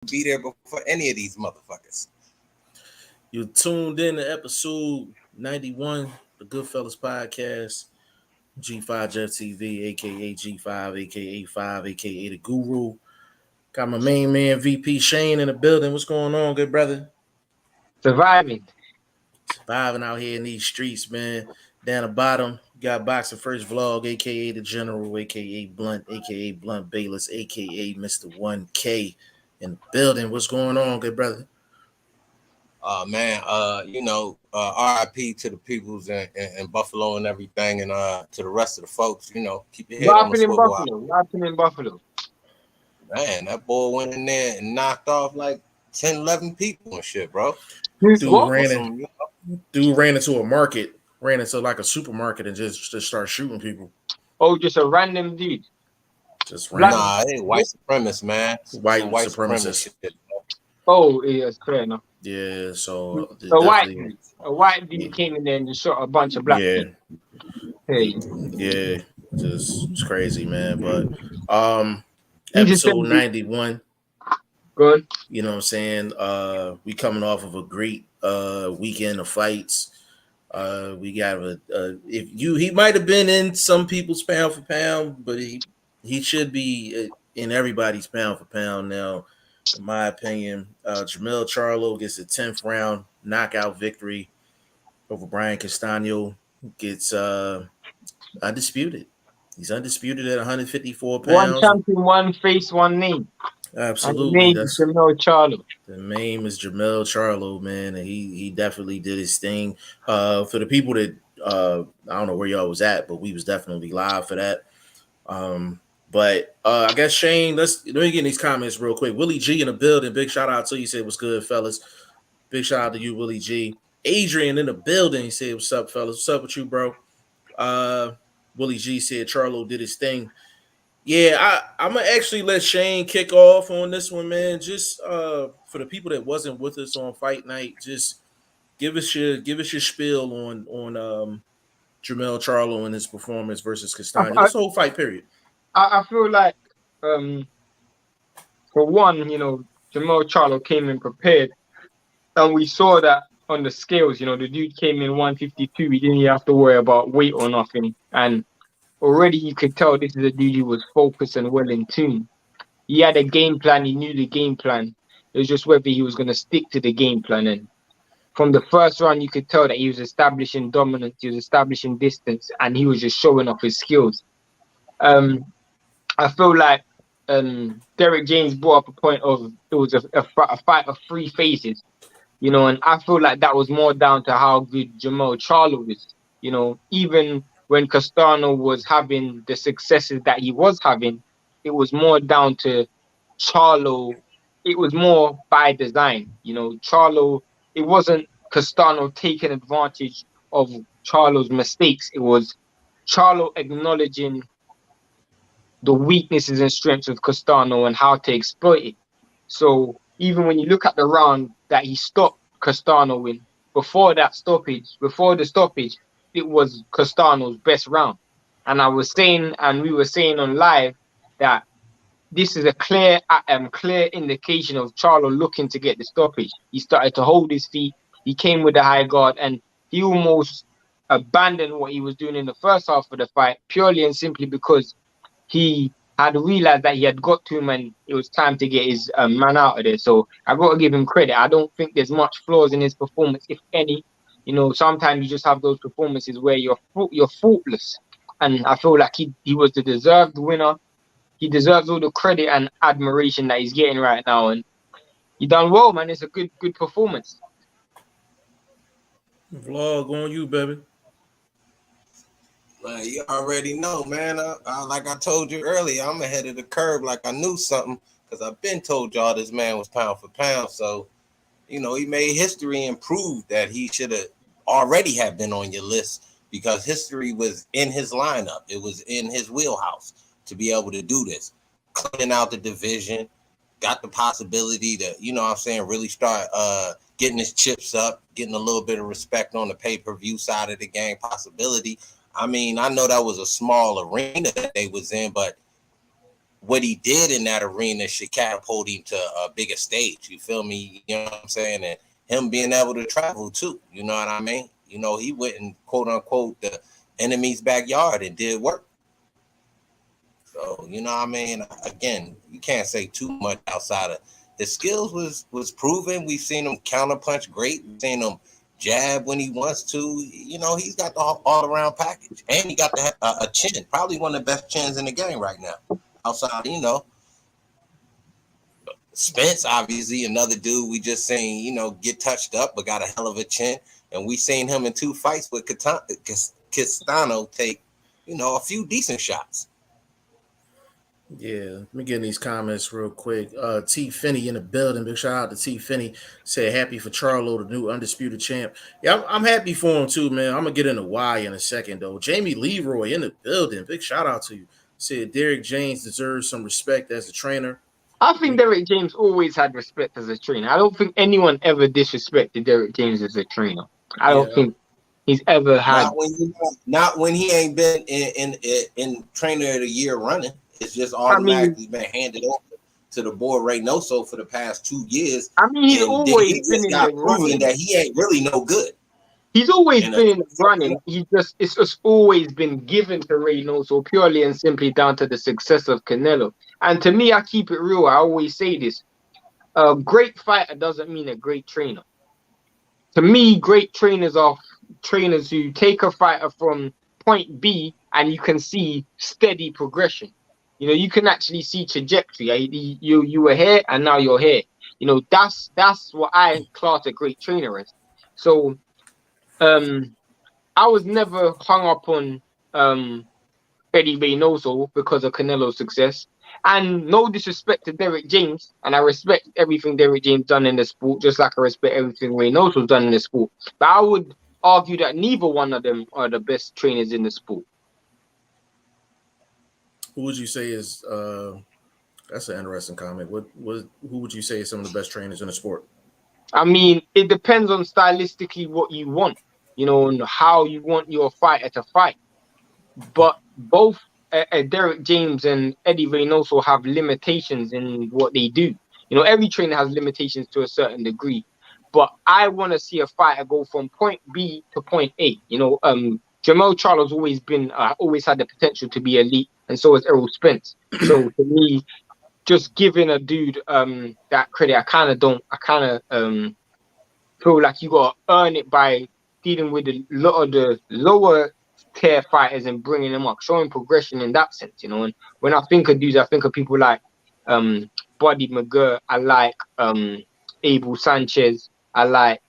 be there before any of these motherfuckers. You tuned in to episode 91, the Goodfellas podcast. G5 Jeff TV, aka G5, aka 5, aka the Guru. Got my main man VP Shane in the building. What's going on, good brother? Surviving. Surviving out here in these streets, man. Down the bottom, you got BoxingFirstVlog, aka the General, aka Blunt Bayless, aka Mr. 1K in the building. What's going on, good brother? Man, RIP to the peoples in Buffalo and everything, and to the rest of the folks, keep your head on the swivel. What happened in Buffalo? Man, that boy went in there and knocked off like 10, 11 people and shit, bro. Dude ran into a market, ran into like a supermarket and just started shooting people. Oh, just a random dude. Just random. Nah, it ain't white supremacist, man. White supremacist. Shit, oh, yeah, it's clear enough. Yeah, so a white dude came in there and just shot a bunch of black people. Hey. Yeah, just it's crazy, man. But episode 91. Good. You know what I'm saying? We coming off of a great weekend of fights. We got he might have been in some people's pound for pound, but he should be in everybody's pound for pound now. In my opinion, Jamel Charlo gets a 10th round knockout victory over Brian Castano. Gets undisputed. He's undisputed at 154 pounds. One champion, one face, one name. Absolutely. That's Jamel Charlo. The name is Jamel Charlo, man, and he definitely did his thing. For the people that I don't know where y'all was at, but we was definitely live for that. But I guess Shane, let me get in these comments real quick. Willie G in the building. Big shout out to you. He said what's good, fellas. Big shout out to you, Willie G. Adrian in the building. He said what's up, fellas. What's up with you, bro? Willie G said Charlo did his thing. Yeah, I'm gonna actually let Shane kick off on this one, man. Just for the people that wasn't with us on fight night, just give us your spiel on Jamel Charlo and his performance versus Castano. This whole fight period. I feel like, for one, Jamel Charlo came in prepared, and we saw that on the scales. The dude came in 152. He didn't even have to worry about weight or nothing, and already you could tell this is a dude who was focused and well in tune. He had a game plan. He knew the game plan. It was just whether he was going to stick to the game plan. And from the first round, you could tell that he was establishing dominance. He was establishing distance, and he was just showing off his skills. I feel like Derek James brought up a point of it was a fight of three phases, and I feel like that was more down to how good Jamel Charlo is. Even when Castano was having the successes that he was having, it was more down to Charlo. It was more by design. Charlo, it wasn't Castano taking advantage of Charlo's mistakes. It was Charlo acknowledging the weaknesses and strengths of Castano and how to exploit it. So even when you look at the round that he stopped Castano in, before the stoppage, it was Castano's best round. And we were saying on live that this is a clear indication of Charlo looking to get the stoppage. He started to hold his feet. He came with the high guard, and he almost abandoned what he was doing in the first half of the fight purely and simply because he had realized that he had got to him and it was time to get his man out of there. So I got to give him credit. I don't think there's much flaws in his performance, if any. Sometimes you just have those performances where you're faultless. And I feel like he was the deserved winner. He deserves all the credit and admiration that he's getting right now. And he done well, man. It's a good performance. Vlog on you, baby. You already know, man. Like I told you earlier, I'm ahead of the curve like I knew something because I've been told y'all this man was pound for pound. So, he made history and proved that he should have already have been on your list because history was in his lineup. It was in his wheelhouse to be able to do this. Cleaning out the division, got the possibility to, really start getting his chips up, getting a little bit of respect on the pay-per-view side of the game possibility. I mean, I know that was a small arena that they was in, but what he did in that arena should catapult him to a bigger stage. You feel me? You know what I'm saying? And him being able to travel too. You know what I mean? You know, he went in quote unquote the enemy's backyard and did work. So, you know what I mean? Again, you can't say too much outside of his skills was proven. We've seen him counterpunch great. We've seen him jab when he wants to. You know, he's got the all-around package. And he got a chin. Probably one of the best chins in the game right now. Outside, you know, Spence, obviously, another dude we just seen, you know, get touched up, but got a hell of a chin. And we seen him in 2 fights with Castano take, you know, a few decent shots. Yeah, let me get in these comments real quick. T. Finney in the building. Big shout out to T. Finney. Said happy for Charlo, the new undisputed champ. Yeah, I'm happy for him too, man. I'm gonna get into why in a second though. Jamie Leroy in the building. Big shout out to you. Said Derek James deserves some respect as a trainer. I think Derek James always had respect as a trainer. I don't think anyone ever disrespected Derek James as a trainer. I don't think he's ever had. Not when he ain't been in trainer of the year running. It's just automatically been handed over to the boy Reynoso for the past 2 years. I mean, he's always been in the running. That he ain't really no good. He's always been in the running. It's just always been given to Reynoso purely and simply down to the success of Canelo. And to me, I keep it real. I always say this: a great fighter doesn't mean a great trainer. To me, great trainers are trainers who take a fighter from point B and you can see steady progression. You know, you can actually see trajectory. You were here and now you're here. You know, that's what I class a great trainer as. So, I was never hung up on Eddie Reynoso because of Canelo's success. And no disrespect to Derek James, and I respect everything Derek James done in the sport, just like I respect everything Reynoso's done in the sport. But I would argue that neither one of them are the best trainers in the sport. Who would you say is that's an interesting comment. Who would you say is some of the best trainers in the sport? I mean, it depends on stylistically what you want, you know, and how you want your fighter to fight. But both Derek James and Eddie Reynoso have limitations in what they do. You know, every trainer has limitations to a certain degree. But I want to see a fighter go from point B to point A. You know, Jermell Charlo's always had the potential to be elite, and so has Errol Spence. So to me, just giving a dude that credit, I kind of feel like you got to earn it by dealing with a lot of the lower tier fighters and bringing them up, showing progression in that sense, you know. And when I think of dudes, I think of people like Buddy McGirt, I like Abel Sanchez, I like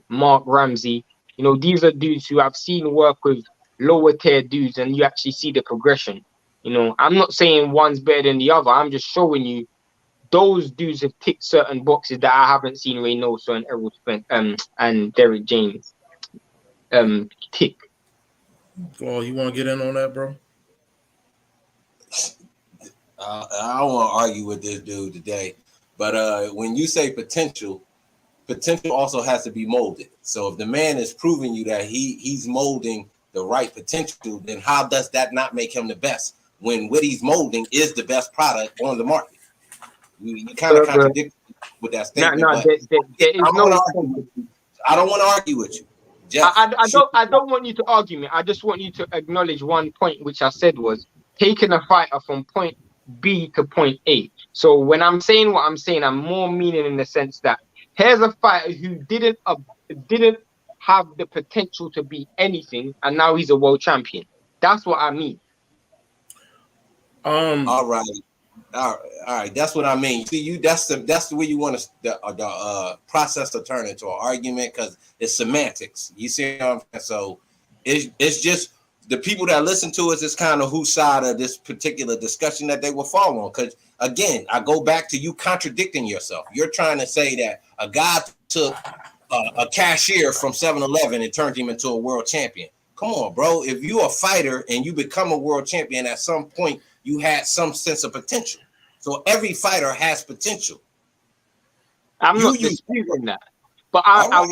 Mark Ramsey. You know, these are dudes who I've seen work with lower tier dudes, and you actually see the progression. You know, I'm not saying one's better than the other. I'm just showing you those dudes have ticked certain boxes that I haven't seen Reynoso and Errol Spence and Derek James tick. Well, you want to get in on that, bro? I don't want to argue with this dude today, but when you say potential also has to be molded. So if the man is proving you that he's molding the right potential, then how does that not make him the best when what he's molding is the best product on the market? You kind of contradict with that statement. I don't want to argue with you. I don't want you to argue me. I just want you to acknowledge one point which I said was taking a fighter from point B to point A. So when I'm saying what I'm saying, I'm more meaning in the sense that here's a fighter who didn't have the potential to be anything, and now he's a world champion. That's what I mean. All right. That's what I mean. See, that's the way you want the process to turn into an argument, because it's semantics. You see what I'm saying? So it's just the people that listen to us is kind of whose side of this particular discussion that they will fall on. Because again, I go back to you contradicting yourself. You're trying to say that a guy took a cashier from 7-Eleven and turned him into a world champion. Come on, bro. If you're a fighter and you become a world champion, at some point you had some sense of potential. So every fighter has potential. I'm not disputing that. But I'm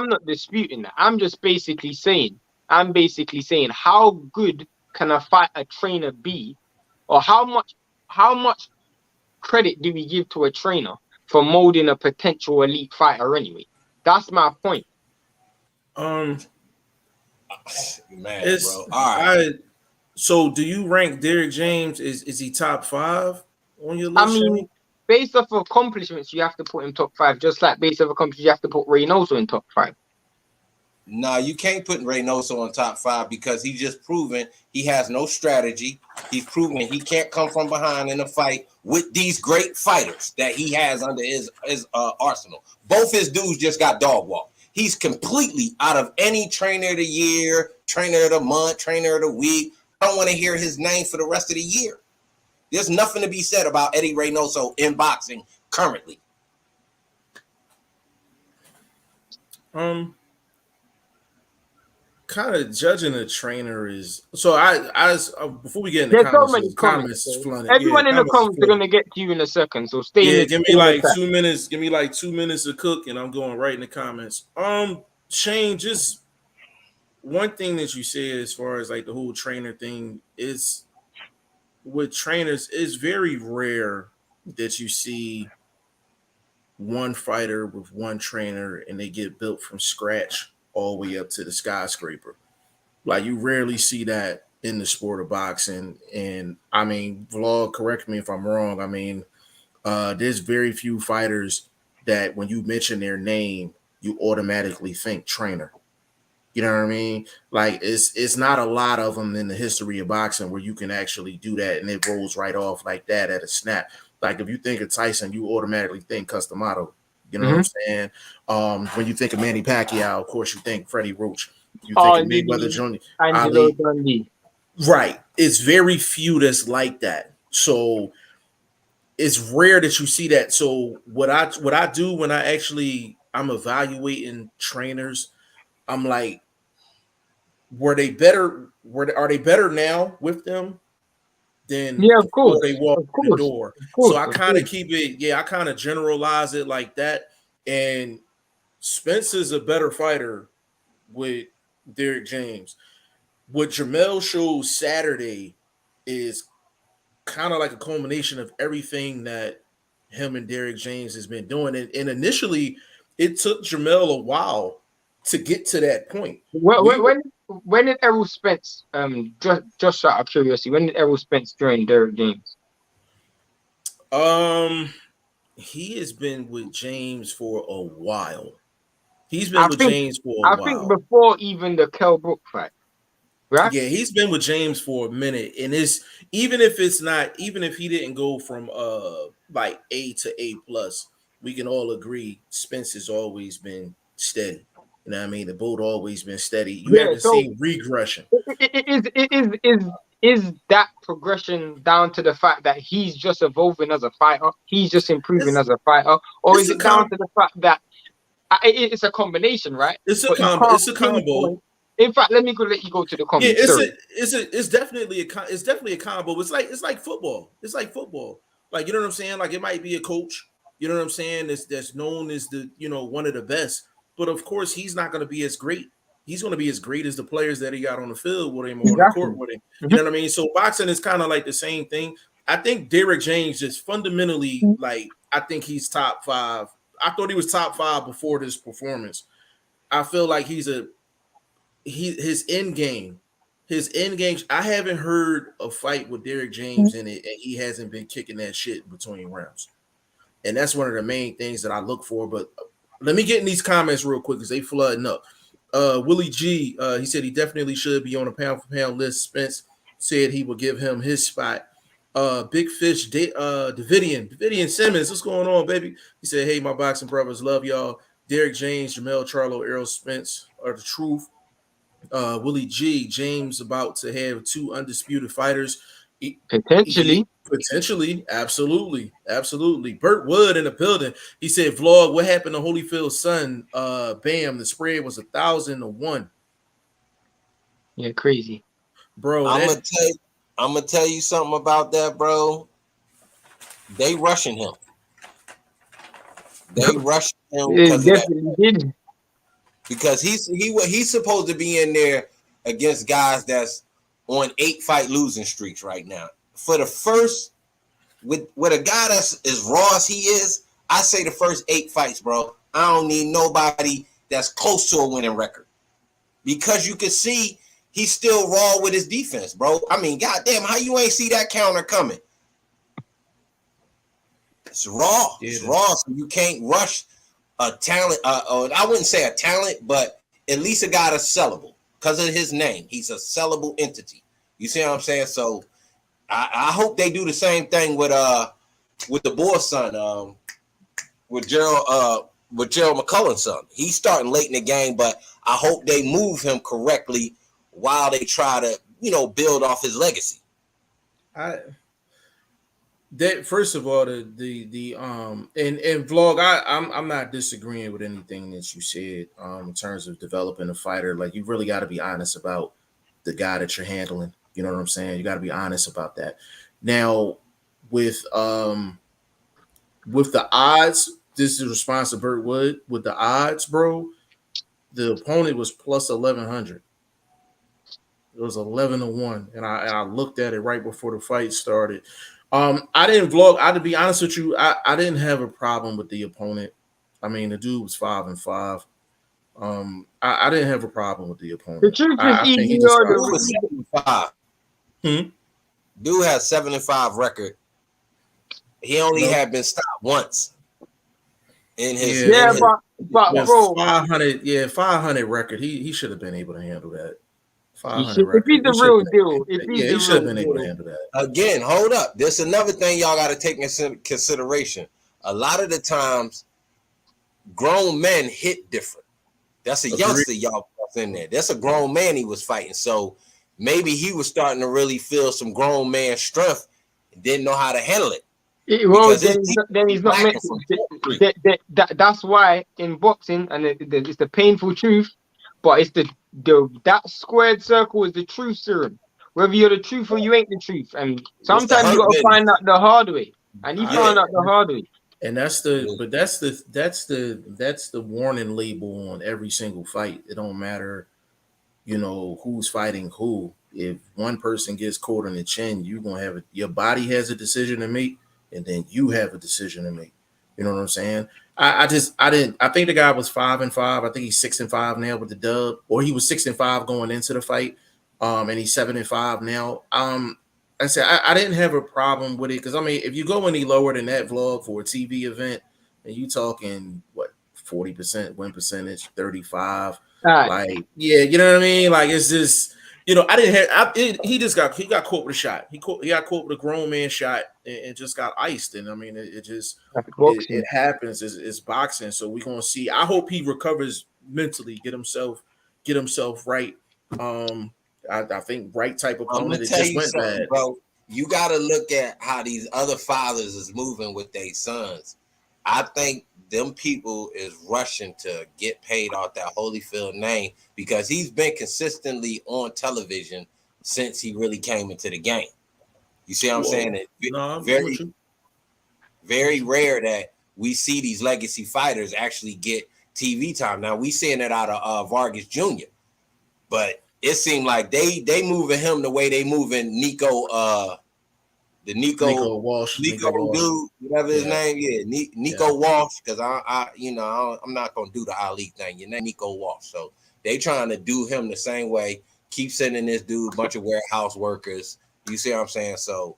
not disputing that. I'm basically saying how good can a trainer be, or how much how much credit do we give to a trainer for molding a potential elite fighter anyway? That's my point. Man, It's bro. All right. So do you rank Derrick James? Is he top 5 on your I list, mean, Shane? based off of accomplishments, you have to put him top 5. Just like based off accomplishments, you have to put Reynoso in top 5. Nah, you can't put Reynoso on top 5 because he's just proven he has no strategy. He's proven he can't come from behind in a fight with these great fighters that he has under his arsenal. Both his dudes just got dog walk. He's completely out of any trainer of the year, trainer of the month, trainer of the week. I don't want to hear his name for the rest of the year. There's nothing to be said about Eddie Reynoso in boxing currently. Kind of judging a trainer is so. Before we get in the There's so comments, many the comments. is flooding. Everyone in the Comments is comments are flooding. gonna get to you in a second, so stay in Yeah, the give me like 2 minutes. Give me like 2 minutes to cook, and I'm going right in the comments. Shane, just one thing that you said as far as like the whole trainer thing is with trainers, it's very rare that you see one fighter with one trainer and they get built from scratch all the way up to the skyscraper. Like you rarely see that in the sport of boxing. And I mean, Vlog, correct me if I'm wrong. I mean, there's very few fighters that when you mention their name, you automatically think trainer. You know what I mean? Like it's not a lot of them in the history of boxing where you can actually do that and it rolls right off like that at a snap. Like if you think of Tyson, you automatically think Customato. You know what I'm saying? When you think of Manny Pacquiao, of course you think Freddie Roach. You think of Mayweather Jr., Angelo Ali. Dundee. Right. It's very few that's like that. So it's rare that you see that. So what I do when I'm evaluating trainers, I'm like, are they better now with them than Yeah, of before course. they walk Of in the course. door? Of So course. I kind of keep it, I kind of generalize it like that. And Spence is a better fighter with Derrick James. What Jamel showed Saturday is kind of like a culmination of everything that him and Derrick James has been doing. And initially, it took Jamel a while to get to that point. When did Errol Spence just out of curiosity, when did Errol Spence join Derrick James? He has been with James for a while. He's been with James for a while. I think before even the Kell Brook fight. Right? Yeah, he's been with James for a minute. And it's even if he didn't go from like A to A plus, we can all agree Spence has always been steady. You know what I mean? The boat always been steady. You haven't seen regression. Is that progression down to the fact that he's just evolving as a fighter? He's just improving as a fighter? Or is it down to the fact that it's a combination, right? It's a combo. In fact, let you go to the comments. Yeah, it's definitely a combo. It's like football. It's like football. Like, you know what I'm saying? Like it might be a coach, you know what I'm saying, that's known as the, one of the best. But of course, he's not going to be as great. He's going to be as great as the players that he got on the field with him or on the court with him. You know what I mean? So boxing is kind of like the same thing. I think Derrick James just fundamentally, like, I think he's top 5. I thought he was top 5 before this performance. I feel like his end game. I haven't heard a fight with Derrick James in it, and he hasn't been kicking that shit between rounds. And that's one of the main things that I look for. But let me get in these comments real quick because they flooding up. Willie G, he said he definitely should be on a pound for pound list. Spence said he would give him his spot. Big Fish, Davidian Simmons, what's going on, baby? He said, hey, my boxing brothers, love y'all. Derrick James, Jamel Charlo, Errol Spence are the truth. Willie G, James about to have 2 undisputed fighters. Potentially, absolutely. Burt Wood in the building. He said, Vlog, what happened to Holyfield's son? Bam, the spread was 1,000-1. Yeah, crazy, bro. I'm gonna tell you something about that, bro. They rushing him. Because he's supposed to be in there against guys that's on 8-fight losing streaks right now. For the first with a guy that's as raw as he is, I say the first 8 fights, bro. I don't need nobody that's close to a winning record because you can see he's still raw with his defense, bro. I mean, goddamn, how you ain't see that counter coming? It's raw. It's raw, so you can't rush a talent. Or I wouldn't say a talent, but at least a guy that's sellable because of his name. He's a sellable entity. You see what I'm saying? So I hope they do the same thing with the boy's son, with Gerald McCullough's son. He's starting late in the game, but I hope they move him correctly while they try to, build off his legacy. First of all, the and vlog, I'm not disagreeing with anything that you said in terms of developing a fighter. Like, you really got to be honest about the guy that you're handling. You know what I'm saying? You got to be honest about that. Now, with the odds, this is a response to Burt Wood. With the odds, bro, the opponent was plus 1,100. It was 11-1, and I looked at it right before the fight started. I didn't vlog. To be honest with you, I didn't have a problem with the opponent. I mean, the dude was 5-5. I didn't have a problem with the opponent. The truth is easy. Dude was 7-5. Dude has 7-5 record. He only had been stopped once in his. But bro, 500 record. He should have been able to handle that. 500 if he's the real deal, he should have been able to handle that. Again, hold up. There's another thing y'all got to take into consideration. A lot of the times, grown men hit different. That's a youngster y'all put in there. That's a grown man he was fighting. So maybe he was starting to really feel some grown man strength and didn't know how to handle it. Then he's not meant to. That's why in boxing, and it's the painful truth, but it's that squared circle is the truth serum. Whether you're the truth or you ain't the truth, and sometimes you gotta find out the hard way, and he found out the hard way. And that's the warning label on every single fight. It don't matter, who's fighting who. If one person gets caught in the chin, you're gonna have your body has a decision to make, and then you have a decision to make. You know what I'm saying? I think the guy was 5-5. I think he's 6-5 now with the dub, or he was 6-5 going into the fight. And he's 7-5 now. I said I didn't have a problem with it because I mean, if you go any lower than that vlog for a TV event, and you talking 40% win percentage, 35, like you know what I mean? Like, it's just I didn't have. He got caught with a shot. He got caught with a grown man shot and just got iced. And I mean, it happens. It's boxing. So we're gonna see. I hope he recovers mentally, get himself right. I think right type of opponent. It just went bad, bro. You got to look at how these other fathers is moving with their sons. I think them people is rushing to get paid off that Holyfield name because he's been consistently on television since he really came into the game. You see what I'm saying? It's very rare that we see these legacy fighters actually get TV time. Now we seeing it out of Vargas Jr., but it seemed like they moving him the way they moving Nico Walsh, dude, whatever his name, Nico Walsh. Because I'm not gonna do the Ali thing. Your name Nico Walsh, so they trying to do him the same way. Keep sending this dude a bunch of warehouse workers. You see what I'm saying? So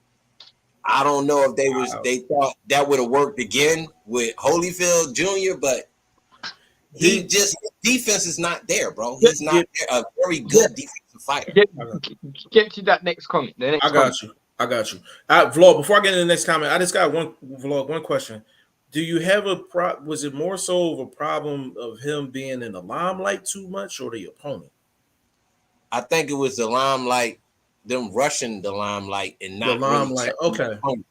I don't know if they thought that would have worked again with Holyfield Jr., but his defense is not there, bro. He's not a very good defensive fighter. Get to that next comment. I got you. Vlog, before I get into the next comment, I just got one question. Do you have was it more so of a problem of him being in the limelight too much or the opponent? I think it was the limelight, them rushing the limelight and not the limelight. Really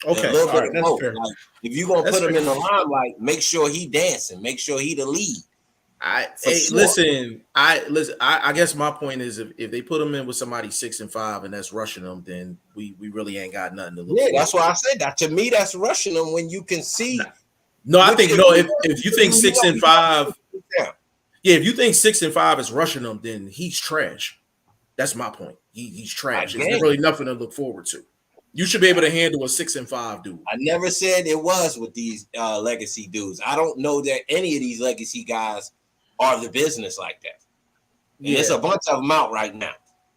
Okay. All right, that's fair. Like, if you're gonna put him in the limelight, make sure he dancing, make sure he the lead. Listen. I guess my point is if they put him in with somebody 6-5 and that's rushing them, then we really ain't got nothing to look for. That's why I said that. To me, that's rushing them when you can see. No, I think if you think 6-5, if you think 6-5 is rushing them, then he's trash. That's my point. He's trash. There's really nothing to look forward to. You should be able to handle a 6-5 dude. I never said it was with these legacy dudes. I don't know that any of these legacy guys are the business like that. And there's a bunch of them out right now.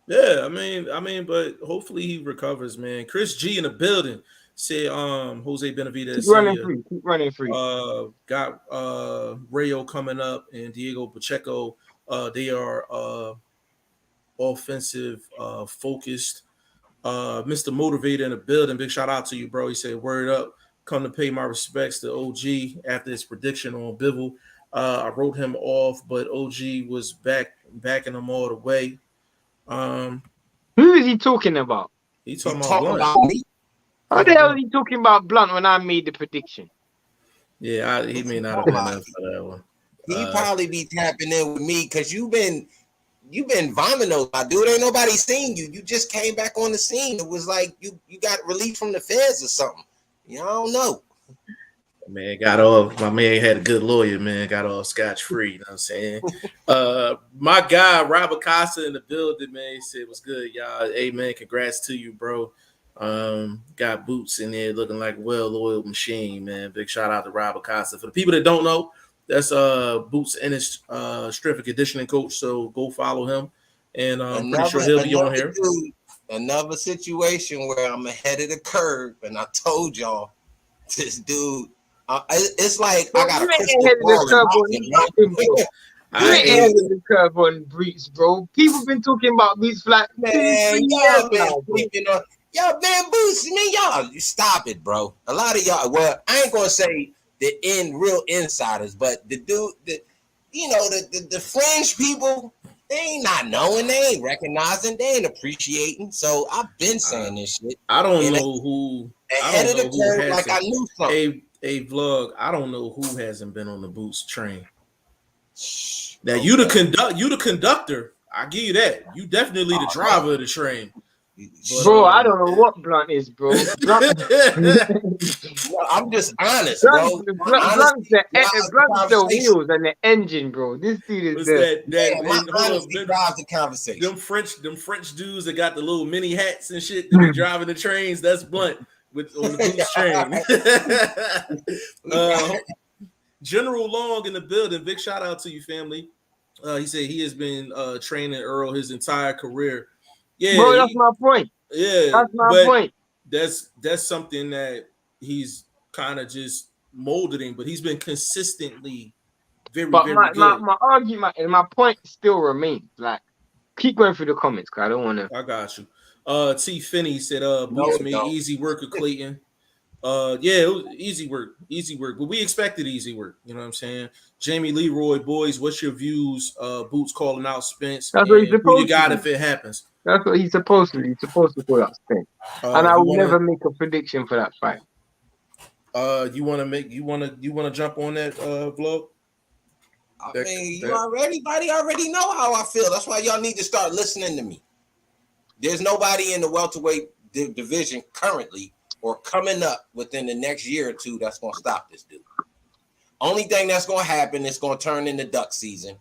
Yeah, I mean, but hopefully he recovers, man. Chris G in the building said, Jose Benavidez keep running free. Got Rayo coming up and Diego Pacheco. They are offensive focused. Mr. Motivator in the building. Big shout out to you, bro. He said, word up. Come to pay my respects to OG after his prediction on Bivol. I wrote him off, but OG was backing him all the way. Who is he talking about? He's talking about me. How the hell is he talking about Blunt when I made the prediction? Yeah, he may not have been enough for that one. He probably be tapping in with me because you've been vomiting those, my dude. Ain't nobody seen you. You just came back on the scene. It was like you got released from the feds or something. I don't know. Man, my man had a good lawyer, man. Got all scotch free. You know what I'm saying? My guy, Robert Costa in the building, man. He said, what's good, y'all? Hey, man, congrats to you, bro. Got Boots in there looking like a well-oiled machine, man. Big shout out to Robert Costa. For the people that don't know, that's Boots and his strength and conditioning coach. So go follow him. And I'm pretty sure he'll be on here. Another situation where I'm ahead of the curve, and I told y'all, this dude, it's like I got a crystal ball. You ain't ahead of the curve on Breeds, bro. People been talking about Breeds for like, man, y'all been sleeping on. Y'all been boosting me, y'all. You stop it, bro. A lot of y'all. Well, I ain't gonna say the real insiders, but the fringe people, they ain't not knowing, they ain't recognizing, they ain't appreciating. So I've been saying this shit. I don't know who ahead of the curve, like I knew something. A vlog. I don't know who hasn't been on the Boots train. Now you the conductor. I give you that. You definitely the driver of the train. But, bro, I don't know what Blunt is, bro. I'm just honest, bro. Blunt's the wheels and the engine, bro. This dude is honesty drives the conversation. Them French dudes that got the little mini hats and shit that be driving the trains. That's Blunt on the Boots train. General Long in the building. Big shout out to you, family. He said he has been training Earl his entire career. Yeah, bro, that's my point. Yeah, that's my point. That's something that he's kind of just molded in, but he's been consistently very good. My argument and my point still remains. Like, keep going through the comments, cause I don't want to. I got you. T. Finney said, Boots made easy work of Clayton. Yeah, it was easy work, but we expected easy work. You know what I'm saying? Jamie Leroy, boys, what's your views? Boots calling out Spence. That's what he's supposed to. You got if it happens. That's what he's supposed to. He's supposed to call out Spence. And I will never make a prediction for that fight. You want to jump on that vlog? Everybody already know how I feel. That's why y'all need to start listening to me. There's nobody in the welterweight division currently or coming up within the next year or two that's going to stop this dude. Only thing that's going to happen is going to turn into duck season,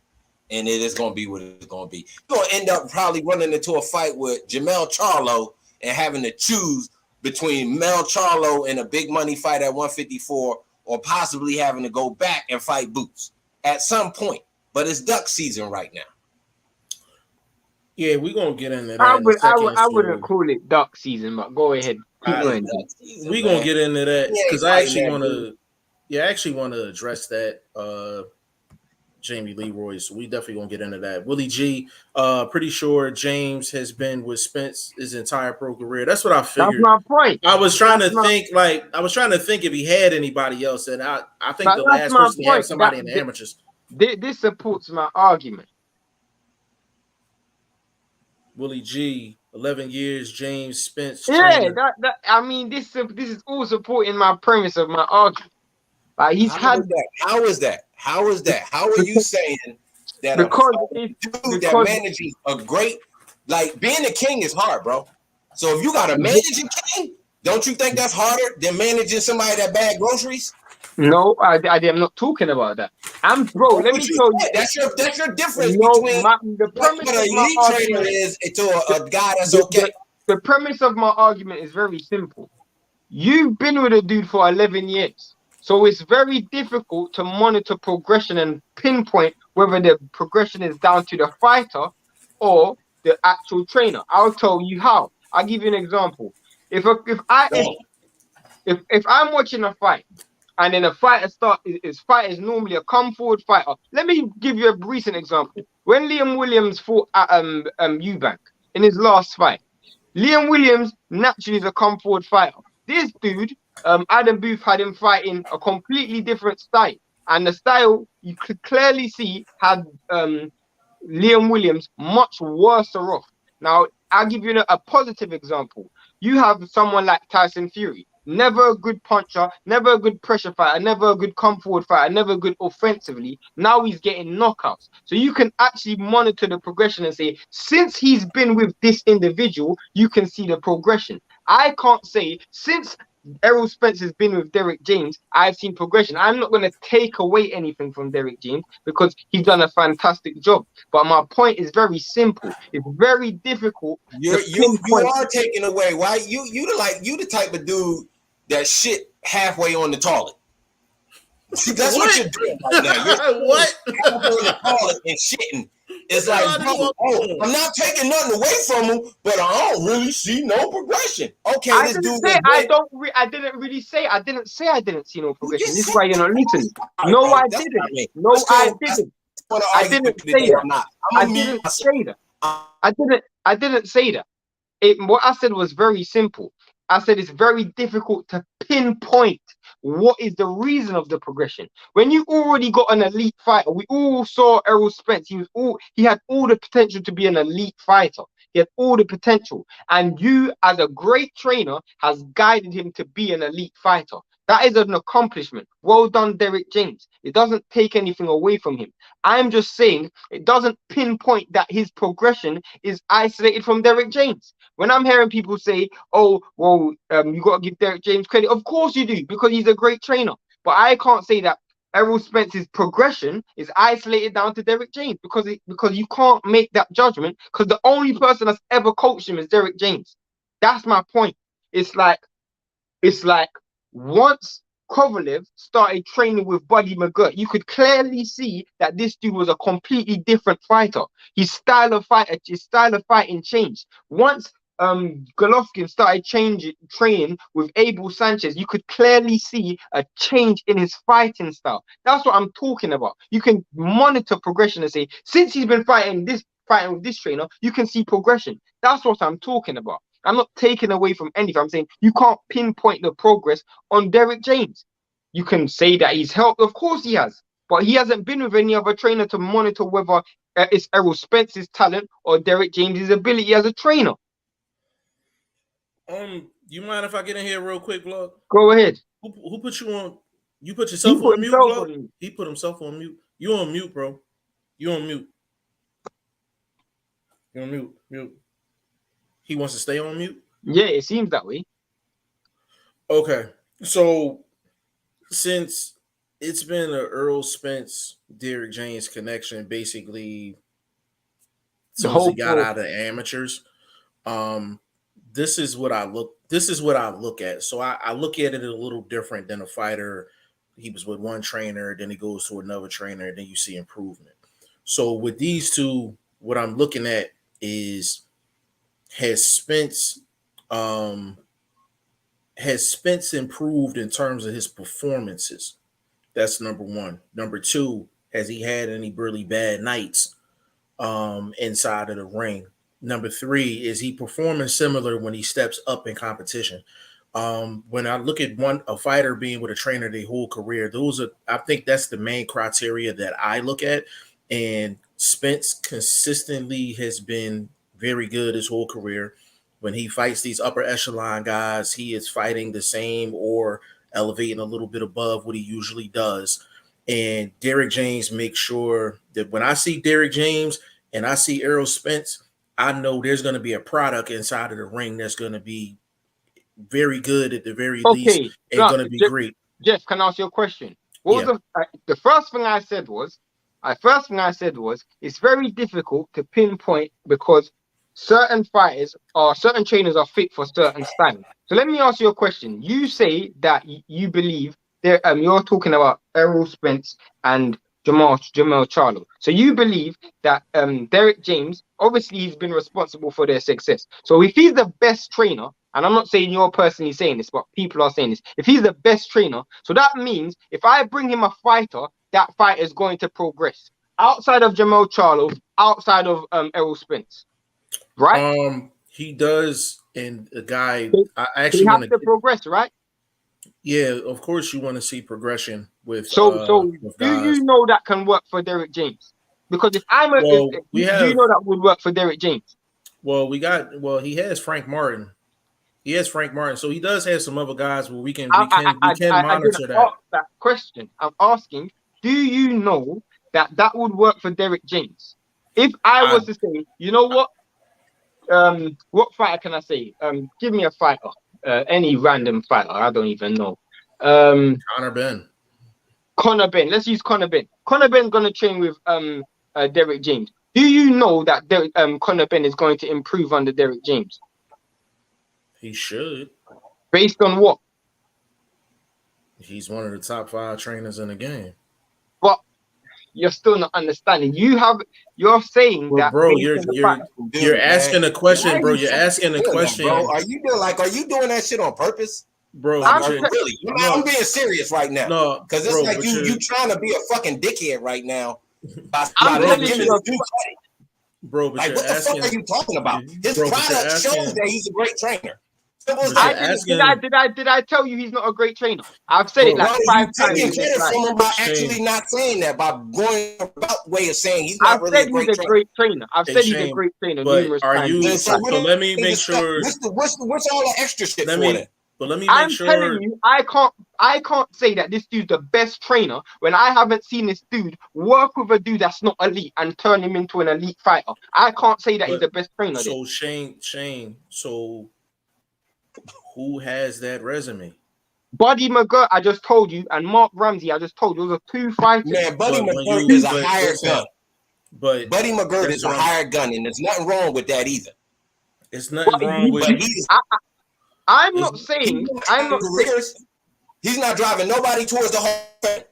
and it is going to be what it's going to be. You're going to end up probably running into a fight with Jamel Charlo and having to choose between Mel Charlo and a big money fight at 154 or possibly having to go back and fight Boots at some point. But it's duck season right now. Yeah, we're going to get into that. I wouldn't call it duck season, but go ahead. We're going to get into that because I actually want to address that. Jamie Leroy, so we definitely gonna get into that. Willie G, pretty sure James has been with Spence his entire pro career. That's what I figured. That's my point. I was trying to think if he had anybody else, and I think the last person had somebody in the amateurs. This supports my argument. Willie G, 11 years, James Spence. Yeah, I mean, this is all supporting my premise of my argument. How is that? How are you saying that that manages a great, like, being a king is hard, bro. So if you got a managing king, don't you think that's harder than managing somebody that bag groceries? No, I'm not talking about that. Let me tell you. That's your difference between the premise what an elite trainer is to a guy that's okay. the premise of my argument is very simple. You've been with a dude for 11 years. So it's very difficult to monitor progression and pinpoint whether the progression is down to the fighter or the actual trainer. I'll tell you how. I'll give you an example. If I'm watching a fight and then a fighter is normally a come forward fighter. Let me give you a recent example. When Liam Williams fought at Eubank in his last fight, Liam Williams naturally is a come forward fighter. This dude, Adam Booth had him fighting a completely different style. And the style you could clearly see had Liam Williams much worse off. Now, I'll give you a positive example. You have someone like Tyson Fury. Never a good puncher, never a good pressure fighter, never a good come forward fighter, never good offensively. Now he's getting knockouts. So you can actually monitor the progression and say, since he's been with this individual, you can see the progression. I can't say, since Errol Spence has been with Derek James, I've seen progression. I'm not going to take away anything from Derek James because he's done a fantastic job. But my point is very simple. It's very difficult. You are taking away. Why you the type of dude that shit halfway on the toilet. That's what you're doing right now. You're what? halfway on the toilet and shitting. It's like, bro, I'm not taking nothing away from him, but I don't really see no progression. Okay, I didn't say I didn't see no progression. This is why you're not listening. No, I didn't. No, I didn't. I didn't say that. I didn't say that. I didn't say that. What I said was very simple. I said it's very difficult to pinpoint what is the reason of the progression. When you already got an elite fighter, we all saw Errol Spence. He had all the potential to be an elite fighter. He had all the potential. And you, as a great trainer, has guided him to be an elite fighter. That is an accomplishment. Well done, Derek James. It doesn't take anything away from him. I'm just saying it doesn't pinpoint that his progression is isolated from Derek James. When I'm hearing people say, oh, well, you got to give Derek James credit. Of course you do, because he's a great trainer. But I can't say that Errol Spence's progression is isolated down to Derek James because you can't make that judgment because the only person that's ever coached him is Derek James. That's my point. It's like once Kovalev started training with Buddy McGirt, you could clearly see that this dude was a completely different fighter. His style of fighting changed. Once Golovkin started training with Abel Sanchez, you could clearly see a change in his fighting style. That's what I'm talking about. You can monitor progression and say, since he's been fighting with this trainer, you can see progression. That's what I'm talking about. I'm not taking away from anything. I'm saying you can't pinpoint the progress on Derek James. You can say that he's helped. Of course he has. But he hasn't been with any other trainer to monitor whether it's Errol Spence's talent or Derek James's ability as a trainer. You mind if I get in here real quick, Vlog? Go ahead. Who put you on? You put yourself on mute, Vlog? He put himself on mute. You on mute, bro. You on mute. You on mute. Mute. He wants to stay on mute? Yeah, it seems that way. Okay. So since it's been an Earl Spence, Derek James connection, basically since he got out of amateurs, this is what I look at. So I look at it a little different than a fighter. He was with one trainer, then he goes to another trainer, and then you see improvement. So with these two, what I'm looking at is has Spence improved in terms of his performances? That's number one. Number two, has he had any really bad nights inside of the ring? Number three, is he performing similar when he steps up in competition? When I look at a fighter being with a trainer their whole career, I think that's the main criteria that I look at. And Spence consistently has been very good his whole career. When he fights these upper echelon guys, he is fighting the same or elevating a little bit above what he usually does. And Derek James makes sure that when I see Derek James and I see Errol Spence, I know there's going to be a product inside of the ring that's going to be very good at the very least and going to be great. Jeff, can I ask you a question? What was the first thing I said was, it's very difficult to pinpoint because certain trainers are fit for certain styles. So let me ask you a question. You say that you believe that you're talking about Errol Spence and Jamal Charlo. So you believe that Derek James, obviously he's been responsible for their success. So if he's the best trainer, and I'm not saying you're personally saying this, but people are saying this, if he's the best trainer, so that means if I bring him a fighter, that fighter is going to progress. Outside of Jamal Charlo, outside of Errol Spence. Right? He does, and the guy I He actually has want to progress, right? Yeah, of course you want to see progression with So with do guys. you know that can work for Derek James? Because if I'm a, Well, if, we do have you know that would work for Derek James? he has Frank Martin. He has Frank Martin, so he does have some other guys where we can I monitor didn't that. ask that question. I'm asking, do you know that would work for Derek James? If I was to say, you know what fighter can I say? Give me a fighter, any random fighter. I don't even know. Conor Benn. Conor Benn. Let's use Conor Benn. Conor Benn's gonna train with Derek James. Do you know that Conor Benn is going to improve under Derek James? He should. Based on what? He's one of the top 5 trainers in the game. But you're still not understanding. You're saying that, bro. You're asking a question, bro. You're asking a question, bro. Are you doing that shit on purpose? Bro, really? I'm being serious right now. No, because it's like you trying to be a fucking dickhead right now. Bro, but like, what the fuck are you talking about? His product shows that he's a great trainer. Did I tell you he's not a great trainer? I've said it like 5 times. You're taking credit from him by actually not saying that, by going about way of saying he's not really a great trainer. I've said he's a great trainer numerous times. So let me make sure. What's all the extra shit for it? But let me make sure. I'm telling you, I can't say that this dude's the best trainer when I haven't seen this dude work with a dude that's not elite and turn him into an elite fighter. I can't say that he's the best trainer. So Shane, so who has that resume? Buddy McGirt, I just told you, and Mark Ramsey, I just told you. Those are 2 fighters. Man, Buddy McGirt is a higher gun. But Buddy McGirt is a higher gun, and there's nothing wrong with that either. It's nothing wrong with it. I'm not saying he's not driving nobody towards the whole.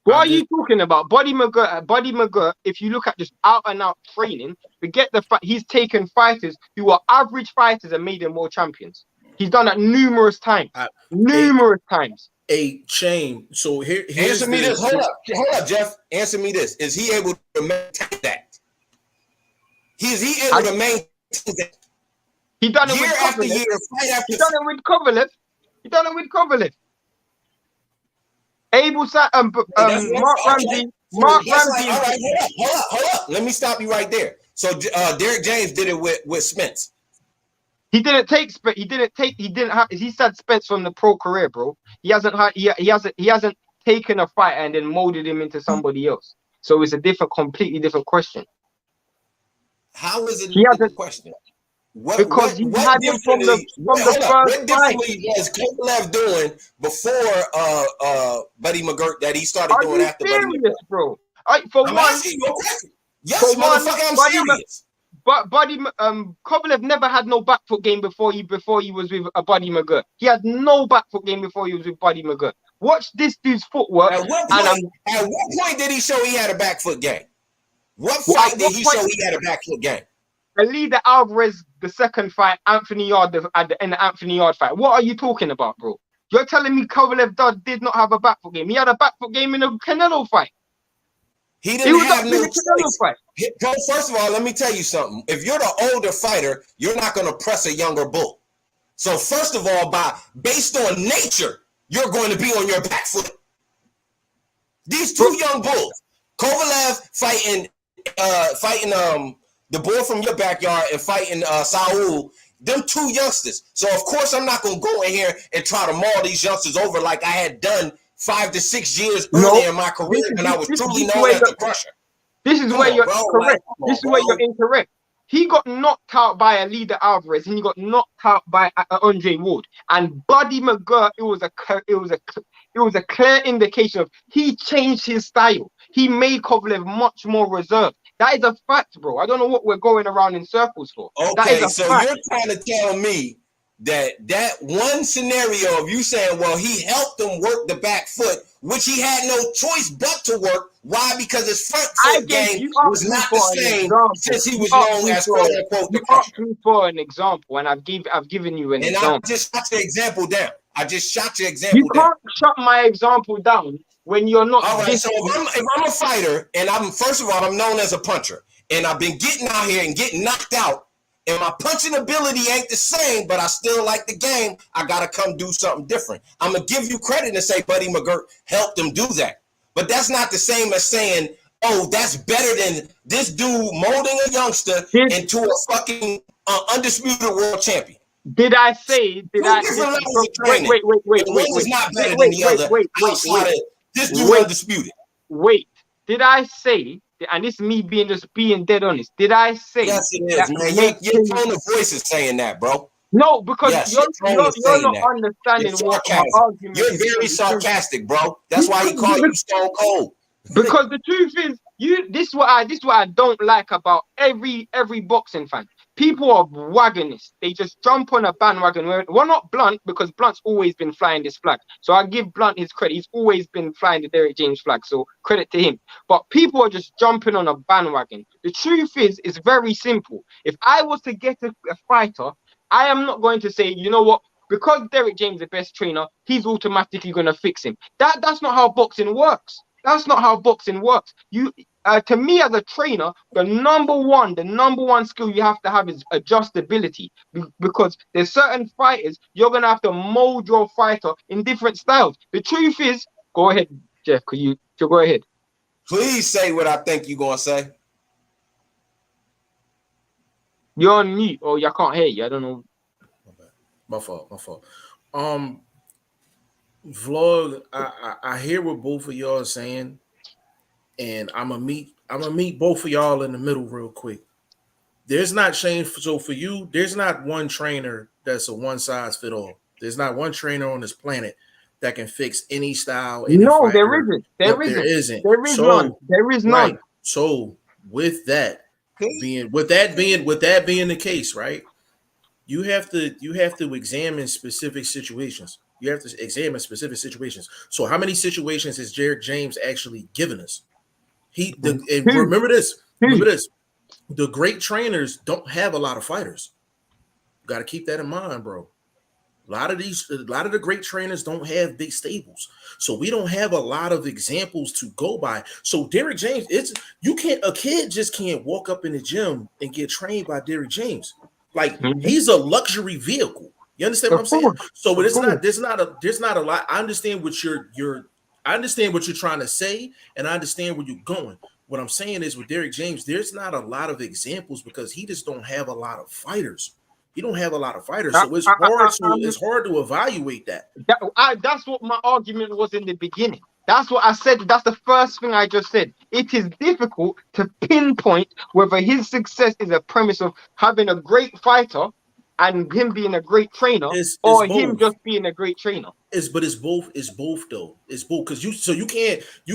What are you talking about? Buddy McGirt, if you look at just out and out training, forget the fact he's taken fighters who are average fighters and made them world champions. He's done that numerous times. Hey, Shane. So here's answer me this. Hold up, Jeff. Answer me this. Is he able to maintain that? Is he able to maintain that? He done it year with after Kovalev. year, fight after He done it with Kovalev. Mark Ramsey. Mark Ramsey. All right, hold up. Let me stop you right there. So Derek James did it with Spence. He didn't take Spence. He said Spence from the pro career, bro. He hasn't taken a fighter and then molded him into somebody else. So it's a completely different question. How is it a different question? Because he had him from the first fight. What differently was Kovalev doing before Buddy McGirt that he started doing after Buddy McGirt? Bro? Yes, motherfucker, I'm serious. But Kovalev never had no back foot game before he was with Buddy McGirt. He had no back foot game before he was with Buddy McGirt. Watch this dude's footwork. At what point did he show he had a back foot game? What fight did he show he had a back foot game? Alida Alvarez, the second fight, Anthony Yard at the end of Anthony Yard fight. What are you talking about, bro? You're telling me Kovalev did not have a back foot game. He had a back foot game in the Canelo fight. He didn't have no choice. First of all, let me tell you something. If you're the older fighter, you're not going to press a younger bull. So first of all, based on nature, you're going to be on your back foot. These 2 young bulls, Kovalev fighting the boy from your backyard and fighting Saul, them 2 youngsters. So of course I'm not gonna go in here and try to maul these youngsters over like I had done 5 to 6 years earlier in my career when I was truly known as the crusher. This is where you're incorrect. This is where you're incorrect. He got knocked out by Alida Alvarez and he got knocked out by Andre Ward. And Buddy McGirt, it was a clear indication of he changed his style. He made Kovalev much more reserved. That is a fact, bro. I don't know what we're going around in circles for. That is Okay, a so fact. you're trying to tell me that one scenario of you saying, well, he helped him work the back foot, which he had no choice but to work. Why? Because his front foot game was not the same since he was known as quote unquote the puncher. You asked me for an example, and I've given you an example. I just shot your example down. You can't shut my example down when you're not. All right, so if I'm a fighter, and first of all, I'm known as a puncher, and I've been getting out here and getting knocked out, and my punching ability ain't the same, but I still like the game, I gotta come do something different. I'm gonna give you credit and say Buddy McGirt helped him do that. But that's not the same as saying, oh, that's better than this dude molding a youngster into a fucking undisputed world champion. Did I say? Wait. One is not better than the other. This dude undisputed. Wait. Did I say? And this is me being dead honest. Did I say? Yes, it is, man. Your tone of voice is saying that, bro. No, because you're not understanding what my argument is. You're very sarcastic, bro. That's why he called you Stone Cold. Because the truth is, this is what I don't like about every boxing fan. People are wagonists. They just jump on a bandwagon. We're not Blunt, because Blunt's always been flying this flag. So I give Blunt his credit. He's always been flying the Derrick James flag. So credit to him. But people are just jumping on a bandwagon. The truth is, it's very simple. If I was to get a fighter, I am not going to say, you know what, because Derrick James is the best trainer, he's automatically going to fix him. That's not how boxing works. That's not how boxing works. To me as a trainer, the number one skill you have to have is adjustability, because there's certain fighters you're gonna have to mold your fighter in different styles. The truth is, go ahead, Jeff. Go ahead. Please say what I think you're gonna say. You're on mute, or I can't hear you. I don't know. My fault. Vlog, I hear what both of y'all are saying, and I'm gonna meet both of y'all in the middle real quick. There's not change. So for you, there's not one trainer that's a one size fit all. There's not one trainer on this planet that can fix any style. No, there isn't. There is none. Right. So with that being the case, right? You have to examine specific situations. You have to examine specific situations. So how many situations has Derrick James actually given us? Remember this. The great trainers don't have a lot of fighters. You got to keep that in mind, bro. A lot of the great trainers don't have big stables. So we don't have a lot of examples to go by. So Derrick James, a kid just can't walk up in the gym and get trained by Derrick James. Like he's a luxury vehicle. You understand what I'm saying? So there's not a lot. I understand what I understand what you're trying to say, and I understand where you're going. What I'm saying is with Derrick James, there's not a lot of examples because he just don't have a lot of fighters. He don't have a lot of fighters, so it's hard to evaluate that. That's what my argument was in the beginning. That's what I said. That's the first thing I just said. It is difficult to pinpoint whether his success is a premise of having a great fighter and him being a great trainer, or him just being a great trainer. It's both though. It's both, because you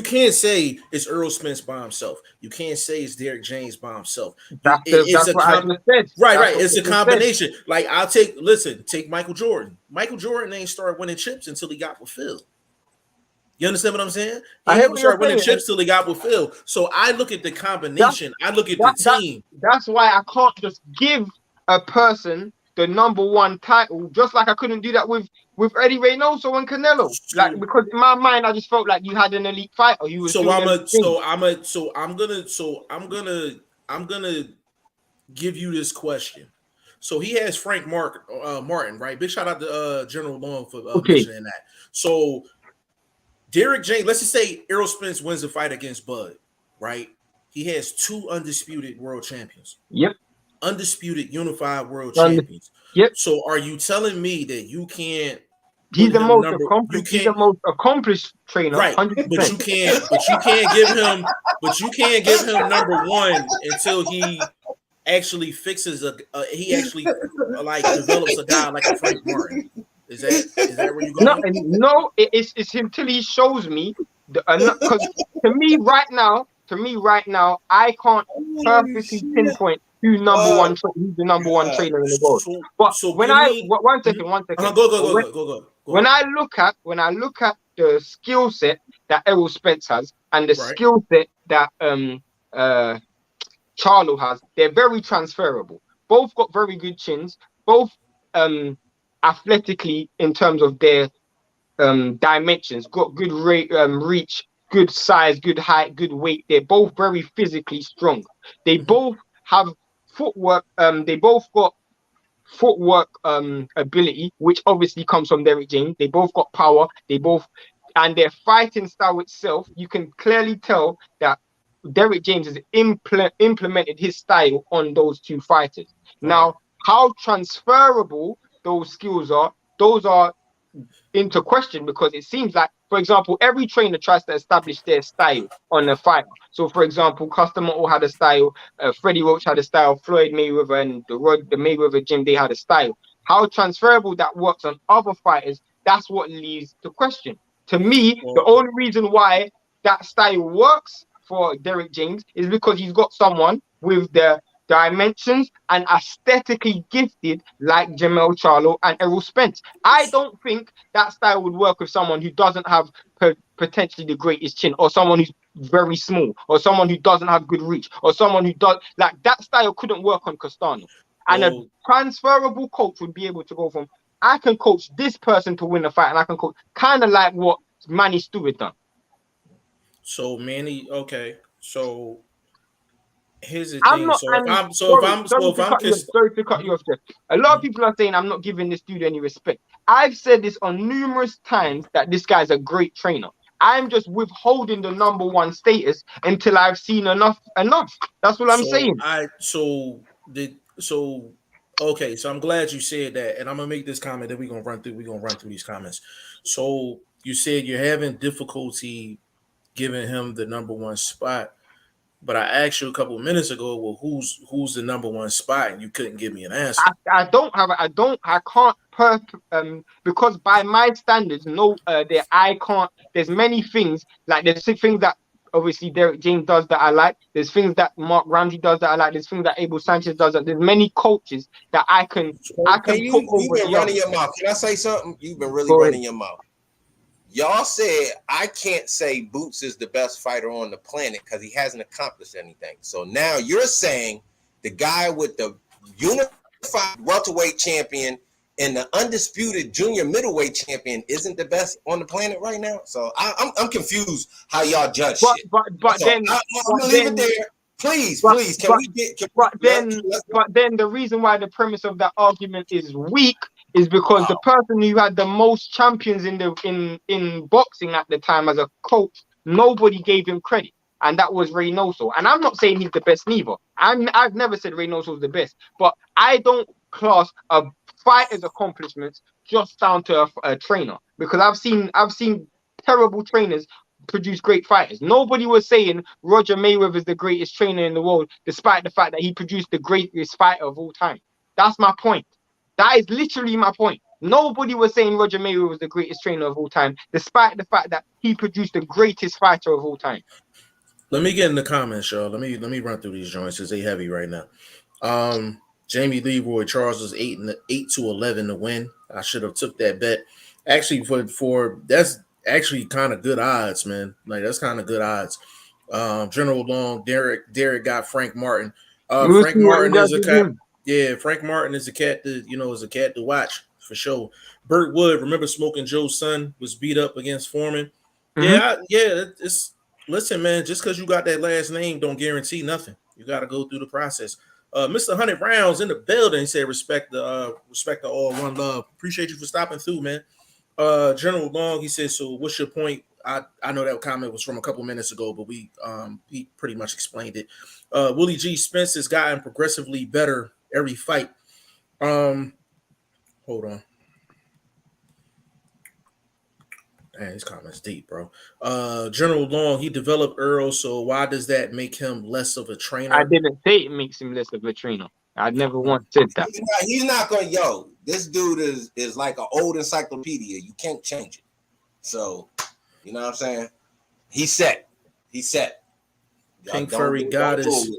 can't say it's Errol Spence by himself. You can't say it's Derrick James by himself. That's what I just said. Right. It's a combination. Like take Michael Jordan. Michael Jordan ain't started winning chips until he got with Phil. You understand what I'm saying? He didn't start winning chips till he got with Phil. So I look at the combination. I look at the team. That's why I can't just give a person the number one title, just like I couldn't do that with Eddie Reynoso and Canelo. Like, because in my mind, I just felt like you had an elite fighter. I'm gonna give you this question. So he has Frank Martin, right? Big shout out to General Long for mentioning that. So Derrick James, let's just say Errol Spence wins a fight against Bud, right? He has 2 undisputed world champions. Yep. Undisputed unified world champions. Yep. So are you telling me that you can't? He's the most accomplished trainer, right? 100%. But you can't give him number one until he actually fixes he actually develops a guy like a Frank Martin. Is that where you going? No, it's until he shows me. Because to me right now, to me right now, I can't Holy perfectly shit. pinpoint who's the number one God. trainer in the world. But So when give me one second. Go. When I look at the skill set that Errol Spence has and the Right. skill set that uh Charlo has, they're very transferable. Both got very good chins. Both athletically in terms of their dimensions, got good reach, good size, good height, good weight. They're both very physically strong. They both have footwork. They both got footwork ability, which obviously comes from Derrick James. They both got power. And their fighting style itself, you can clearly tell that Derrick James has implemented his style on those two fighters. Right. Now, how transferable those skills are, those are into question, because it seems like, for example, every trainer tries to establish their style on a fighter. So, for example, Castano had a style, Freddie Roach had a style, Floyd Mayweather and the Mayweather gym, they had a style. How transferable that works on other fighters, that's what leads to question. To me, the Well, only reason why that style works for Derrick James is because he's got someone with the dimensions and aesthetically gifted like Jamel Charlo and Errol Spence. I don't think that style would work with someone who doesn't have potentially the greatest chin, or someone who's very small, or someone who doesn't have good reach, or someone who does, like, that style couldn't work on Castano. And a well, transferable coach would be able to go from, I can coach this person to win a fight, and I can coach kind of like what Manny Stewart done. so Manny, okay. So here's the I'm thing. not, So if and I'm so if I'm sorry to cut you off, Jeff. A lot of people are saying I'm not giving this dude any respect. I've said this on numerous times that this guy's a great trainer. I'm just withholding the number one status until I've seen enough. That's what I'm so saying. I so did so okay, so I'm glad you said that, and I'm gonna make this comment that we're gonna run through these comments. So you said you're having difficulty giving him the number one spot. But I asked you a couple of minutes ago, well, who's the number one spot, and you couldn't give me an answer. I can't because by my standards, I can't. There's many things, like there's things that obviously Derek James does that I like. There's things that Mark Ramsey does that I like. There's things that Abel Sanchez does. There's many coaches that I can Hey, put you've over been the running others. your mouth. Can I say something? You've been really Go ahead. running your mouth. Y'all said I can't say Boots is the best fighter on the planet because he hasn't accomplished anything. So now you're saying the guy with the unified welterweight champion and the undisputed junior middleweight champion isn't the best on the planet right now. So I'm confused how y'all judge shit. But So then I'm gonna leave it there. Please, but, please, but, but then the reason why the premise of that argument is weak is because the person who had the most champions in boxing at the time as a coach, nobody gave him credit, and that was Reynoso. And I'm not saying he's the best neither. I've never said Reynoso is the best, but I don't class a fighter's accomplishments just down to a trainer, because I've seen terrible trainers produce great fighters. Nobody was saying Roger Mayweather is the greatest trainer in the world, despite the fact that he produced the greatest fighter of all time. That's my point. That is literally my point. Nobody was saying Roger Mayweather was the greatest trainer of all time, despite the fact that he produced the greatest fighter of all time. Let me get in the comments, y'all. Let me run through these joints because they heavy right now. Jamie Leroy Charles was 8-11 to win. I should have took that bet. Actually, for that's actually kind of good odds, man. Like that's kind of good odds. General Long, Derek got Frank Martin. We'll see Frank what he Martin does is a with cat. him. Yeah, Frank Martin is a cat to watch for sure. Burt Wood, remember Smoking Joe's son was beat up against Foreman. Mm-hmm. It's listen, man. Just because you got that last name, don't guarantee nothing. You got to go through the process. Mr. 100 Rounds in the building. He said, respect the all, one love. Appreciate you for stopping through, man. General Long, he said, so what's your point? I know that comment was from a couple minutes ago, but he pretty much explained it. Willie G. Spence has gotten progressively better every fight. Hold on. Man, his comments deep, bro. General Long, he developed Earl, so why does that make him less of a I trainer? didn't say it makes him less of a trainer. I never once said that. He's not gonna. Yo, this dude is like an old encyclopedia. You can't change it. So, you know what I'm saying? He's set. Pink Furry Goddess.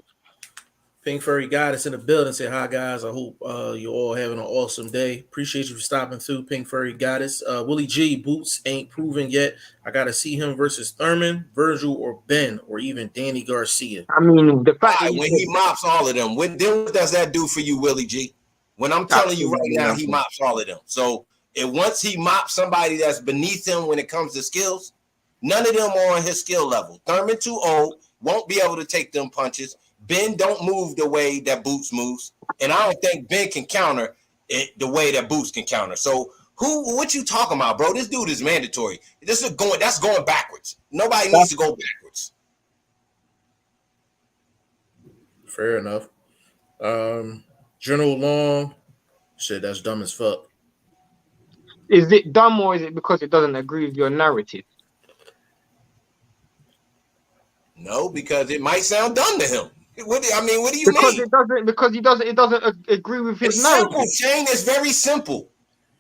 Pink Furry Goddess in the building. Say hi, guys. I hope you're all having an awesome day. Appreciate you for stopping through, Pink Furry Goddess. Willie G, Boots ain't proven yet. I got to see him versus Thurman, Virgil, or Ben, or even Danny Garcia. I mean, the fact that when he mops all of them, then what does that do for you, Willie G? When I'm telling you right now, he mops all of them. So once he mops somebody that's beneath him when it comes to skills, none of them are on his skill level. Thurman too old, won't be able to take them punches. Ben don't move the way that Boots moves, and I don't think Ben can counter it the way that Boots can counter. So what you talking about, bro? This dude is mandatory. That's going backwards. Nobody needs to go backwards. Fair enough. General Long, shit, that's dumb as fuck. Is it dumb or is it because it doesn't agree with your narrative? No, because it might sound dumb to him. What do you mean? Because it doesn't agree with his narrative. Simple, Shane. It's very simple.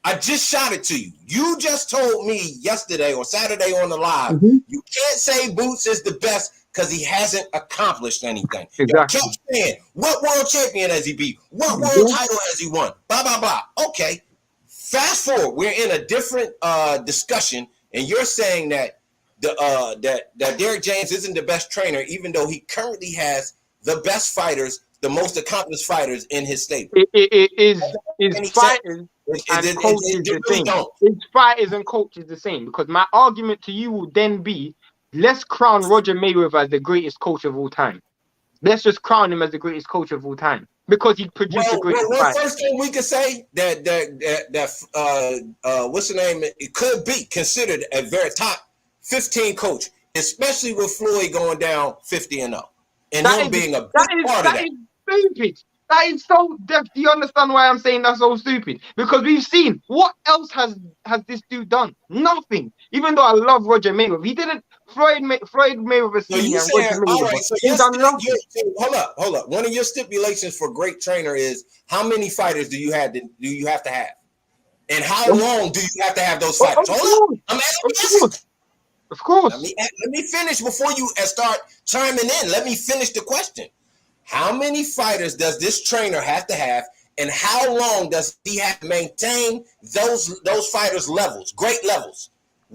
I just shot it to you. You just told me yesterday or Saturday on the live, you can't say Boots is the best because he hasn't accomplished anything. Exactly. Keep saying, what world champion has he beat? What world title has he won? Blah, blah, blah. Okay. Fast forward. We're in a different discussion, and you're saying that that Derrick James isn't the best trainer, even though he currently has the best fighters, the most accomplished fighters in his stable. It is fighters and coaches the same. It's fighters and coaches the same. Because my argument to you will then be, let's crown Roger Mayweather as the greatest coach of all time. Let's just crown him as the greatest coach of all time because he produced the greatest fighters. First thing we could say that what's the name? It could be considered a very top 15 coach, especially with Floyd going down 50-0. And him being a big part of that. Is stupid. That is so deaf. Do you understand why I'm saying that's so stupid? Because we've seen what else has this dude done? Nothing. Even though I love Roger Mayweather, he didn't. Floyd Mayweather Senior. Hold up. One of your stipulations for great trainer is how many fighters do you have to have, and how long do you have to have those fighters? Hold up. I'm asking. Of course. Let me finish before you start chiming in. Let me finish the question. How many fighters does this trainer have to have, and how long does he have to maintain those fighters' levels, great levels?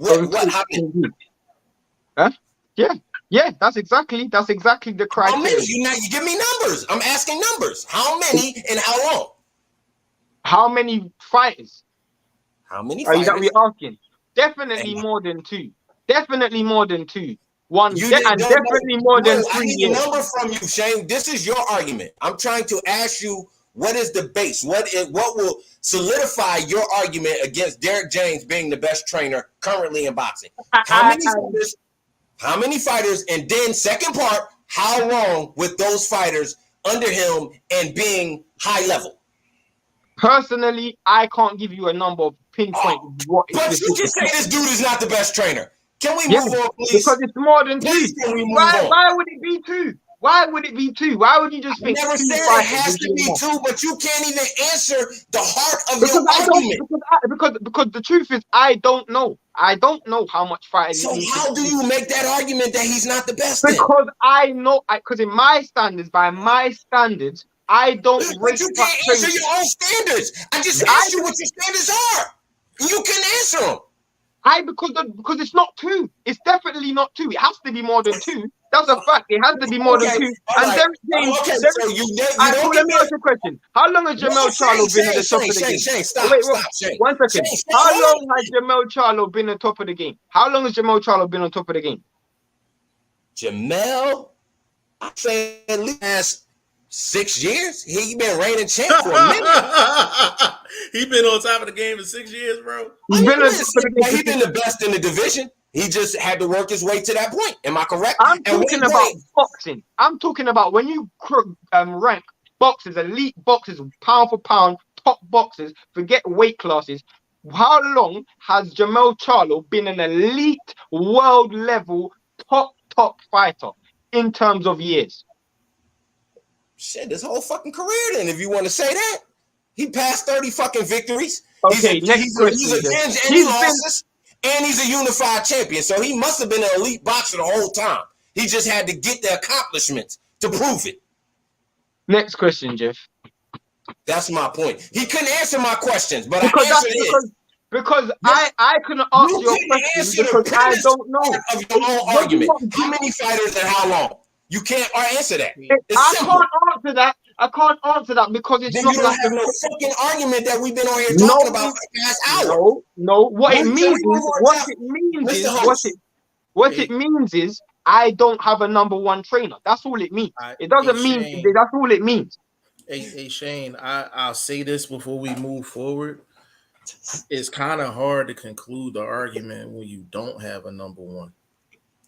How many? Huh? Yeah. That's exactly the criteria. How many? You give me numbers. I'm asking numbers. How many and how long? How many fighters? How many fighters? Are we asking? Definitely more than two. Definitely more than two. Definitely more than 3 I need years. a number from you, Shane. This is your argument. I'm trying to ask you, what is the base? What will solidify your argument against Derrick James being the best trainer currently in boxing? How many fighters? And then second part, how long with those fighters under him and being high level? Personally, I can't give you a number of pinpoint. But you just say this dude is not the best trainer. Can we move on, please? Because it's more than two. Why would it be two? Why would it be two? Why would you just think? I never said it has to be two, but you can't even answer the heart of your argument. Because the truth is, I don't know. I don't know how much fighting. So how do you make that argument that he's not the best? Because I know. Because in my standards, by my standards, I don't rate. You can't answer your own standards. I just asked you what your standards are. You can answer them. Because it's not two. It's definitely not two. It has to be more than two. That's a fact. It has to be more than two. And Derrick James. Let me ask you a question. How long has Jermell Charlo been at the top of the game? Stop. 1 second. How long has Jermell Charlo been on top of the game? How long has Jermell Charlo been on top of the game? Jermell, I say at least 6 years. He been reigning champ for a minute. He been on top of the game for 6 years, bro. He been the best in the division. He just had to work his way to that point. Am I correct? I'm talking about boxing. I'm talking about when you rank boxers, elite boxers, pound for pound, top boxers, forget weight classes. How long has Jermell Charlo been an elite world level top fighter in terms of years? Shit, this whole fucking career then, if you want to say that. He passed 30 fucking victories. Okay, he's a unified champion. So he must have been an elite boxer the whole time. He just had to get the accomplishments to prove it. Next question, Jeff. That's my point. He couldn't answer my questions, but I answered it. Because I couldn't answer your question because I don't know of your own argument. How many fighters and how long? You can't answer that. I can't answer that. I can't answer that because it's then not you don't like have no fucking argument that we've been on here talking about for the past hour. No. What it means is I don't have a number one trainer. That's all it means. It doesn't mean that's all it means. Hey Shane, I'll say this before we move forward. It's kind of hard to conclude the argument when you don't have a number one.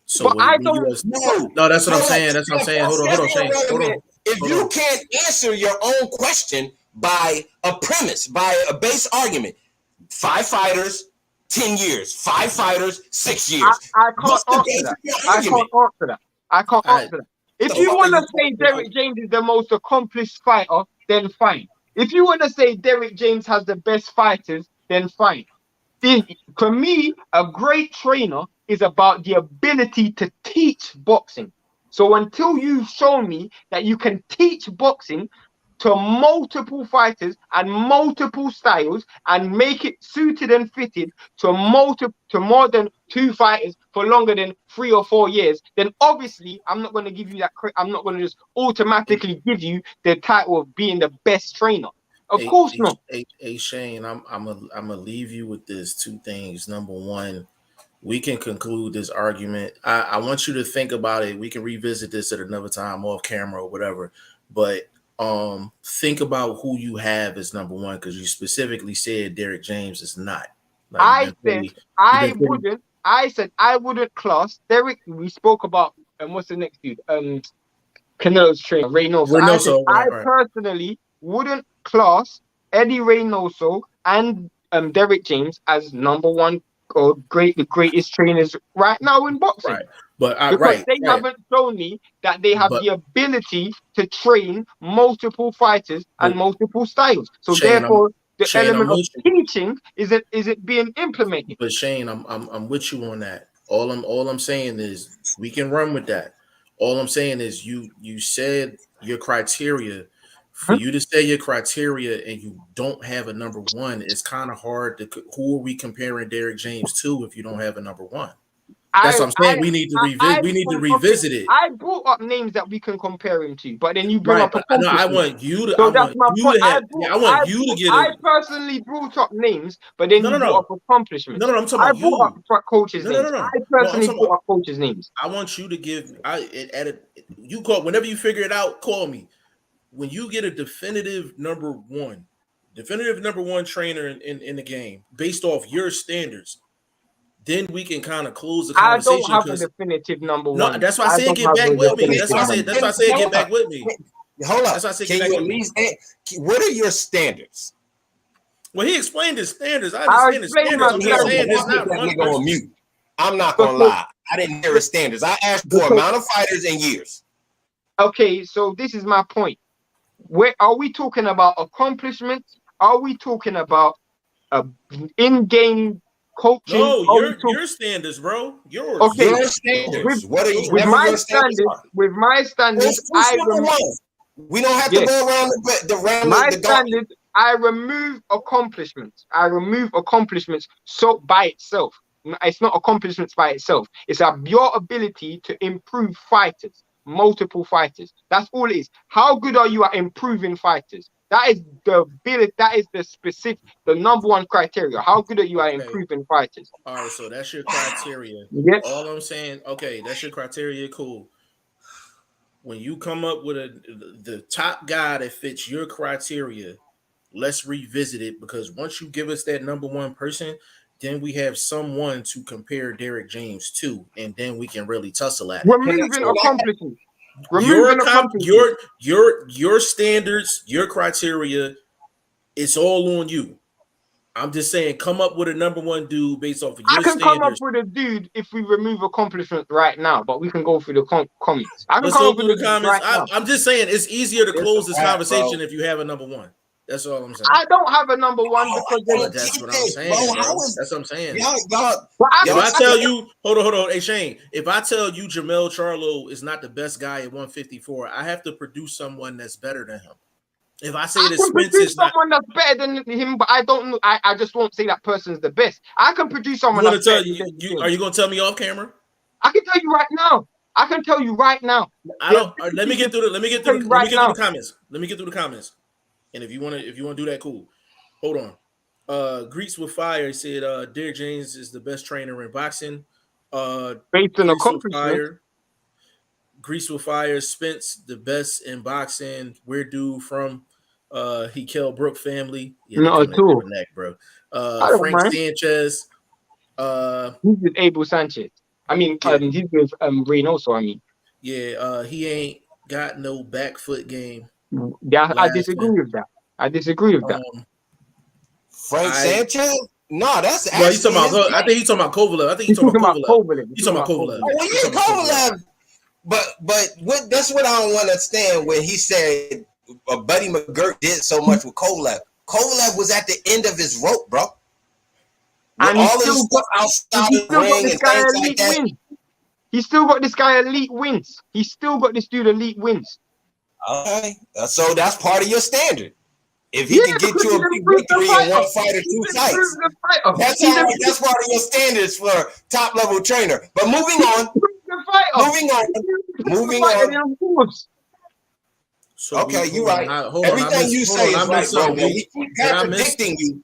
So but I don't know. No, that's what I'm saying. That's what I'm saying. Hold on, Shane. Hold on. If you can't answer your own question by a premise, by a base argument, 5 fighters, 10 years, 5 fighters, 6 years. I can't answer that. I can't answer that. If you want to say Derrick James is the most accomplished fighter, then fine. If you want to say Derrick James has the best fighters, then fine. For me, a great trainer is about the ability to teach boxing. So until you've shown me that you can teach boxing to multiple fighters and multiple styles and make it suited and fitted to more than 2 fighters for longer than 3 or 4 years, then obviously I'm not going to give you that. I'm not going to just automatically give you the title of being the best trainer. Of course not. Hey Shane, I'm gonna leave you with this 2 things. Number one, we can conclude this argument. I want you to think about it. We can revisit this at another time, off camera or whatever. But think about who you have as number one, because you specifically said Derrick James is not. Like I said I wouldn't class Derrick. We spoke about what's the next dude? Canelo's trainer, Reynoso. I personally wouldn't class Eddie Reynoso and Derrick James as number one or the greatest trainers right now in boxing. Right. But they haven't shown me that they have the ability to train multiple fighters and multiple styles. So Shane, therefore, the element of teaching is it being implemented. But Shane, I'm with you on that. All I'm saying is we can run with that. All I'm saying is you said your criteria. For you to say your criteria and you don't have a number one, it's kind of hard to. Who are we comparing Derrick James to if you don't have a number one? That's what I'm saying. We need to revisit it. I brought up names that we can compare him to, but then you bring up. No, I want you to. So that's my point. I want you to get. I personally brought up names, but then you brought up accomplishments. No, I'm talking about you. I brought up coaches' names. I personally brought up coaches' names. I want you to give. You call whenever you figure it out. Call me. When you get a definitive number one trainer in the game based off your standards, then we can kind of close the conversation. I don't have a definitive number one. No, that's why I said get back with me. That's why I said get back with me. Hold up. That's why I said get back with me. What are your standards? Well, he explained his standards. I understand his standards. I'm just saying it's not one on mute. I'm not gonna lie. I didn't hear his standards. I asked for amount of fighters and years. Okay, so this is my point. Where are we talking about accomplishments? Are we talking about in-game coaching? No, your standards, bro. Yours. Okay. Your standards. What are you? With my standards, we don't have to go around the standards. I remove accomplishments. So by itself, it's not accomplishments by itself. It's your ability to improve fighters. Multiple fighters. That's all it is. How good are you at improving fighters? That is the ability. That is the number one criteria. How good are you at improving fighters? All right, so that's your criteria. Yep. All I'm saying, okay, that's your criteria. Cool. When you come up with the top guy that fits your criteria, let's revisit it, because once you give us that number one person, then we have someone to compare Derrick James to, and then we can really tussle at it. Removing accomplishments. Your standards, your criteria, it's all on you. I'm just saying, come up with a number one dude based off of your standards. I can come up with a dude if we remove accomplishments right now, but we can go through the comments. Let's go through the comments. I'm just saying, it's easier to close this conversation if you have a number one. That's all I'm saying. I don't have a number one because But that's what I'm saying, bro. That's what I'm saying. If I tell you, hold on, hey Shane, if I tell you Jermell Charlo is not the best guy at 154, I have to produce someone that's better than him. If I say that Spence is someone that's better than him, but I don't know. I just won't say that person's the best. I can produce someone that's better than him. Are you going to tell me off camera? I can tell you right now. I can tell you right now. I don't. Let me get through the comments. Let me get through the comments. And if you want to do that, cool. Hold on. Greeks with Fire said Derrick James is the best trainer in boxing. Based on accomplishment. Grease with Fire, Spence, the best in boxing. Weird dude from he killed Brook family. Yeah, not at all. Neck, bro. Frank Sanchez. He's with Abel Sanchez. I mean, he's with Reynoso. I mean, yeah, he ain't got no back foot game. Yeah, I disagree with that. Frank Sanchez? No, that's actually. He's talking about. I think he's talking about Kovalev. He's talking about Kovalev. He's talking about Kovalev. Well, yeah, Kovalev. But that's what I don't understand when he said Buddy McGirt did so much with Kovalev. Kovalev was at the end of his rope, bro. And all this stuff outside the ring and things like that. He's still got this guy elite wins. He's still got this dude elite wins. Okay, so that's part of your standard. If he can get you a big victory in one fight or two fights, that's part of your standards for top level trainer. But moving on. So okay, you're right. Everything you say is right, bro. He contradicting you.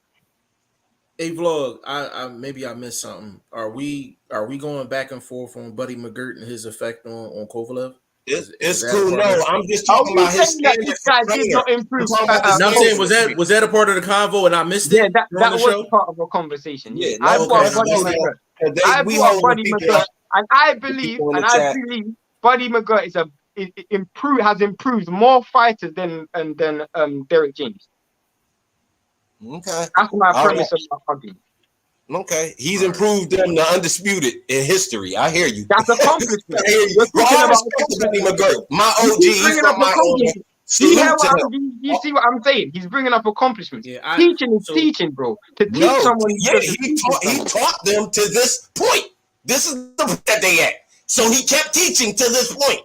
Hey, vlog. I maybe I missed something. Are we going back and forth on Buddy McGirt and his effect on Kovalev? It's cool. No, I'm just talking about his standard. This guy did not improve. I'm saying, was that a part of the convo and I missed it? Yeah, that was part of a conversation. Yeah, I brought Buddy McGirt, and I believe Buddy McGirt has improved more fighters than Derrick James. Okay, that's my premise of my argument. Okay, he's improved them to undisputed in history. I hear you. That's accomplishment. My OG, he's from my own. You see what I'm saying? He's bringing up accomplishments. Yeah, teaching is teaching, bro. To teach someone. Yeah, he taught them to this point. This is the point that they at. So he kept teaching to this point.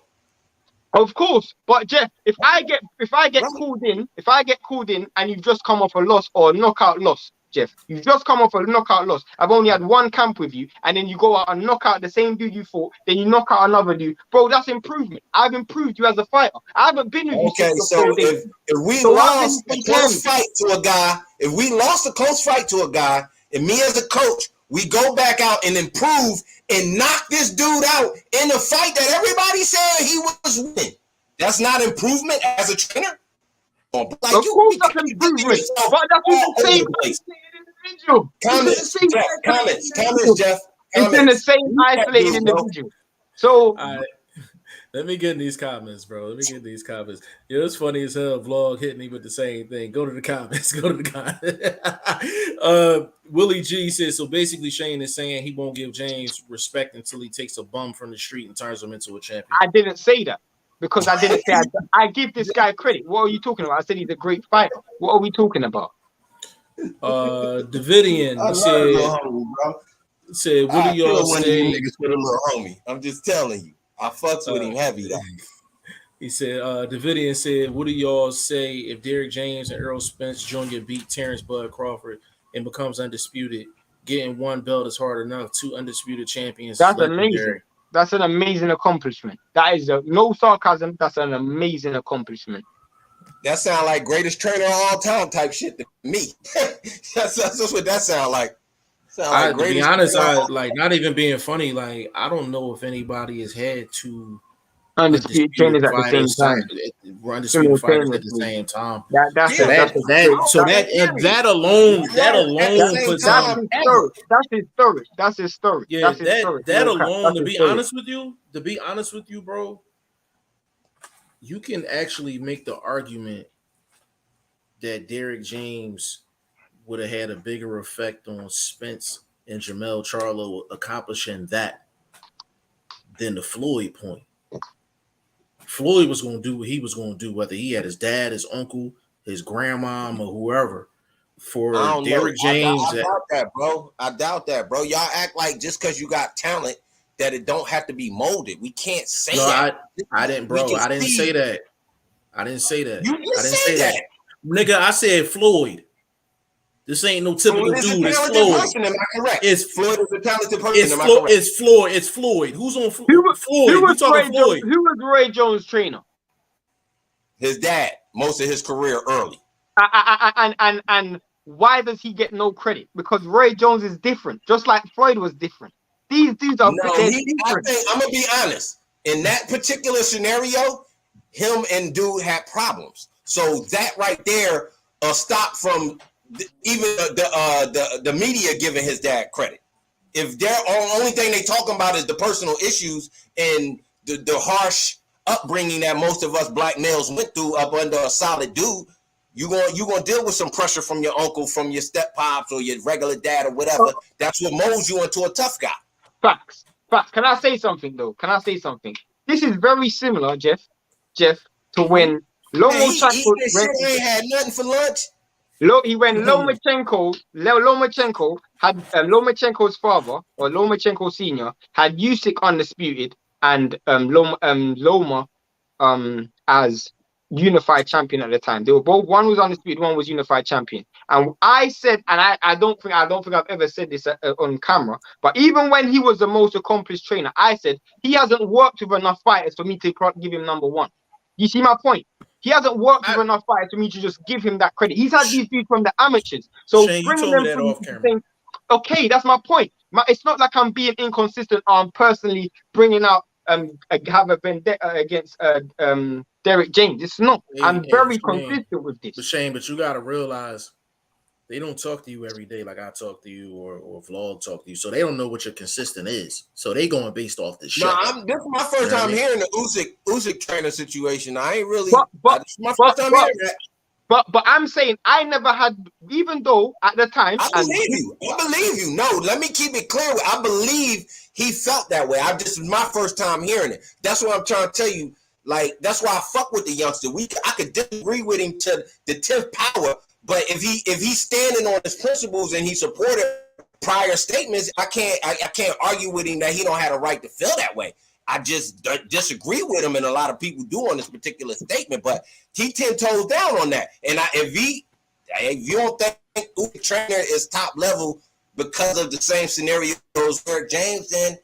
Of course, but Jeff, if I get called in and you've just come off a loss or a knockout loss, Jeff, you've just come off a knockout loss. I've only had one camp with you, and then you go out and knock out the same dude you fought, then you knock out another dude. Bro, that's improvement. I've improved you as a fighter. I haven't been with you. Okay, so if we lost a close fight to a guy, and me as a coach, we go back out and improve and knock this dude out in a fight that everybody said he was winning. That's not improvement as a trainer. Like of course that's improvement, but that's the same individual. Comments, Jeff. It's in the same isolated individual. So let me get in these comments, bro. Yeah, it's funny as hell. Vlog hitting me with the same thing. Go to the comments. Willie G says, so basically Shane is saying he won't give James respect until he takes a bum from the street and turns him into a champion. I didn't say that. Because I didn't say I give this guy credit. What are you talking about? I said he's a great fighter. What are we talking about? Davidian said, what do y'all say? Niggas with a little homie. I'm just telling you. I fucks with him heavy though. He said, Davidian said, what do y'all say if Derrick James and Errol Spence Jr. beat Terrence Bud Crawford and becomes undisputed? Getting one belt is hard enough. 2 undisputed champions. That's amazing. That's an amazing accomplishment. That is no sarcasm. That's an amazing accomplishment. That sounds like greatest trainer of all time type shit to me. that's what that sounds like. To be honest, not even being funny. Like I don't know if anybody has had 2 undisputed trainers at the same time. Undisputed fighters at the same time. That alone That's his story. Yeah, that alone. To be honest with you, bro, you can actually make the argument that Derrick James would have had a bigger effect on Spence and Jermell Charlo accomplishing that than the Floyd point. Floyd was going to do what he was going to do, whether he had his dad, his uncle, his grandma or whoever for I don't Derrick know. James. I doubt that, bro. I doubt that, bro. Y'all act like just because you got talent that it don't have to be molded. We can't say that. I didn't, bro. I didn't say that. I didn't say that. You I didn't say that. Nigga, I said Floyd. This ain't no typical dude. It's Floyd. Person, am I correct? It's Floyd is a talented person. Am I correct? It's Floyd. It's Floyd. Who's on Floyd? Who was talking Floyd? Who was Ray Jones' trainer? His dad. Most of his career early. And why does he get no credit? Because Ray Jones is different, just like Floyd was different. These dudes are different. I'm gonna be honest. In that particular scenario, him and dude had problems. So that right there, a stop from even the media giving his dad credit. If they're only thing they talking about is the personal issues and the harsh upbringing that most of us black males went through up under a solid dude, you gonna deal with some pressure from your uncle, from your step pops, or your regular dad, or whatever. That's what molds you into a tough guy. Facts. Can I say something though? This is very similar, Jeff, to when Lomachenko ain't had nothing for lunch. Lomachenko had Lomachenko's father, or Lomachenko Senior, had Usyk undisputed and Loma as unified champion at the time. They were both, one was undisputed, one was unified champion. And I said, and I don't think I've ever said this on camera, but even when he was the most accomplished trainer, I said he hasn't worked with enough fighters for me to give him number one. You see my point? He hasn't worked with enough fighters for me to just give him that credit. He's had these dudes from the amateurs. So Shane, bringing them from off camera. Okay, that's my point. It's not like I'm being inconsistent. I'm personally bringing out have a vendetta against Derrick James. It's not. I'm very consistent with this. But Shane, you gotta realize they don't talk to you every day like I talk to you or Vlog talk to you. So they don't know what your consistent is. So they going based off this shit. This is my first time hearing the Usyk trainer situation. I ain't really this is my first time hearing that. But I'm saying I never had, even though at the time. I believe you. No, let me keep it clear. I believe he felt that way. This is my first time hearing it. That's what I'm trying to tell you. Like, that's why I fuck with the youngster. I could disagree with him to the 10th power, but if he's standing on his principles and he supported prior statements, I can't argue with him that he don't have a right to feel that way. I just disagree with him, and a lot of people do on this particular statement. But he 10 toes down on that. And if you don't think Usyk trainer is top level because of the same scenarios as Derrick James, then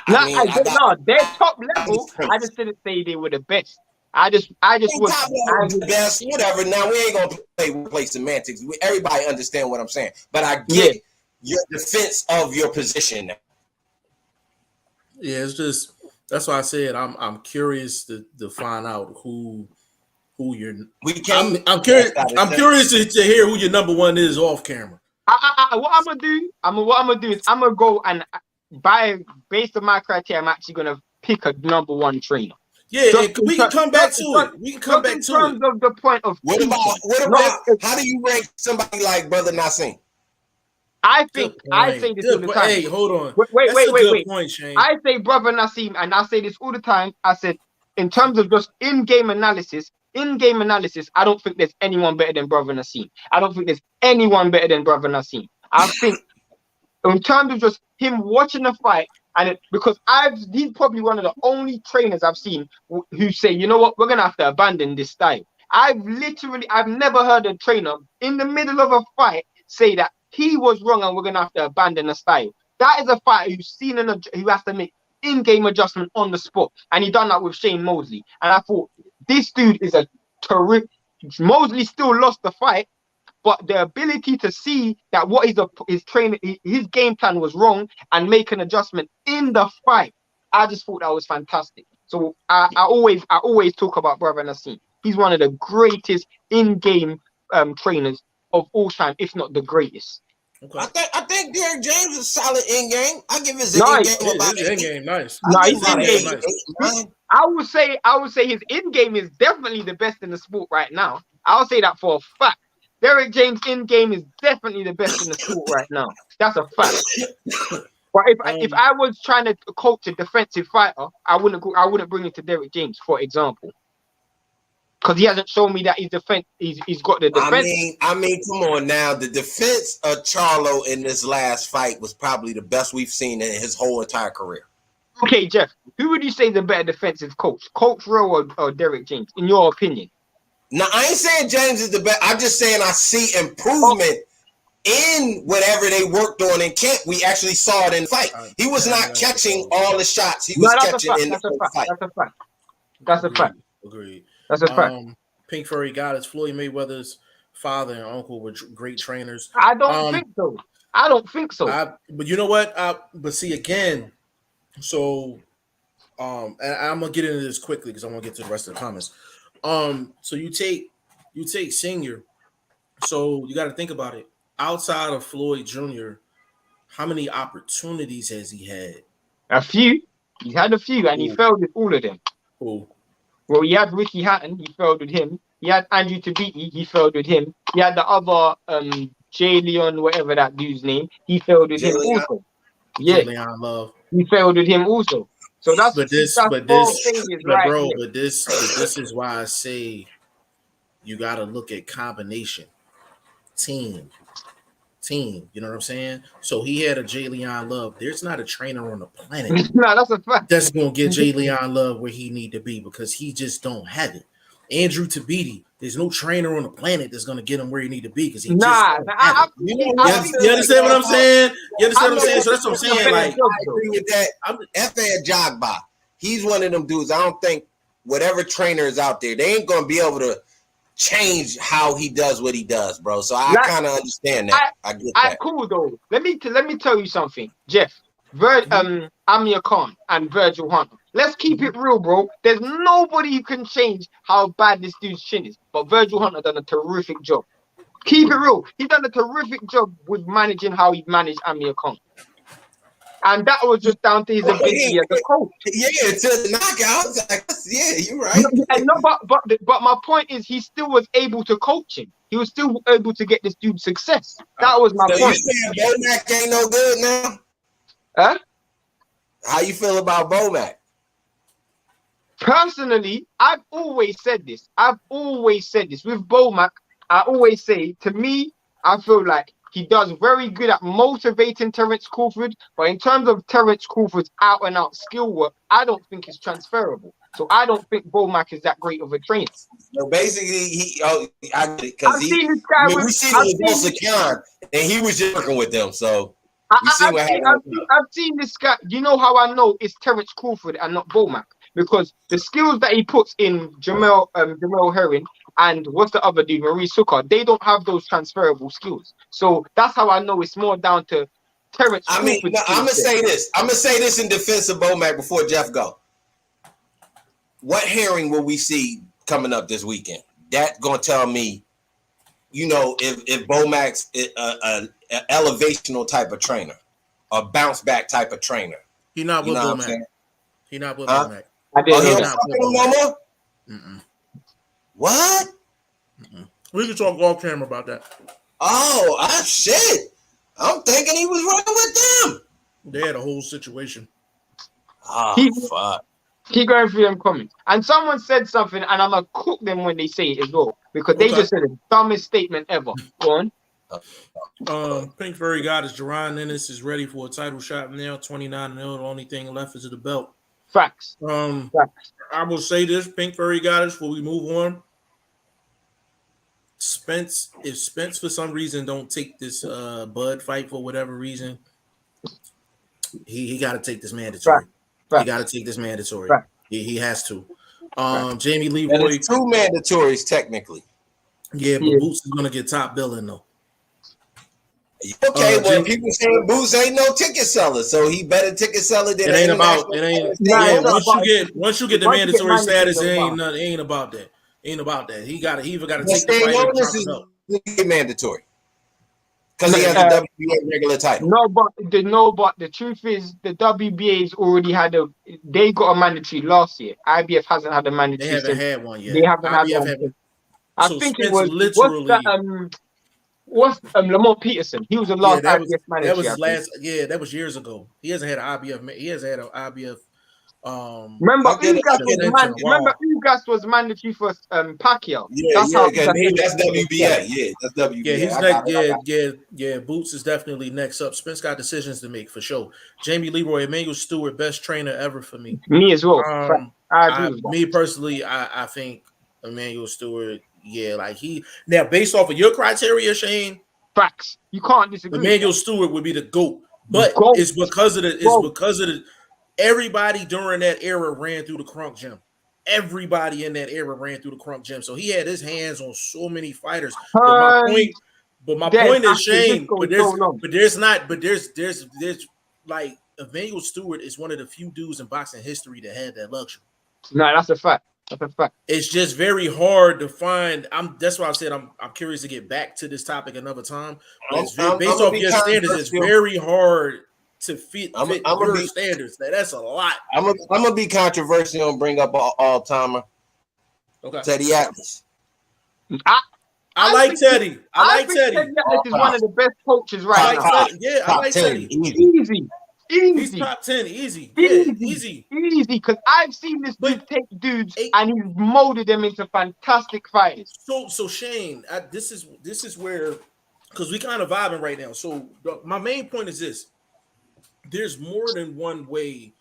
they're top level. I just didn't say they were the best. I just was top level, the best. Whatever. Now we ain't gonna play semantics. Everybody understand what I'm saying, but I get your defense of your position now. Yeah, it's just. That's why I said I'm curious to find out who you're. I'm curious. I'm curious to hear who your number one is off camera. What I'm gonna do is I'm gonna go and based on my criteria, I'm actually gonna pick a number one trainer. Yeah, we can come back to it. We can come back to it. In terms of the point of what about how do you rank somebody like Brother Nassim? I say this all the time. Hey, hold on. Wait. Point, Shane. I say Brother Nassim, and I say this all the time. I said, in terms of just in-game analysis, I don't think there's anyone better than Brother Nassim. I think in terms of just him watching the fight, because he's probably one of the only trainers I've seen who say, you know what, we're gonna have to abandon this style. I've never heard a trainer in the middle of a fight say that he was wrong and we're gonna have to abandon the style. That is a fighter who has to make in-game adjustment on the spot, and he done that with Shane Mosley. And I thought this dude is a terrific. Mosley still lost the fight, but the ability to see that what his training, his game plan was wrong, and make an adjustment in the fight, I just thought that was fantastic. So I always talk about Brother Nassim. He's one of the greatest in-game trainers of all time, if not the greatest. Okay. I think Derrick James is solid in game. I give his in game nice. No, he's in game. I would say his in game is definitely the best in the sport right now. I'll say that for a fact. Derrick James in game is definitely the best in the sport right now. That's a fact. But if I was trying to coach a defensive fighter, I wouldn't bring it to Derrick James, for example. Because he hasn't shown me that he's got the defense. I mean, come on now. The defense of Charlo in this last fight was probably the best we've seen in his whole entire career. Okay, Jeff, who would you say is the better defensive coach? Coach Rowe or Derek James, in your opinion? Now, I ain't saying James is the best. I'm just saying I see improvement in whatever they worked on in Kent. We actually saw it in the fight. He was not catching all the shots he was catching in the fight. That's a fact. Agreed. That's a fact. Pink Furry Goddess, Floyd Mayweather's father and uncle were great trainers. I don't think so. But you know what? But see again. So, and I'm gonna get into this quickly because I want to get to the rest of the comments. So you take Senior. So you got to think about it. Outside of Floyd Jr., how many opportunities has he had? A few. He had a few, and he failed with all of them. Who? Well, he had Ricky Hatton. He failed with him. He had Andrew Tabiti. He failed with him. He had the other Jay Leon, whatever that dude's name. He failed with him also. Yeah, Leon Love. He failed with him also. So this is why I say you got to look at combination, team. You know what I'm saying? So he had a Jay Leon Love. There's not a trainer on the planet that's a fact. That's gonna get Jay Leon Love where he need to be because he just don't have it. Andrew Tabiti, there's no trainer on the planet that's gonna get him where he need to be because he you understand what I'm saying? You understand what I'm saying? So that's what I'm saying. Like, I agree with that. F.A. Jogba, he's one of them dudes. I don't think whatever trainer is out there, they ain't gonna be able to change how he does what he does, bro. So I kind of understand that. I get that. Cool though. Let me tell you something, Jeff. Amir Khan and Virgil Hunter. Let's keep it real, bro. There's nobody who can change how bad this dude's chin is. But Virgil Hunter done a terrific job. Keep it real. He done a terrific job with managing how he managed Amir Khan. And that was just down to his ability as a coach. Yeah, to the knockouts. Yeah, you're right. But my point is, he still was able to coach him. He was still able to get this dude success. That was my point. You saying Bomac ain't no good now? Huh? How you feel about Bomac? Personally, I've always said this. With Bomac, I always say, to me, I feel like he does very good at motivating Terence Crawford, but in terms of Terence Crawford's out-and-out skill work, I don't think it's transferable. So I don't think Bomac is that great of a trainer. So basically, we've seen him with Khan, and he was just working with them. So I've seen this guy. You know how I know it's Terence Crawford and not Bomac? Because the skills that he puts in Jamel Herring and what's the other dude, Maurice Sukkar, they don't have those transferable skills. So that's how I know it's more down to Terence Crawford. I'm gonna say this. I'm gonna say this in defense of Bomac before Jeff go. What Herring will we see coming up this weekend? That gonna tell me, if Bomac's an elevational type of trainer, a bounce back type of trainer. He not with Bomac. He not with Bomac. I didn't know that. What? We can talk off camera about that. Oh, shit. I'm thinking he was running with them. They had a whole situation. Fuck. Keep going through them comments. And someone said something, and I'm going to cook them when they say it as well. Because they just said the dumbest statement ever. Go on. Pink Furry Goddess Jerron Ennis is ready for a title shot now. 29-0. The only thing left is the belt. Facts. I will say this, Pink Furry Goddess, before we move on. If Spence for some reason don't take this Bud fight for whatever reason, he got to take this mandatory. He got to take this mandatory. He has to. Jamie Lee Roy. There's two mandatories technically. Yeah, but Boots is gonna get top billing though. Okay, well, people saying Boots ain't no ticket seller, so he better ticket seller than it ain't about. It ain't. Once you get the mandatory status, it ain't about that. Ain't about that. He either got to take the fight or drop it up. Mandatory. Because he has the WBA regular title. No, but the truth is the WBA's already they got a mandatory last year. IBF hasn't had a mandatory. They haven't had one yet. They haven't had one. I think it was literally. What's Lamont Peterson? He was the last IBF manager. That was his last. Yeah, that was years ago. He hasn't had an IBF. He hasn't had an IBF. Remember gas was mandatory for Pacquiao. Yeah, That's yeah, how again, that's WBA. Yeah, that's WBA. Yeah, he's I next. got it. Yeah. Boots is definitely next up. Spence got decisions to make for sure. Jamie Leroy, Emmanuel Stewart, best trainer ever for me. Me as well. I agree with that. Me personally, I think Emmanuel Stewart. Yeah, like he now based off of your criteria, Shane. Facts. You can't disagree. Emmanuel Stewart would be the GOAT, but it's because of the everybody during that era ran through the Crunk Gym. Everybody in that era ran through the Crunk Gym, so he had his hands on so many fighters. But my point is, Shane. But there's like Emmanuel Stewart is one of the few dudes in boxing history that had that luxury. No, that's a fact. That's a fact. It's just very hard to find. That's why I said I'm curious to get back to this topic another time. Based off your standards, it's very hard to fit your standards. That's a lot. I'm gonna be controversial and bring up all timer. Okay. Teddy Atlas. I like Teddy. I like Teddy. Teddy Atlas is one of the best coaches right now. I like Teddy. Easy. He's top 10. Easy. Easy. Because I've seen this dude take dudes and he's molded them into fantastic fighters. So Shane, this is where, because we kind of vibing right now. So my main point is this: there's more than one way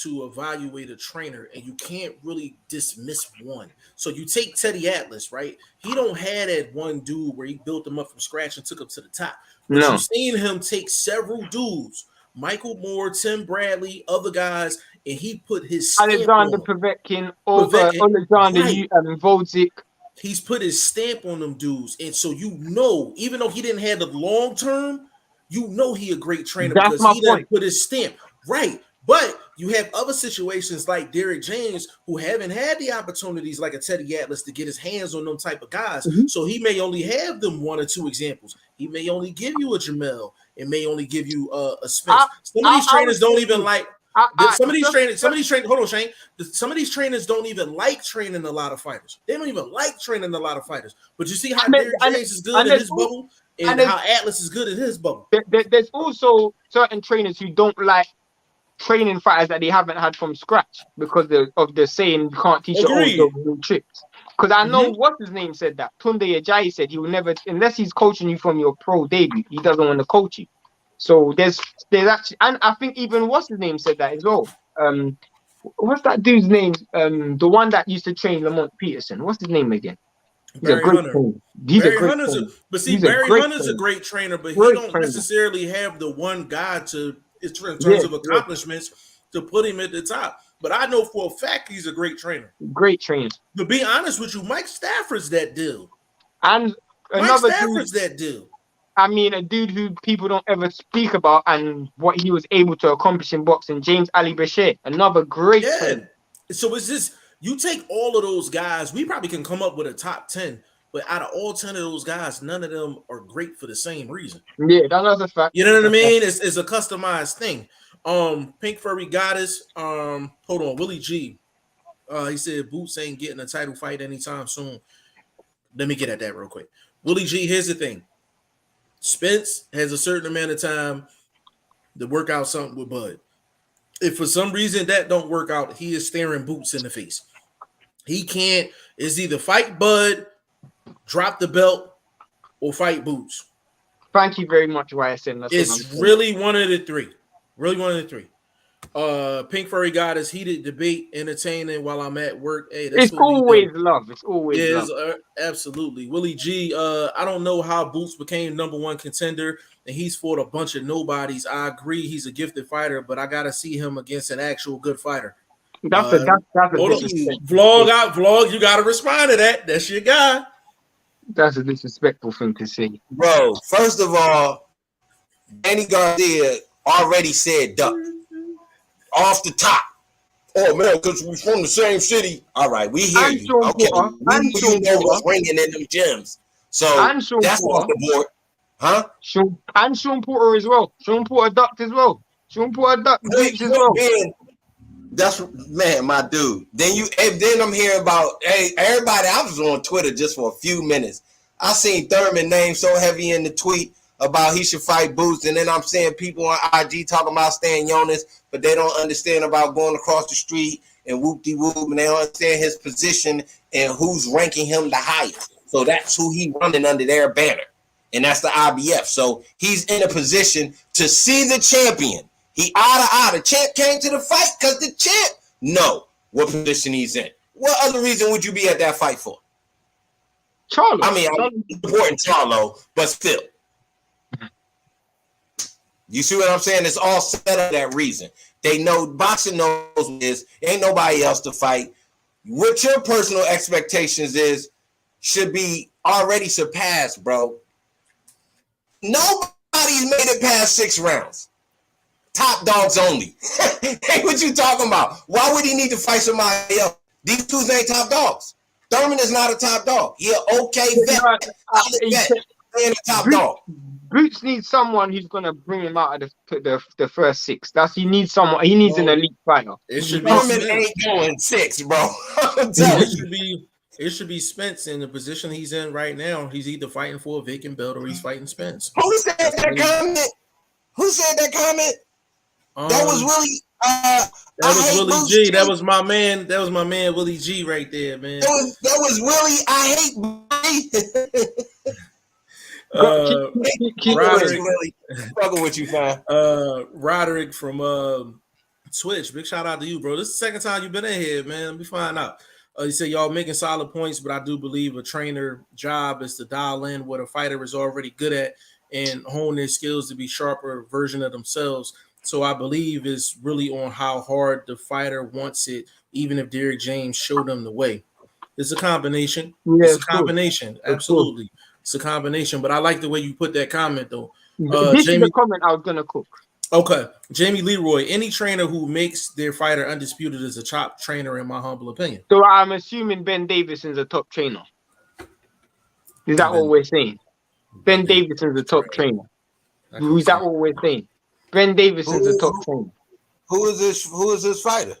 to evaluate a trainer, and you can't really dismiss one. So you take Teddy Atlas, right? He don't have that one dude where he built them up from scratch and took them to the top. But you've seen him take several dudes. Michael Moore, Tim Bradley, other guys, and he put his stamp Alexander Povetkin, Alexander Vodzik. He's put his stamp on them dudes, and so even though he didn't have the long term, he a great trainer because he didn't put his stamp right. But you have other situations like Derek James who haven't had the opportunities like a Teddy Atlas to get his hands on them type of guys. Mm-hmm. So he may only have them one or two example. He may only give you a Jamel. It may only give you a Spence. Some of these trainers don't even like. Some of these trainers. Hold on, Shane. Some of these trainers don't even like training a lot of fighters. They don't even like training a lot of fighters. But you see how Derek James is good in his bubble, and how Atlas is good in his bubble. There's also certain trainers who don't like training fighters that they haven't had from scratch because of the saying you can't teach your own new tricks. Because I know what's his name said that. Tunde Ajayi said he will never, unless he's coaching you from your pro debut, he doesn't want to coach you. So there's actually, and I think even what's his name said that as well. What's that dude's name? The one that used to train Lamont Peterson. What's his name again? Barry Hunter. Barry Hunter's a great trainer, but he don't necessarily have the one guy in terms of accomplishments to put him at the top. But I know for a fact he's a great trainer. Great trainer. To be honest with you, Mike Stafford's that dude. And another that dude. I mean, a dude who people don't ever speak about and what he was able to accomplish in boxing, James Ali Bashir, another great trainer. So it's just, you take all of those guys, we probably can come up with a top 10, but out of all 10 of those guys, none of them are great for the same reason. Yeah, that's a fact. You know what I mean? It's a customized thing. Pink Furry Goddess, hold on, Willie G. He said Boots ain't getting a title fight anytime soon. Let me get at that real quick. Willie G, here's the thing. Spence has a certain amount of time to work out something with Bud. If for some reason that don't work out, he is staring Boots in the face. He can't, it's either fight Bud, drop the belt, or fight Boots. Thank you very much, YSN. It's really one of the three. Really one of the three. Pink Furry Goddess, heated debate, entertaining while I'm at work. Hey, that's it's always love. It's always love. Absolutely. Willie G, I don't know how Boots became number one contender, and he's fought a bunch of nobodies. I agree he's a gifted fighter, but I gotta see him against an actual good fighter. That's a vlog, you gotta respond to that. That's your guy. That's a disrespectful thing to say. Bro, first of all, Danny Garcia already said duck off the top. Oh man, because we're from the same city. All right, we hear you. Okay, we know what's ringing in them gyms. So that's off the board, huh? And Sean Porter as well. Sean Porter ducked as well. Sean Porter ducked as well. That's my dude. Then I'm hearing about everybody. I was on Twitter just for a few minutes. I seen Thurman name so heavy in the tweet about he should fight Boots, and then I'm seeing people on IG talking about Stan Jonas, but they don't understand about going across the street and whoop-de-whoop, and they don't understand his position and who's ranking him the highest. So that's who he running under their banner, and that's the IBF. So he's in a position to see the champion. He the champ came to the fight because the champ know what position he's in. What other reason would you be at that fight for? Charlo. I mean, I'm supporting Charlo, but still. You see what I'm saying? It's all set up that reason. They know boxing knows is ain't nobody else to fight. What your personal expectations is should be already surpassed, bro. Nobody's made it past 6 rounds. Top dogs only. Hey, what you talking about? Why would he need to fight somebody else? These two ain't top dogs. Thurman is not a top dog. He an okay vet. He a top dog. Boots needs someone who's gonna bring him out of the first 6. He needs someone. He needs an elite fighter. It should be Thurman ain't going 6, bro. It should be Spence in the position he's in right now. He's either fighting for a vacant belt or he's fighting Spence. Who said that comment? Who said that comment? That was Willie. That was Willie G. That was my man. That was my man Willie G right there, man. That was Willie. I hate Roderick. Struggle with you, fam. Roderick from Twitch. Big shout out to you, bro. This is the second time you've been in here, man. Let me find out. You say y'all making solid points, but I do believe a trainer job is to dial in what a fighter is already good at and hone their skills to be sharper version of themselves. So I believe it's really on how hard the fighter wants it, even if Derrick James showed them the way. It's a combination. Yeah, it's a combination. Absolutely. It's a combination. But I like the way you put that comment, though. This is the comment I was going to cook. Okay. Jamie Leroy, any trainer who makes their fighter undisputed is a top trainer, in my humble opinion. So I'm assuming Ben Davidson's a top trainer. Is that what we're saying? Ben Davidson's a top trainer. Is that what we're saying? Ben Davidson's a top trainer. Who is this fighter?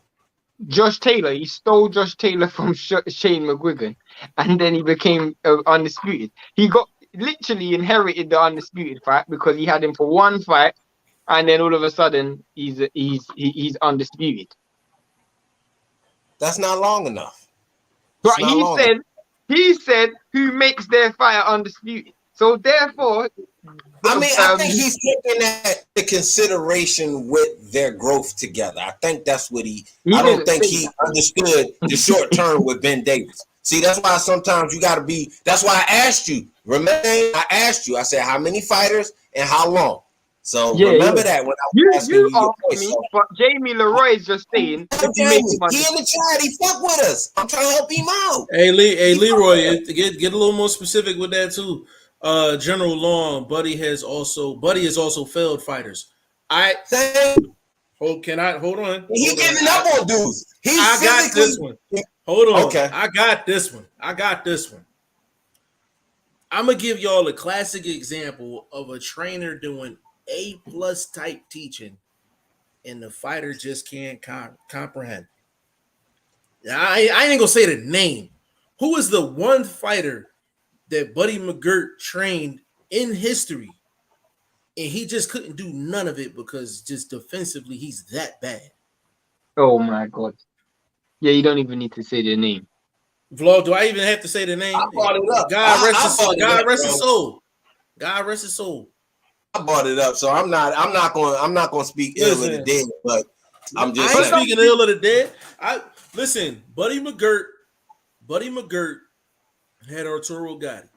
Josh Taylor. He stole Josh Taylor from Shane McGuigan, and then he became undisputed. He literally inherited the undisputed fight because he had him for one fight, and then all of a sudden he's undisputed. That's not long enough. But he said who makes their fighter undisputed. So therefore, I think he's taking that into consideration with their growth together. I think that's what I don't think he understood the short term with Ben Davis. See, that's why sometimes you got to be. That's why I asked you. Remember, I asked you. I said how many fighters and how long. So remember that when I was asking you me, but Jamie Leroy is just saying if you make money. He in the chat, he fuck with us. I'm trying to help him out. Hey Leroy, get a little more specific with that too. General Long, Buddy has also failed fighters. Hold on. He giving up on dudes. I got this one. Hold on. Okay. I got this one. I'm gonna give y'all a classic example of a trainer doing A+ type teaching, and the fighter just can't comprehend. I ain't gonna say the name. Who is the one fighter that Buddy McGirt trained in history, and he just couldn't do none of it because just defensively he's that bad? Oh my God! Yeah, you don't even need to say the name. Vlog, do I even have to say the name? I brought it up. God rest his soul. God rest his soul. God rest his soul. I brought it up, so I'm not going to speak ill of the dead, but I'm just saying. Speaking ill of the dead. Listen, Buddy McGirt had Arturo Gatti.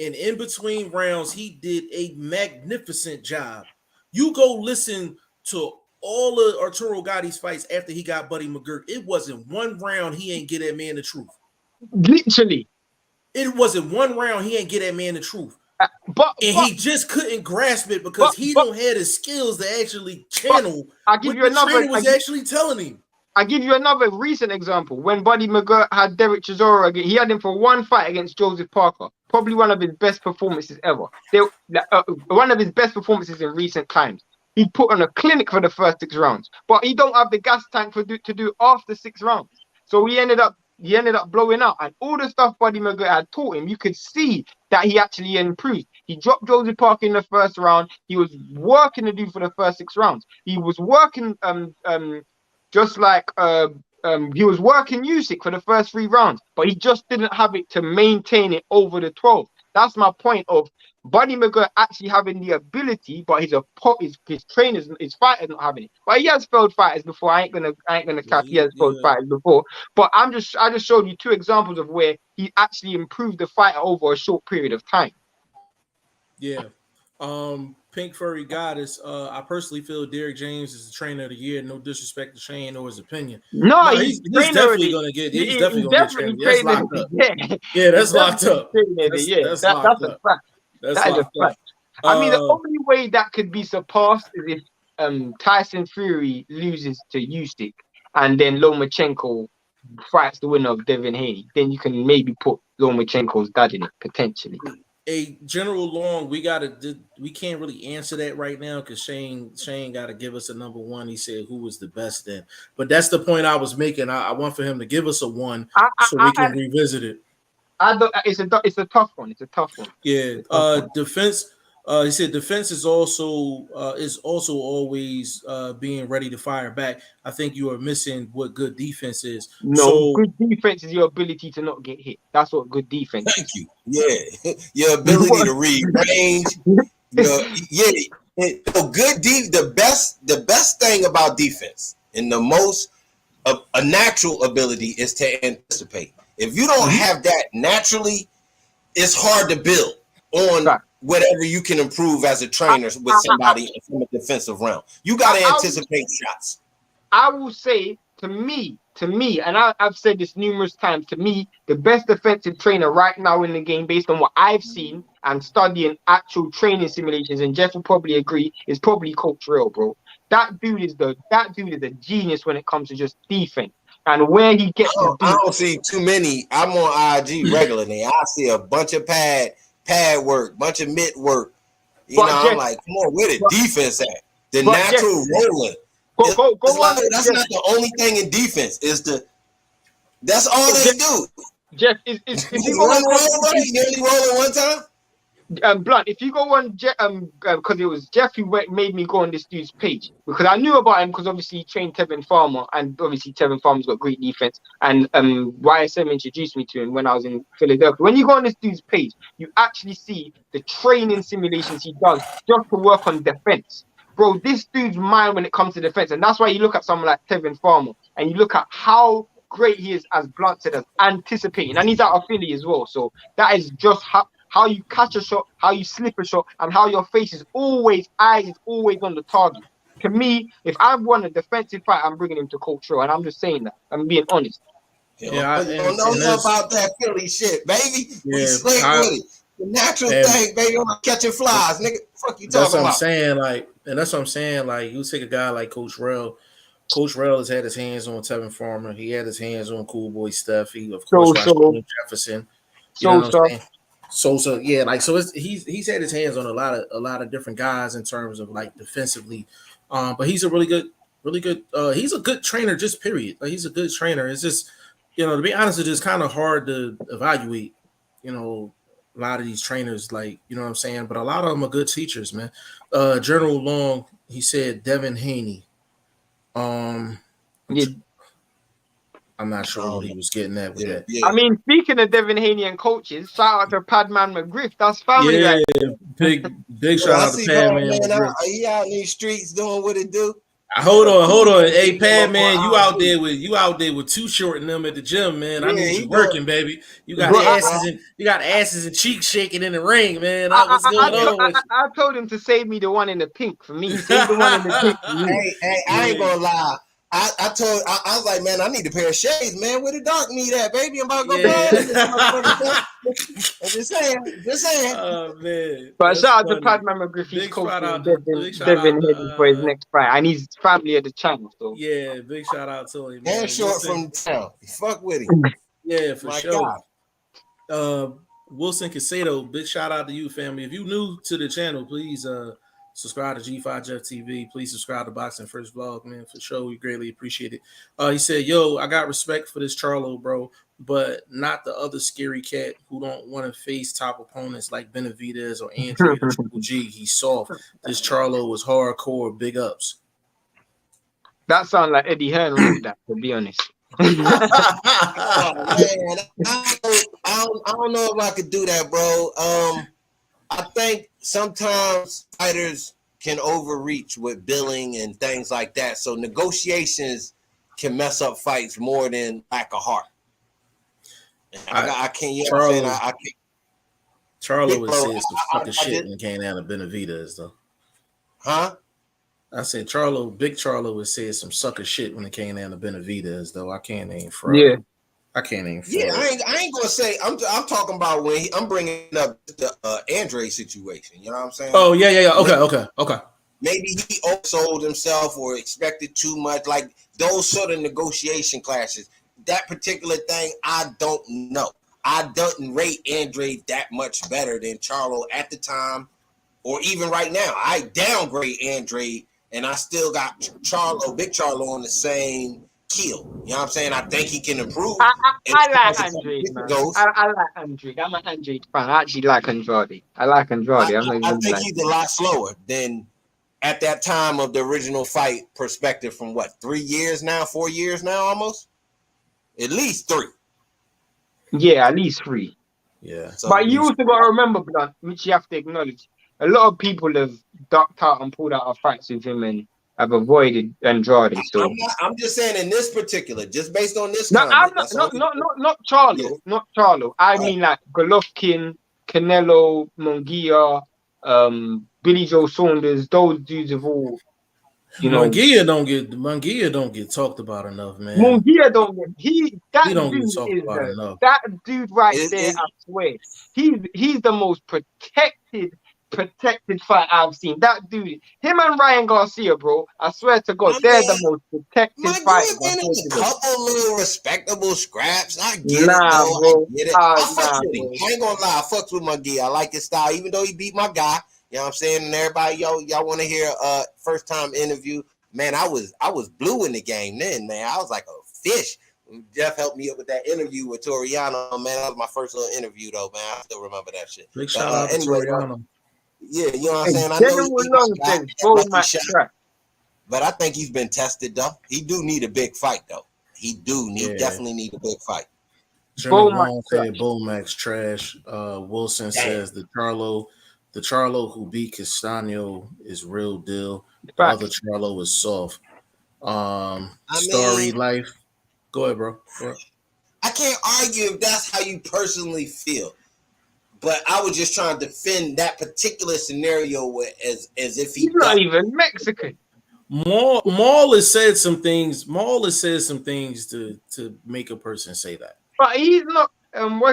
And in between rounds, he did a magnificent job. You go listen to all of Arturo Gatti's fights after he got Buddy McGirt. It wasn't one round he ain't get that man the truth. Literally. It wasn't one round he ain't get that man the truth. He just couldn't grasp it because he don't have the skills to actually channel what the trainer was actually telling him. I give you another recent example. When Buddy McGirt had Derek Chisora again, he had him for one fight against Joseph Parker. Probably one of his best performances ever. One of his best performances in recent times. He put on a clinic for the first 6 rounds, but he don't have the gas tank to do after 6 rounds. So he ended up blowing out, and all the stuff Buddy McGirt had taught him, you could see that he actually improved. He dropped Joseph Parker in the first round. He was working the dude for the first 6 rounds. He was working just like he was working Usyk for the first 3 rounds, but he just didn't have it to maintain it over the 12. That's my point of Buddy McGirt actually having the ability, but his trainers, his fighters not having it. But he has failed fighters before. I ain't gonna cap. He has failed fighters before. But I just showed you 2 examples of where he actually improved the fighter over a short period of time. Yeah. Pink Furry Goddess. I personally feel Derrick James is the trainer of the year. No disrespect to Shane or his opinion. No, he's definitely gonna get. He's definitely gonna get trained. That's locked up. Yeah, that's locked up. That's locked up. A fact. That is a fact. I mean, the only way that could be surpassed is if Tyson Fury loses to Usyk and then Lomachenko fights the winner of Devin Haney. Then you can maybe put Lomachenko's dad in it potentially. A General Long, we can't really answer that right now because Shane got to give us a number 1. He said who was the best then, but that's the point I was making. I want for him to give us a 1 so we can revisit it. It's a tough one. It's a tough one. Yeah. Defense. He said defense is also always being ready to fire back. I think you are missing what good defense is. No, good defense is your ability to not get hit. That's what good defense is. Thank you. Yeah. Your ability to read range. The best thing about defense and the most a natural ability is to anticipate. If you don't have that naturally, it's hard to build on whatever you can improve as a trainer with somebody from a defensive realm. You got to anticipate shots. I will say to me, and I've said this numerous times, to me, the best defensive trainer right now in the game, based on what I've seen and studying actual training simulations, and Jeff will probably agree, is probably Coach Real, bro. That dude is a genius when it comes to just defense. And where he gets I don't see too many. I'm on IG regularly. I see a bunch of pad work, bunch of mid work. I'm like, come on, where the defense at? The natural rolling. That's not the only thing in defense. That's all they do. Jeff, is you only rolling one time? Blunt, if you go on because it was Jeff who made me go on this dude's page, because I knew about him because obviously he trained Tevin Farmer, and obviously Tevin Farmer's got great defense, and YSM introduced me to him when I was in Philadelphia. When you go on this dude's page, you actually see the training simulations he does just to work on defense. Bro, this dude's mind when it comes to defense, and that's why you look at someone like Tevin Farmer and you look at how great he is, as Blunt said, as anticipating, and he's out of Philly as well. So that is just how you catch a shot, how you slip a shot, and how your eyes is always on the target. To me, if I won a defensive fight, I'm bringing him to Coach Real, and I'm just saying that. I'm being honest. I don't know about that Philly shit, baby. We slick with it. The natural thing, baby. I'm catching flies, nigga. Fuck you talking about? That's what I'm saying. Like, you take a guy like Coach Real. Coach Real has had his hands on Tevin Farmer. He had his hands on Cool Boy Steph. He, of course, watched Jefferson. Sosa, he's had his hands on a lot of different guys in terms of like defensively, but he's a really good. He's a good trainer. Just period. Like, he's a good trainer. It's just, to be honest, it's kind of hard to evaluate. A lot of these trainers, like, you know what I'm saying, but a lot of them are good teachers, man. General Long, he said Devin Haney. I'm not sure what he was getting at with that. Yeah. I mean, speaking of Devin Haney and coaches, shout out to Padman McGriff. That's family. Yeah, big shout out to Padman McGriff. He out in these streets doing what it do. Hold on. Hey, Padman, you out there with Too Short and them at the gym, man. I need you working, baby. You got asses and cheeks shaking in the ring, man. What's going on? I told him to save me the one in the pink for me. Save the one in the pink for me. Hey, I ain't gonna lie. I was like, man, I need a pair of shades, man. Where the dark meat at, baby? I'm about to go Just saying. Oh, man. But shout out to Padman McGriff. He's coaching Devin Haney for his next fight. And he's family of the channel. So. Yeah, big shout out to him. Man. And Short from town. Fuck with him. Yeah, for sure. God. Wilson Casado, big shout out to you, family. If you new to the channel, please subscribe to G5 Jeff TV. Please subscribe to Boxing First Vlog, man. For sure, we greatly appreciate it. He said, yo, I got respect for this Charlo, bro, but not the other scary cat who don't want to face top opponents like Benavidez or Andre or Triple G. He's soft. This Charlo was hardcore. Big ups. That sounds like Eddie Hearn wrote that, to be honest. Oh man, I don't know if I could do that, bro. I think sometimes fighters can overreach with billing and things like that. So negotiations can mess up fights more than lack of heart. I can't. You know what I'm saying? I can't. Charlo would say some fucking shit when it came down to Benavidez, though. Huh? I said Big Charlo would say some sucker shit when it came down to Benavidez, though. I can't name fraud. Yeah. I can't name fraud. Yeah, I ain't gonna say. I'm talking about when I'm bringing up the Andre situation. You know what I'm saying? Oh yeah. Okay. Maybe he oversold himself or expected too much. Like those sort of negotiation clashes. That particular thing, I don't know. I don't rate Andre that much better than Charlo at the time, or even right now. I downgrade Andre, and I still got Big Charlo on the same keel. You know what I'm saying? I think he can improve. I like Andre, man. I like Andre. I'm an Andre fan. I actually like Andrade. I like Andrade. I think he's a lot slower than at that time of the original fight perspective from what, 4 years now, almost? At least 3. Yeah, at least 3. Yeah. So but you also got to remember, Blunt, which you have to acknowledge, a lot of people have ducked out and pulled out of fights with him and have avoided Andrade. So I'm just saying in this particular, just based on this. No, I'm not Charlo. Yeah. Not Charlo. I mean like Golovkin, Canelo, Munguia, Billy Joe Saunders. Those dudes have all, you know. Munguia don't get talked about enough, man. Munguia don't get. He don't get talked about enough. That dude right there. I swear, he's the most protected fight I've seen. That dude, him and Ryan Garcia, bro. I swear to God, they're the most protected fighters. Been in a couple little respectable scraps. I get it, bro. I get it. I fucks with him. I ain't gonna lie, I fucks with Munguia. I like his style, even though he beat my guy. You know what I'm saying? And everybody, y'all want to hear first time interview? Man, I was blue in the game then, man. I was like a fish. Jeff helped me up with that interview with Toriano, man. That was my first little interview, though, man. I still remember that shit. Big shout out to Toriano. Yeah, you know what I'm saying? I know but I think he's been tested, though. He do need a big fight, though. He definitely need a big fight. Jeremy said Bomax trash. Wilson says the Charlo who beat Castano is real deal. The other Charlo is soft. Story life. Go ahead, bro. I can't argue if that's how you personally feel. But I was just trying to defend that particular scenario as if he's not even Mexican. Maul has said some things. To make a person say that. But he's not.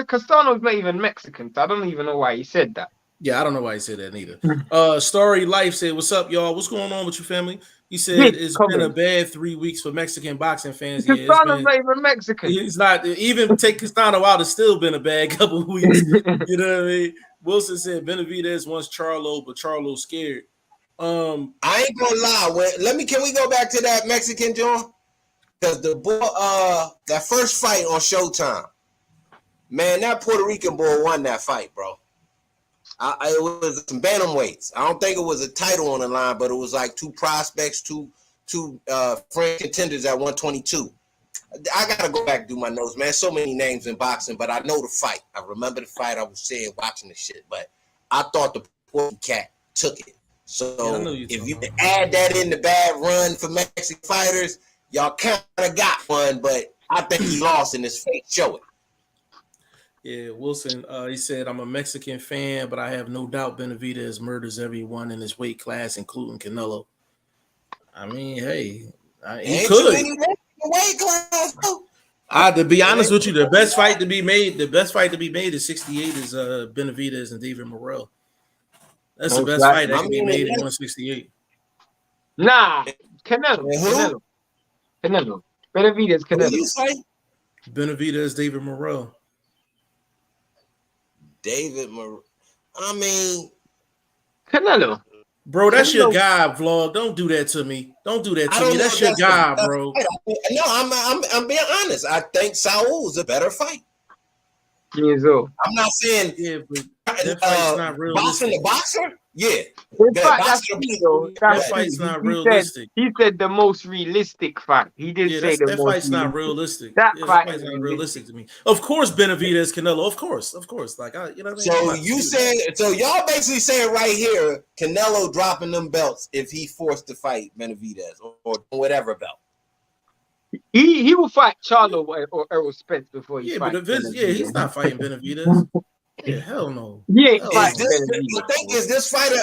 Castano's not even Mexican. So I don't even know why he said that. Yeah, I don't know why he said that neither. Story Life said, "What's up, y'all? What's going on with your family?" He said it's been a bad 3 weeks for Mexican boxing fans. Castano's not even Mexican. He's not. Even take Castano out, it's still been a bad couple of weeks. You know what I mean? Wilson said Benavidez wants Charlo, but Charlo's scared. I ain't gonna lie. Can we go back to that Mexican John? Because the boy, that first fight on Showtime, man, that Puerto Rican boy won that fight, bro. It was some bantamweights. I don't think it was a title on the line, but it was like 2 prospects, two French contenders at 122. I gotta go back and do my notes, man. So many names in boxing, but I know the fight. I remember the fight. I was saying watching the shit, but I thought the Puerto Cat took it. So if you add that in the bad run for Mexican fighters, y'all kind of got one, but I think he lost in his face. Show it. Yeah, Wilson, he said, I'm a Mexican fan, but I have no doubt Benavidez murders everyone in his weight class, including Canelo. I mean, hey, he could. Weight class, to be honest with you, the best fight to be made is 68 is Benavidez and David Morrell. That's the best fight that can be made at 168. Nah, Canelo. Benavidez, Canelo. Who you say? Benavidez, David Morrell. I mean, Canelo. Bro, that's your guy, Vlog. Don't do that to me. Don't do that to me. That's your guy, bro. No, I'm being honest. I think Saul's a better fight. Me as well. I'm not saying but that fight's not boxing realistic. the boxer. Yeah, In fact, that's true, though. That fight's not realistic. He said the most realistic fight. He did say the that most fight's not realistic. That That fight's not realistic to me. Of course, Benavidez, Canelo. Of course. Like you know what I mean. So you said, so y'all basically saying right here, Canelo dropping them belts if he forced to fight Benavidez or whatever belt. He will fight Charlo or Errol Spence before he fights. But he's not fighting Benavidez. Yeah, hell no. Yeah, I think is this fighter.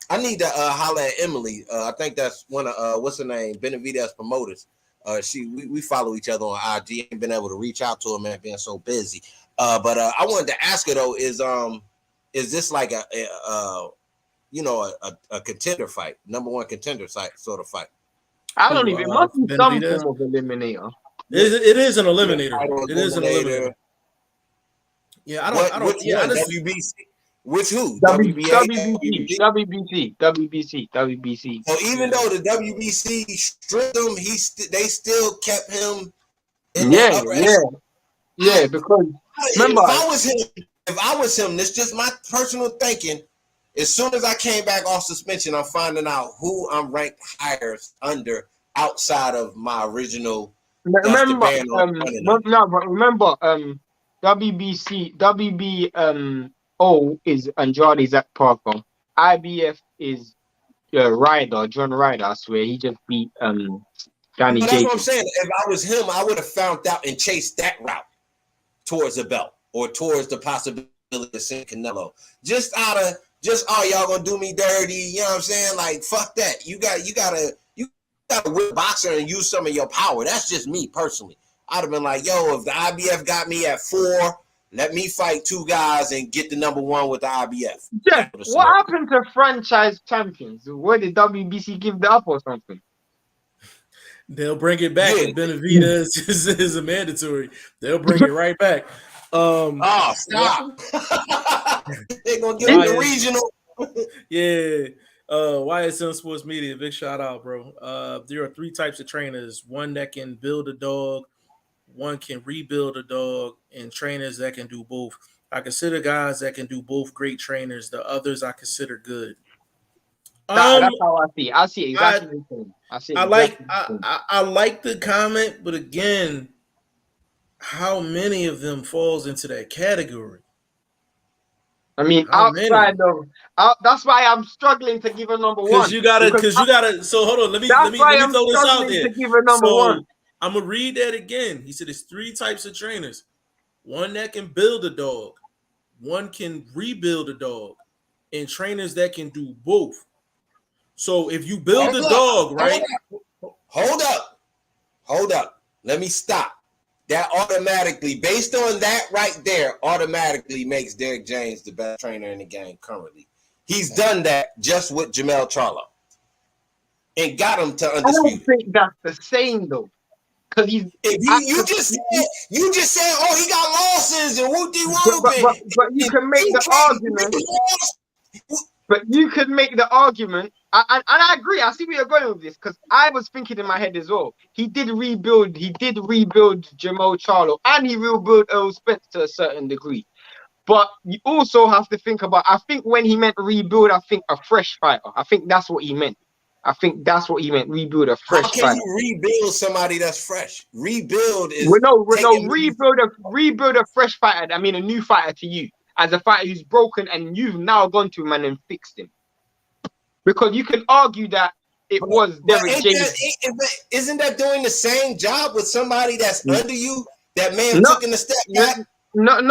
I need to holler at Emily. I think that's one of what's her name, Benavidez promoters. We follow each other on IG. Ain't been able to reach out to her, man, being so busy. But I wanted to ask her though, is this like a contender fight, number one contender sort of fight? I don't even. It must be some form of eliminator. It is an eliminator. It is an eliminator. Yeah, I don't. WBC. Which who? WBC. So even though the WBC stripped him, they still kept him. Yeah. Because remember, if I was him, this is just my personal thinking. As soon as I came back off suspension, I'm finding out who I'm ranked higher under outside of my original. Remember, WBO is Andrade Zach Parker. IBF is John Ryder. I swear he just beat Danny Jacobs. That's what I'm saying. If I was him, I would have found out and chased that route towards the belt or towards the possibility of seeing Canelo. Just y'all gonna do me dirty. You know what I'm saying? Like fuck that. You gotta win boxer and use some of your power. That's just me personally. I'd have been like, yo, if the IBF got me at 4, let me fight 2 guys and get the number 1 with the IBF. Yeah. What happened to franchise champions? Where did WBC give the up or something? They'll bring it back. Yeah. Benavidez is a mandatory. They'll bring it right back. Stop. They're gonna give me the regional. Yeah. YSM Sports Media, big shout out, bro. There are 3 types of trainers: one that can build a dog, one can rebuild a dog, and trainers that can do both. I consider guys that can do both great trainers. The others I consider good. That's how I see. I see exactly the same. I like the comment, but again, how many of them falls into that category? I mean, outside of that's why I'm struggling to give a number 1. Because you gotta. So hold on, let me throw this out there. To give a number 1. I'm gonna read that again. He said it's 3 types of trainers: one that can build a dog, one can rebuild a dog, and trainers that can do both. So if you build a dog, right? Hold up. Let me stop. That automatically, based on that right there, automatically makes Derek James the best trainer in the game currently. He's done that just with Jamel Charlo and got him to undisputed. I don't think that's the same though, because you just said, oh, he got losses and whoop-de-whoop. But you can make the argument. But you could make the argument, and I agree. I see where you're going with this, because I was thinking in my head as well. He did rebuild Jamal Charlo, and he rebuilt Errol Spence to a certain degree. But you also have to think about, I think when he meant rebuild, I think a fresh fighter. I think that's what he meant. Rebuild a fresh fighter. How can you rebuild somebody that's fresh? Rebuild is... rebuild a fresh fighter. I mean, a new fighter to you. As a fighter who's broken and you've now gone to him and fixed him. Because you can argue that it was Derek James. Isn't that doing the same job with somebody that's under you? That man took in the step back? Not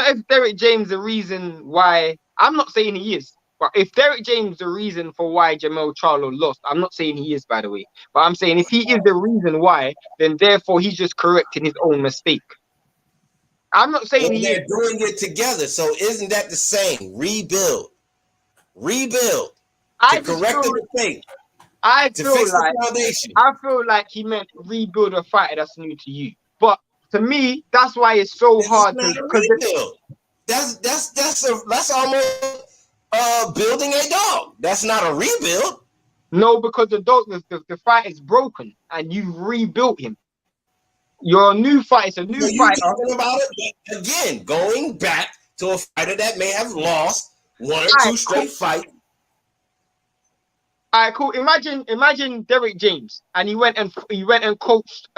if Derek James the reason why. I'm not saying he is. But if Derek James the reason for why Jamel Charlo lost, I'm not saying he is, by the way. But I'm saying if he is the reason why, then therefore he's just correcting his own mistake. I'm not saying they're doing it together. So isn't that the same? Rebuild. To correct the mistake. I feel like he meant rebuild a fighter that's new to you. But to me, that's why it's so hard to rebuild. That's almost building a dog. That's not a rebuild. No, because the fight is broken and you rebuilt him. Your new fight is a new You fighter. talking about it again? Going back to a fighter that may have lost one or two straight fights. All right, cool. Imagine Derek James, and he went and coached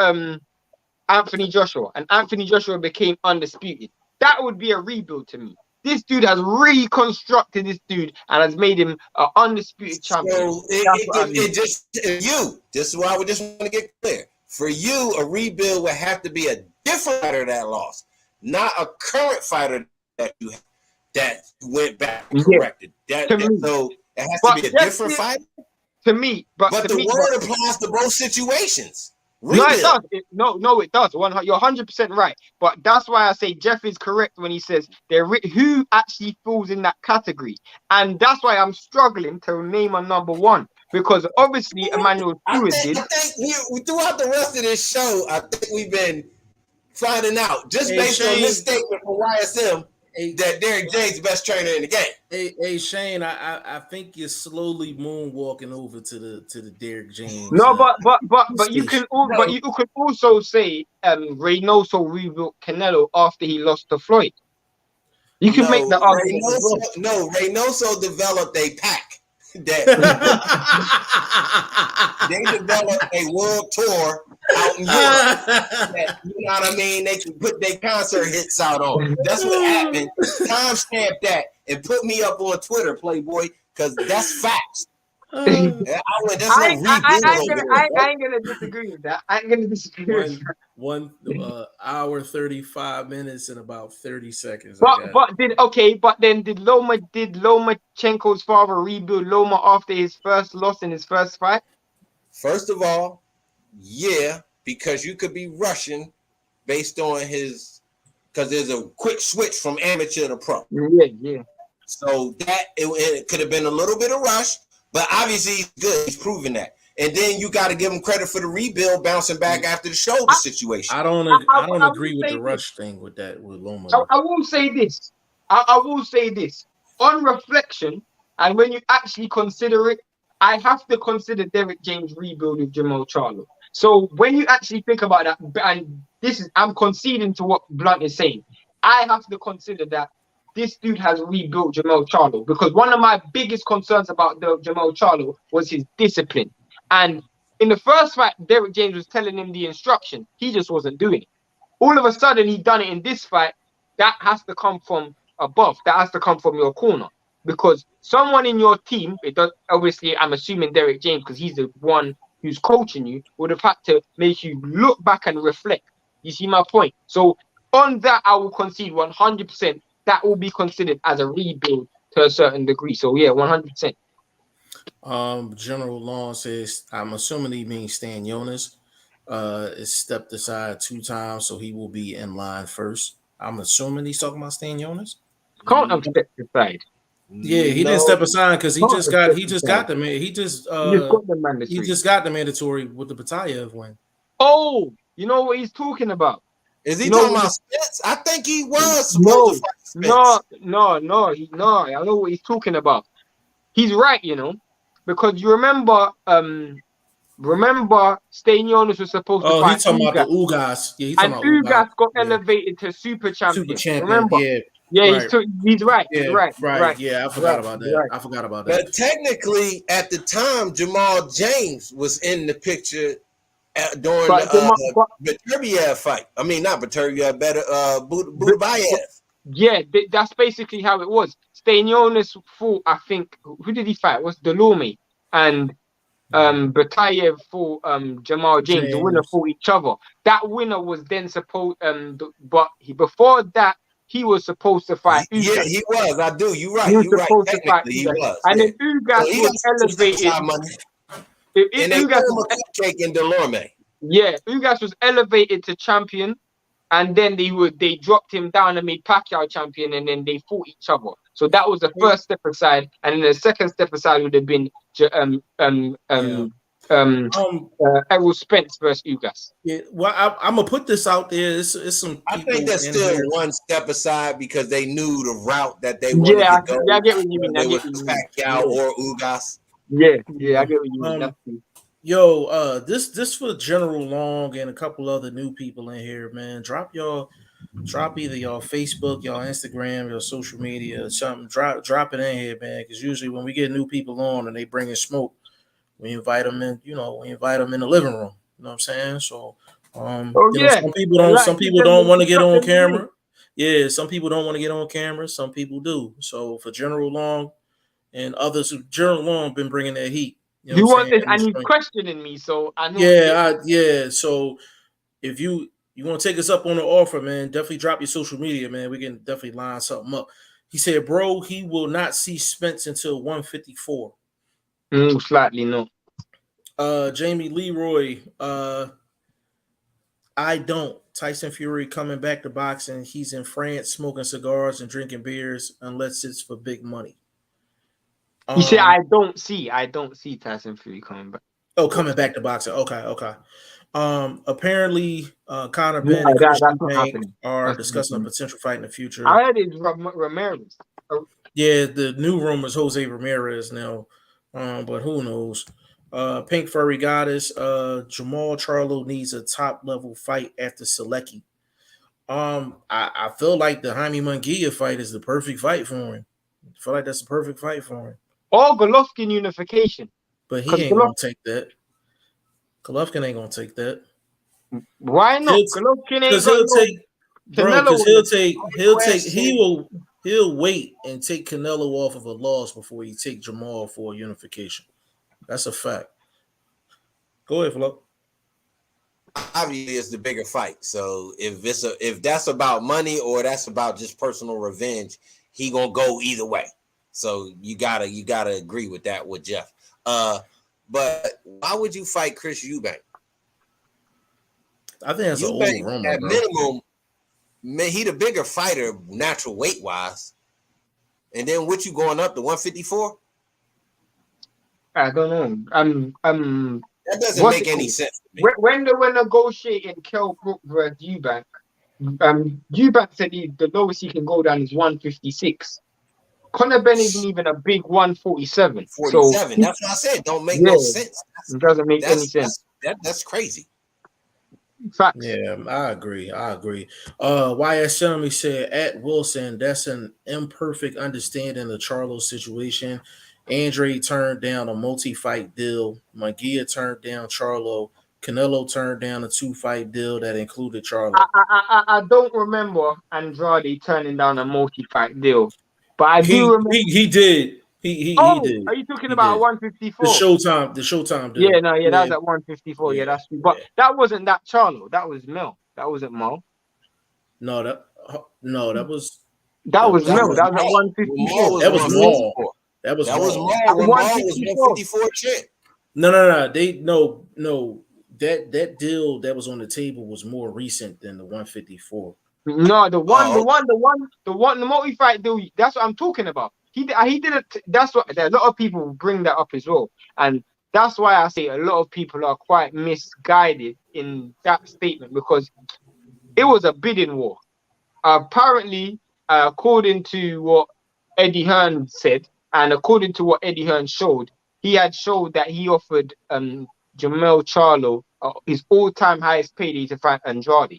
Anthony Joshua, and Anthony Joshua became undisputed. That would be a rebuild to me. This dude has reconstructed this dude and has made him an undisputed champion. So this is why we just want to get clear. For you, a rebuild would have to be a different fighter that lost, not a current fighter that you went back and corrected. So it has to be a different fighter. To me, but the word applies to both situations. No, it does. It does. You're 100% right. But that's why I say Jeff is correct when he says who actually falls in that category. And that's why I'm struggling to name a number one. Because obviously Emmanuel Stewart did. I think throughout the rest of this show, I think we've been finding out, just based on this statement from YSM, that Derek James is the best trainer in the game. Hey Shane, I think you're slowly moonwalking over to the Derek James. No, but you can also say Reynoso rebuilt Canelo after he lost to Floyd. You can make the argument. Reynoso developed a pack that they developed a world tour out in Europe. You know what I mean? They can put their concert hits out on. That's what happened. Timestamp that and put me up on Twitter, Playboy, because that's facts. I ain't gonna disagree with that. I ain't gonna disagree with that. 1 hour 35 minutes and about 30 seconds. But did Lomachenko's father rebuild Loma after his first loss in his first fight? First of all, yeah, because you could be rushing based on because there's a quick switch from amateur to pro. Yeah. So that it could have been a little bit of rush. But obviously he's good. He's proven that. And then you got to give him credit for the rebuild, bouncing back after the shoulder situation. I don't agree with the rush thing with Loma. I will say this. I will say this. On reflection, and when you actually consider it, I have to consider Derek James' rebuild with Jamal Charlo. So when you actually think about that, and I'm conceding to what Blunt is saying, I have to consider that this dude has rebuilt Jamal Charlo, because one of my biggest concerns about Jamal Charlo was his discipline. And in the first fight, Derek James was telling him the instruction. He just wasn't doing it. All of a sudden, he done it in this fight. That has to come from above. That has to come from your corner. Because someone in your team, obviously, I'm assuming Derek James, because he's the one who's coaching you, would have had to make you look back and reflect. You see my point? So on that, I will concede 100%. That will be considered as a rebuild to a certain degree. So yeah, 100%. General Long says, I'm assuming he means Stan Jonas is stepped aside 2 times, so he will be in line first. I'm assuming he's talking about Stan Jonas. Can't have stepped aside. Yeah, he didn't step aside because he just got the man. He just got the mandatory with the Batayev win. Oh, you know what he's talking about? Is he talking about Spence? I think he was supposed to fight Spence. No. I know what he's talking about. He's right, because you remember Stan Jonas was supposed to fight. Oh, he's talking about the Ugas. Yeah, he's talking about Ugas got elevated to super champion. Remember? Yeah, he's right. Right. Yeah, I forgot about that. But technically, at the time, Jamal James was in the picture during the Beterbiev fight. I mean, not Beterbiev, Budabayev. Yeah, that's basically how it was. Stan Jonas fought, I think, who did he fight? It was Delorme, and Batayev fought Jamal James. The winner fought each other. That winner was then supposed, before that, he was supposed to fight Ugas. Yeah, he was. I do. You're right. He was supposed to fight Ugas. He was. And then Ugas was elevated. And they threw him a cupcake in Delorme. Yeah, Ugas was elevated to champion, and then they dropped him down and made Pacquiao champion, and then they fought each other. So that was the first step aside, and then the second step aside would have been Errol Spence versus Ugas. Yeah, well, I'm gonna put this out there. It's some. I think that's still one step aside because they knew the route that they wanted to go. I get what you mean. Pacquiao or Ugas. Yeah, I get what you mean. This for General Long and a couple other new people in here, man. Drop either y'all Facebook, y'all Instagram, your social media, or something. Drop it in here, man. Because usually when we get new people on and they bring in smoke, we invite them in. We invite them in the living room. You know what I'm saying? So, Oh yeah, some people don't want to get on camera. Yeah, some people don't want to get on camera. Some people do. So for General Long and others, General Long been bringing that heat. You know You what I'm want this, saying? and he's questioning me, so I know. Yeah. So if you want to take us up on the offer, man, definitely drop your social media, man. We can definitely line something up. He said, bro, he will not see Spence until 154. Slightly no. Jamie Leroy, I don't. Tyson Fury coming back to boxing. He's in France smoking cigars and drinking beers unless it's for big money. You say I don't see Tyson Fury coming back. Oh, coming back to boxing. Okay. Apparently, Conor Ben and Christian Bank are discussing a potential fight in the future. I heard it's Ramirez. Yeah, the new rumor is Jose Ramirez now, but who knows? Pink Furry Goddess, Jamal Charlo needs a top level fight after Selecki. I feel like the Jaime Munguia fight is the perfect fight for him. I feel like that's the perfect fight for him. Or Golovkin unification. But he ain't gonna take that. Golovkin ain't gonna take that. Why not? Golovkin ain't he'll wait and take Canelo off of a loss before he take Jamal for a unification. That's a fact. Go ahead, Flo. Obviously, it's the bigger fight. So if that's about money or that's about just personal revenge, he gonna go either way. So you gotta agree with that with Jeff. But why would you fight Chris Eubank? I think that's an old rumor. At minimum, man, he the bigger fighter, natural weight wise. And then what you going up to 154? I don't know. That doesn't make any sense to me. When they were negotiating Kell Brook versus Eubank, Eubank said the lowest he can go down is 156. Conor Ben isn't even a big 147. 47. So, that's what I said. Don't make no sense. It doesn't make any sense. That's crazy. Facts. Yeah, I agree. YS Selmy said at Wilson, that's an imperfect understanding of Charlo's situation. Andre turned down a multi-fight deal. Munguia turned down Charlo. Canelo turned down a 2-fight deal that included Charlo. I don't remember Andrade turning down a multi-fight deal, but I do remember he did. He did. Are you talking about 154? The Showtime deal. Yeah, that was at 154. Yeah, that's true. But that wasn't that Charlo. That was Mel. That wasn't Mo. No, that was Mel. That was at 154. That was Mo. That was Mo. When Mo was 154 champ. No. That deal that was on the table was more recent than the 154. No, the multi-fight deal. That's what I'm talking about. He did it. That's what a lot of people bring that up as well, and that's why I say a lot of people are quite misguided in that statement because it was a bidding war. Apparently, according to what Eddie Hearn said, and according to what Eddie Hearn showed, he had showed that he offered Jamel Charlo his all-time highest payday to fight Andrade.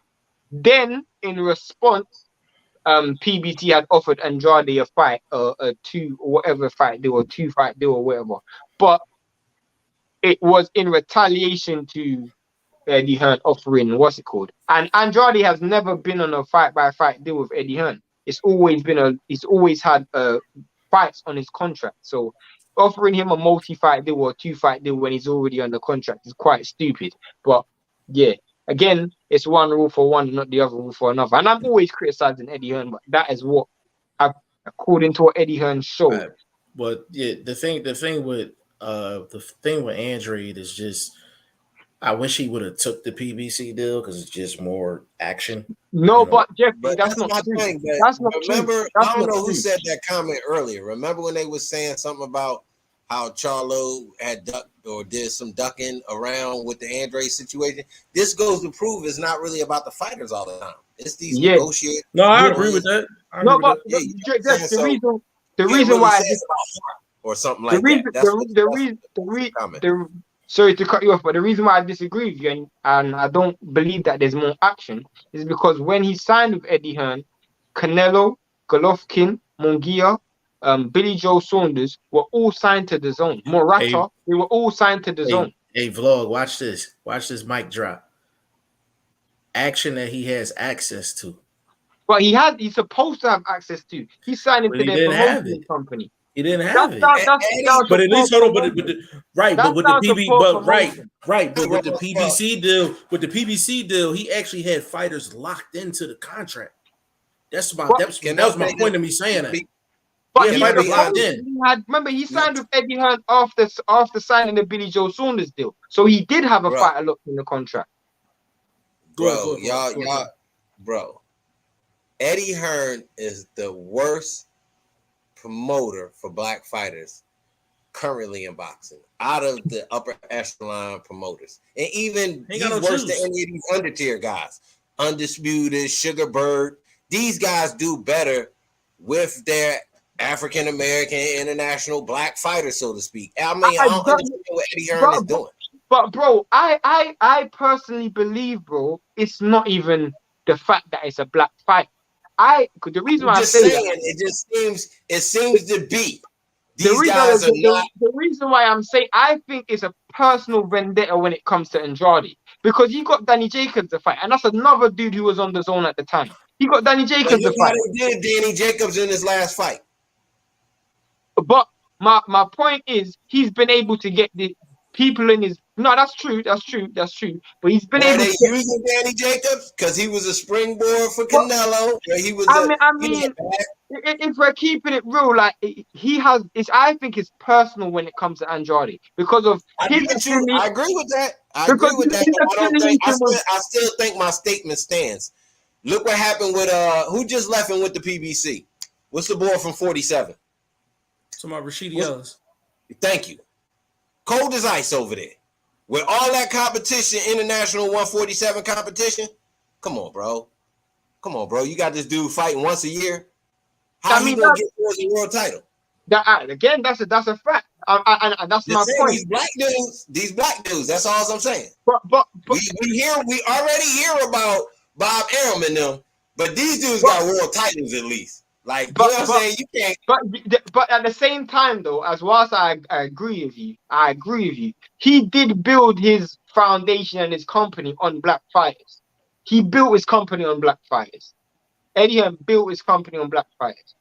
Then, in response, PBT had offered Andrade a fight, a 2-fight deal or whatever. But it was in retaliation to Eddie Hearn offering and Andrade has never been on a fight-by-fight deal with Eddie Hearn. He's always had fights on his contract. So offering him a multi-fight deal or a 2-fight deal when he's already on the contract is quite stupid. But yeah, again, it's one rule for one, not the other rule for another. And I'm always criticizing Eddie Hearn, but that is what, according to what Eddie Hearn showed. Right. But yeah, the thing with Andre is just, I wish he would have took the PBC deal because it's just more action. No, but Jeffrey, that's not true. That's not true. I don't know who said that comment earlier. Remember when they were saying something about how Charlo had ducked or did some ducking around with the Andre situation? This goes to prove it's not really about the fighters all the time. It's these negotiators. No, I agree with that. The reason why or something like that. sorry to cut you off, but the reason why I disagree with you and I don't believe that there's more action is because when he signed with Eddie Hearn, Canelo, Golovkin, Munguia, Billy Joe Saunders were all signed to the zone. Morata, they were all signed to the zone. Hey, vlog, watch this. Watch this mic drop. Action that he has access to. But he's supposed to have access to. He signed into their promotion company. He didn't have it. But at least hold on, but with the PBC deal, he actually had fighters locked into the contract. That was my point of me saying that. But fighters locked in. Remember, he signed with Eddie Hearn after signing the Billy Joe Saunders deal, so he did have a fighter locked in the contract. Bro, bro, Eddie Hearn is the worst promoter for black fighters currently in boxing out of the upper echelon promoters, and even he's worse than any of these under-tier guys. Undisputed, Sugarbird, these guys do better with their African American international black fighters, so to speak. I mean, I don't understand what Eddie Hearn is doing. But bro, I personally believe, bro, it's not even the fact that it's a black fight. The reason why I say that, it seems to be. The reason why I'm saying I think it's a personal vendetta when it comes to Andrade, because you got Danny Jacobs to fight, and that's another dude who was on the zone at the time. He got Danny Jacobs to fight. He did Danny Jacobs in his last fight. But my point is, he's been able to get the people in his. No, that's true. But he's been able. They using Danny Jacobs because he was a springboard for Canelo. He was. I mean, if we're keeping it real, like he has. I think it's personal when it comes to Andrade because of. I agree with that. I still think my statement stands. Look what happened with who just left him with the PBC. What's the boy from 47? Somebody Rashidi Ellis. Thank you. Cold as ice over there. With all that competition, international 147 competition, come on, bro. You got this dude fighting once a year. How he gonna get towards the world title? Again, that's a fact. And that's my point. These black dudes. That's all I'm saying. But we already hear about Bob Arum and them, but these dudes got world titles at least. Like, you know what I'm saying? You can't. But at the same time, though, as well as I agree with you, he did build his foundation and his company on black fighters. He built his company on black fighters. Eddie Hearn built his company on black fighters.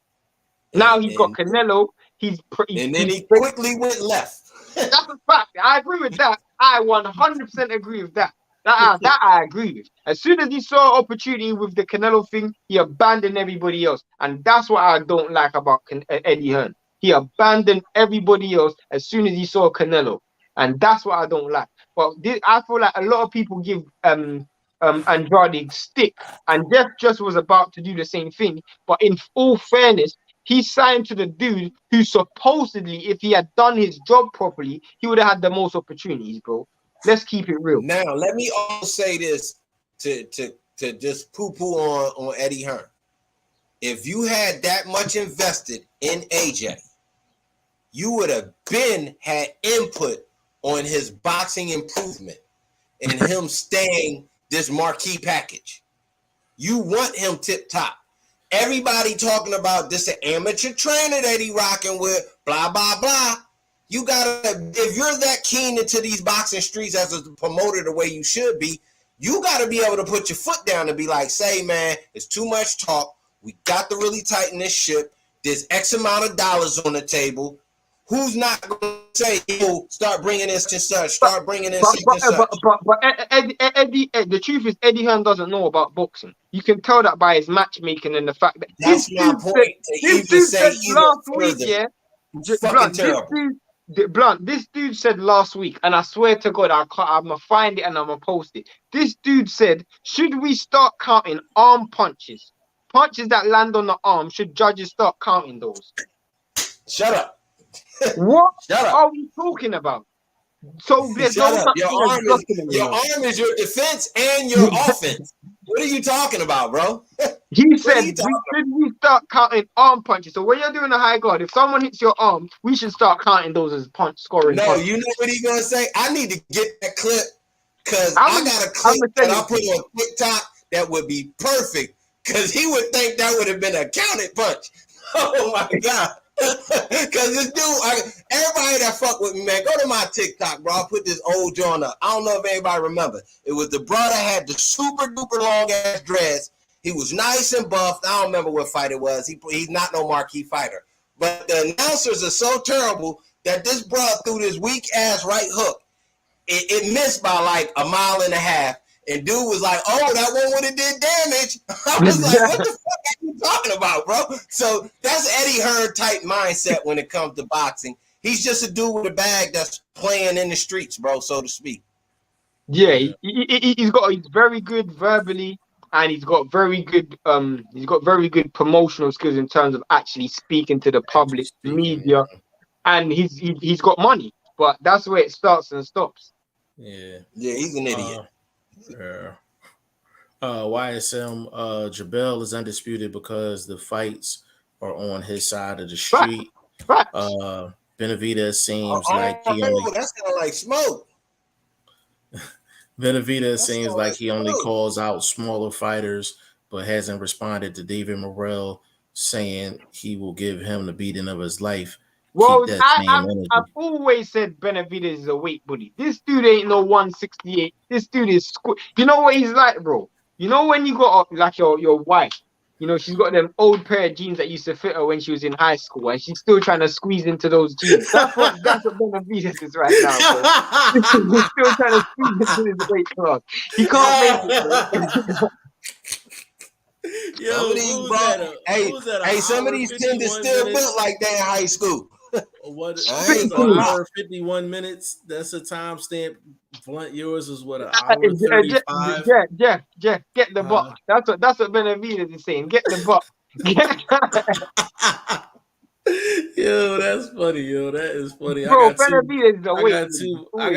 Now he's got Canelo. And then he quickly went left. That's a fact. I agree with that. I 100% agree with that. That I agree with. As soon as he saw opportunity with the Canelo thing, he abandoned everybody else. And that's what I don't like about Eddie Hearn. He abandoned everybody else as soon as he saw Canelo. And that's what I don't like. But I feel like a lot of people give Andrade stick. And Jeff just was about to do the same thing. But in all fairness, he signed to the dude who supposedly, if he had done his job properly, he would have had the most opportunities, bro. Let's keep it real. Now, let me also say this to just poo-poo on Eddie Hearn. If you had that much invested in AJ, you would have had input on his boxing improvement and him staying this marquee package. You want him tip-top. Everybody talking about this an amateur trainer that he rocking with, blah, blah, blah. You gotta, if you're that keen into these boxing streets as a promoter the way you should be, you gotta be able to put your foot down and be like, say, man, it's too much talk. We got to really tighten this ship. There's X amount of dollars on the table. Who's not going to say, yo, start bringing in such and such, start bringing in such and such? But Eddie, the truth is, Eddie Hearn doesn't know about boxing. You can tell that by his matchmaking and the fact that that's my point. This dude said last week, yeah. This dude said last week, and I swear to God, I'm gonna find it and I'm gonna post it. This dude said, should we start counting arm punches? Punches that land on the arm, should judges start counting those? Shut up. What are we talking about? So there's no such your arm is your defense and your offense. What are you talking about, bro? He said, should we start counting arm punches. So when you're doing a high guard, if someone hits your arm, we should start counting those as scoring No, punches. you know what he's gonna say? I need to get that clip because I got a I'm clip that I put on TikTok that would be perfect. Because he would think that would have been a counted punch. Oh my God. Because this dude, everybody that fuck with me, man, go to my TikTok, bro. I put this old joint up. I don't know if anybody remember. It was the brother had the super duper long ass dress. He was nice and buffed. I don't remember what fight it was. He's not no marquee fighter. But the announcers are so terrible that this brother threw this weak ass right hook. It missed by like a mile and a half. And dude was like, "Oh, that one would have did damage." I was like, "What the fuck are you talking about, bro?" So that's Eddie Hearn type mindset when it comes to boxing. He's just a dude with a bag that's playing in the streets, bro, so to speak. Yeah, he's very good verbally, and he's got very good promotional skills in terms of actually speaking to the public media, and he's got money, but that's where it starts and stops. Yeah, he's an idiot. YSM Jabel is undisputed because the fights are on his side of the street. Benavidez seems like he only that's kind of like smoke. Benavidez seems like he only calls out smaller fighters, but hasn't responded to David Morrell saying he will give him the beating of his life. Well, I've always said Benavidez is a weight bully. This dude ain't no 168. This dude is you know what he's like, bro? You know when you got like your wife, you know, she's got them old pair of jeans that used to fit her when she was in high school, and she's still trying to squeeze into those jeans. That's what Benavidez is right now, bro. He's still trying to squeeze into his weight class. He can't make it, bro. Yo, some of these tenders still built like they in high school. What? An hour 51 minutes. That's a timestamp. Blunt, yours is what, an hour 35. Jeff, get the buck. That's what Benavidez is saying. Get the buck. Yo, that's funny. Yo, that is funny. Bro, I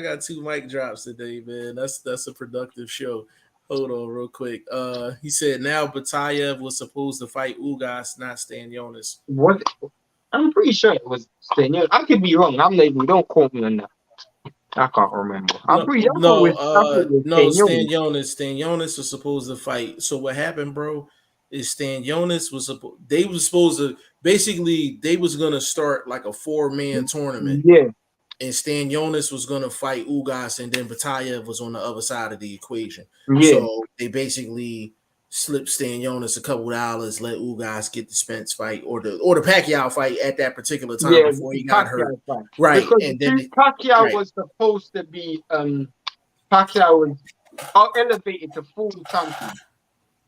got two mic drops today, man. That's a productive show. Hold on real quick. He said now Batayev was supposed to fight Ugas, not Stanionis. What? I'm pretty sure it was Stanionis. I could be wrong. Don't quote me on that. I can't remember. Stanionis. Stanionis was supposed to fight. So what happened, bro, is Stanionis was supposed to basically they was gonna start like a 4-man tournament. Yeah. And Stanionis was gonna fight Ugas, and then Batayev was on the other side of the equation. Yeah. So they basically slipped Stanionis a couple dollars, let Ugas get the Spence fight or the Pacquiao fight at that particular time before he got hurt. Fight. Right. Because and then Pacquiao was supposed to be Pacquiao was elevated to full champion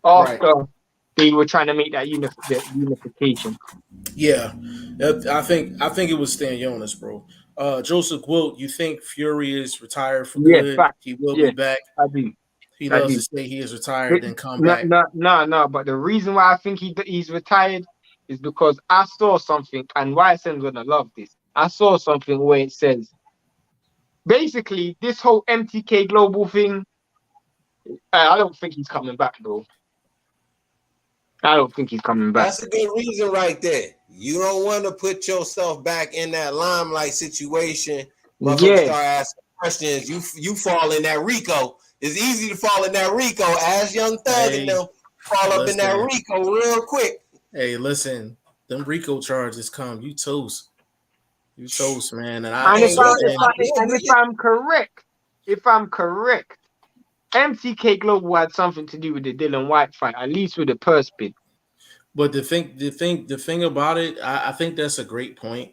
after they were trying to make that unification. Yeah. I think it was Stanionis, bro. Joseph Wilt, you think Fury is retired for good? Fact. He will be back. I do. He loves to say he is retired, then come back. No. But the reason why I think he's retired is because I saw something, and YSM's gonna love this. I saw something where it says, basically, this whole MTK Global thing. I don't think he's coming back, though. I don't think he's coming back. That's a good reason right there. You don't want to put yourself back in that limelight situation. Start asking questions. You fall in that Rico. It's easy to fall in that Rico. As Young Thug and them fall up in that Rico real quick. Hey, listen, them Rico charges come. You toast. You toast, man. If I'm correct, MTK Global had something to do with the Dylan White fight, at least with the purse bid. But the thing about it, I think that's a great point,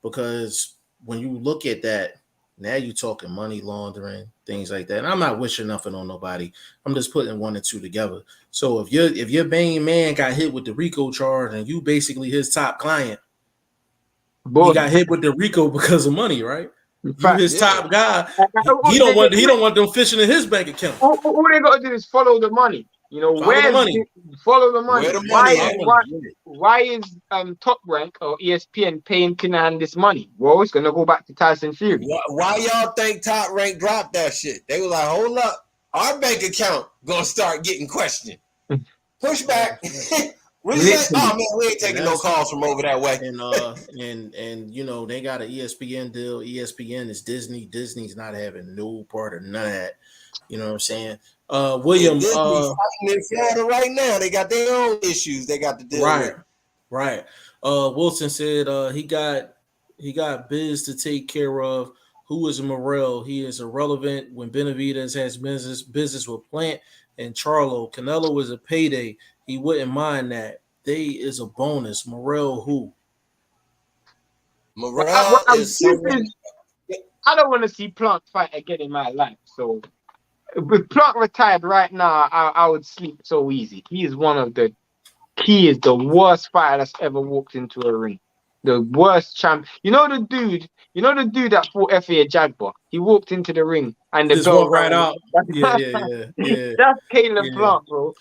because when you look at that, now you're talking money laundering, things like that. And I'm not wishing nothing on nobody. I'm just putting one and two together. So if your main man got hit with the RICO charge and you basically his top client, he got hit with the RICO because of money, right? You his top guy. He don't want them fishing in his bank account. All they got to do is follow the money. You know, follow the money. Why is Top Rank or ESPN paying Kinahan this money? Well, it's gonna go back to Tyson Fury. Why y'all think Top Rank dropped that shit? They were like, hold up, our bank account gonna start getting questioned. Push back. What you say? Literally. Oh man, we ain't taking no calls from over that way. And you know, they got an ESPN deal. ESPN is Disney. Disney's not having no part of none of that. You know what I'm saying? William, Disney's fighting in Florida right now. They got their own issues they got to deal with. Right. Wilson said he got Biz to take care of. Who is Morrell? He is irrelevant when Benavidez has business with Plant and Charlo. Canelo is a payday. He wouldn't mind that. They is a bonus. Morrell who? Morrell is someone. I don't want to see Plant fight again in my life. So with Plant retired right now, I would sleep so easy. He is the worst fighter that's ever walked into a ring. The worst champ. You know the dude that fought F.A. Jaguar. He walked into the ring and the just bell walk right out. Yeah. That's Caleb Plant, bro.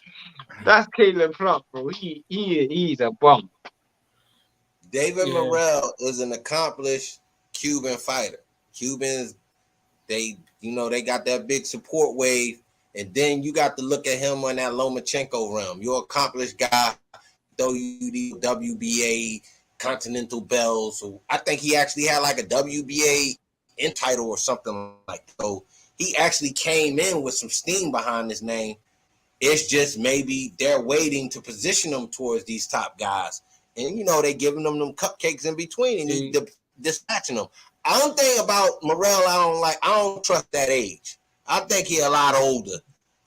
That's Caleb Plant, bro. He's a bum. David Morrell is an accomplished Cuban fighter. Cubans, they got that big support wave, and then you got to look at him on that Lomachenko realm. You're an accomplished guy, WBA, Continental bells. So I think he actually had like a WBA in title or something like that. So he actually came in with some steam behind his name. It's just maybe they're waiting to position him towards these top guys. And, they giving them cupcakes in between and he's dispatching them. I don't think about Morrell. I don't trust that age. I think he's a lot older.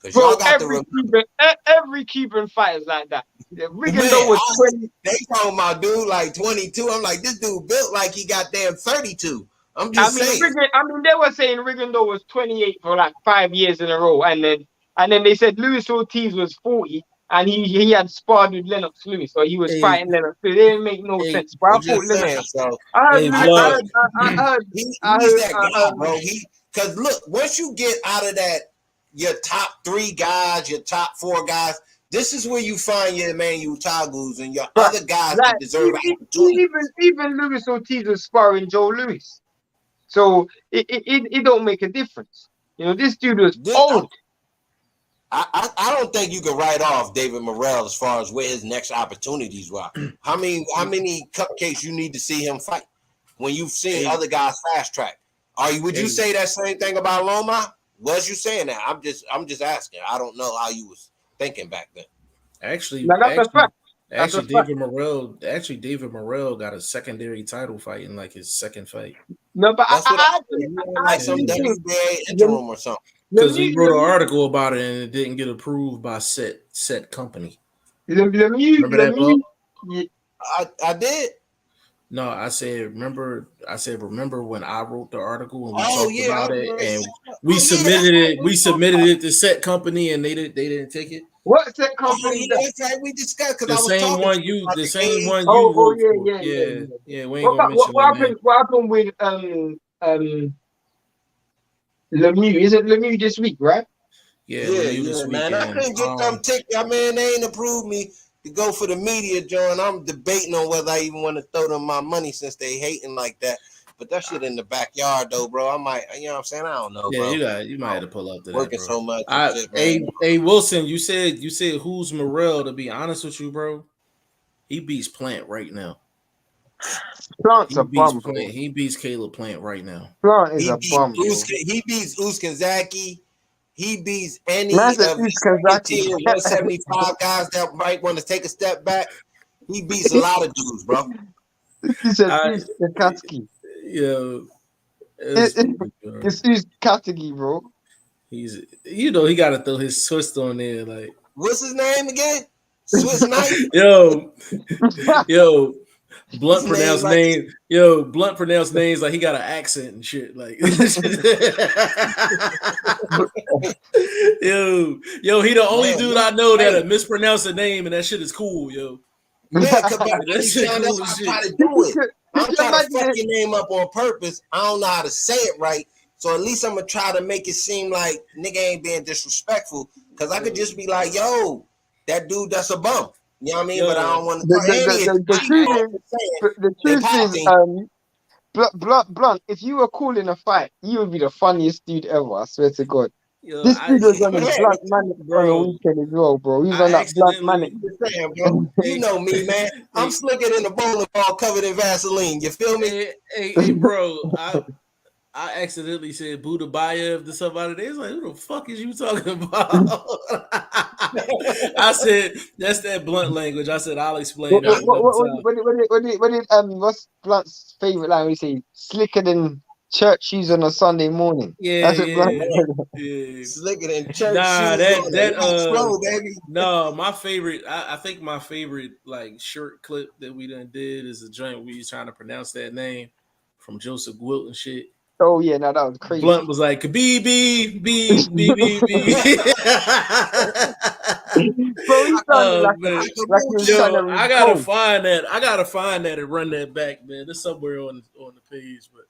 Because y'all got to remember. Every Cuban fighter is like that. Rigondeaux was 20. They talking about dude like 22. I'm like, this dude built like he got damn 32. I'm just saying. They were saying Rigondeaux was 28 for like 5 years in a row. And then they said Luis Ortiz was 40. And he had sparred with Lennox Lewis, so he was fighting Lennox. So it didn't make no sense. But I thought Lennox. I heard he's that guy, bro. Because look, once you get out of that, your top 3 guys, your top 4 guys, this is where you find your Emmanuel Tagus and your other guys that deserve opportunity. Even Luis Ortiz was sparring Joe Louis, so it don't make a difference. This dude was old. I don't think you can write off David Morrell as far as where his next opportunities were. How many cupcakes you need to see him fight when you've seen other guys fast track? Would you say that same thing about Loma? Was you saying that? I'm just asking. I don't know how you was thinking back then. Actually, David Morrell got a secondary title fight in like his second fight. No, but I like some WBA interim or something. Because he wrote an article about it and it didn't get approved by set company. Remember that? I did. No, I said remember when I wrote the article and we talked about it and we submitted it to set company and they didn't take it. What set company? That's right. We discussed the same one you wrote for. Yeah. We ain't gonna mention what happened with Lemieux? Is it Lemieux this week, right? Yeah, man. I couldn't get them tickets. Man, they ain't approved me to go for the media, John. I'm debating on whether I even want to throw them my money since they hating like that. But that shit in the backyard, though, bro. I might, you know what I'm saying? I don't know, bro. You might have to pull up to working that, bro. so much. Hey, Wilson, you said who's Morrell? To be honest with you, bro, he beats Plant right now. Plant's a bum. He beats Caleb Plant right now. Plant is a bum. He beats Uzkanzaki. He beats any of the 175 guys that might want to take a step back. He beats a lot of dudes, bro. He said Uzkanzaki. It's Uzkanzaki, bro. He's he got to throw his twist on there. Like, what's his name again? Swiss Knife. Yo. Blunt pronounced names like he got an accent and shit. Like, yo, he the only dude I know that mispronounce a name and that shit is cool, yo. Yeah, that shit cool as shit. I'm trying to fuck your name up on purpose. I don't know how to say it right, so at least I'm gonna try to make it seem like nigga ain't being disrespectful. Cause I could just be like, yo, that dude, that's a bum. You know what I mean? But I don't want to. The truth is, Blunt, if you were cool in a fight, you would be the funniest dude ever. I swear to God. Yo, This dude was on his Man, Black Manic on the bro, weekend as well, bro. He was on I that Black Manic. accidentally, I'm just saying, bro. You hey, know me, man. I'm hey, slicker than a bowling ball covered in Vaseline. You feel me? hey, bro, I accidentally said Buddha Bayev to somebody. They was like, "Who the fuck is you talking about?" I said, "That's that blunt language." I said, "I'll explain that another time." What's Blunt's favorite line? We say slicker than church shoes on a Sunday morning. Yeah, That's what Blunt. yeah, Man, yeah. slicker than church Nah, shoes on the wax that flow, baby. no, my favorite. I think my favorite like shirt clip that we done did is a joint where you trying to pronounce that name from Joseph Wilt and shit. Oh yeah, no, that was Blunt crazy. was like B B B B B B. Bro, he sounded Oh man, like he was trying yo, to I read gotta code. find that. I gotta find that and run that back, man. It's somewhere on the page. But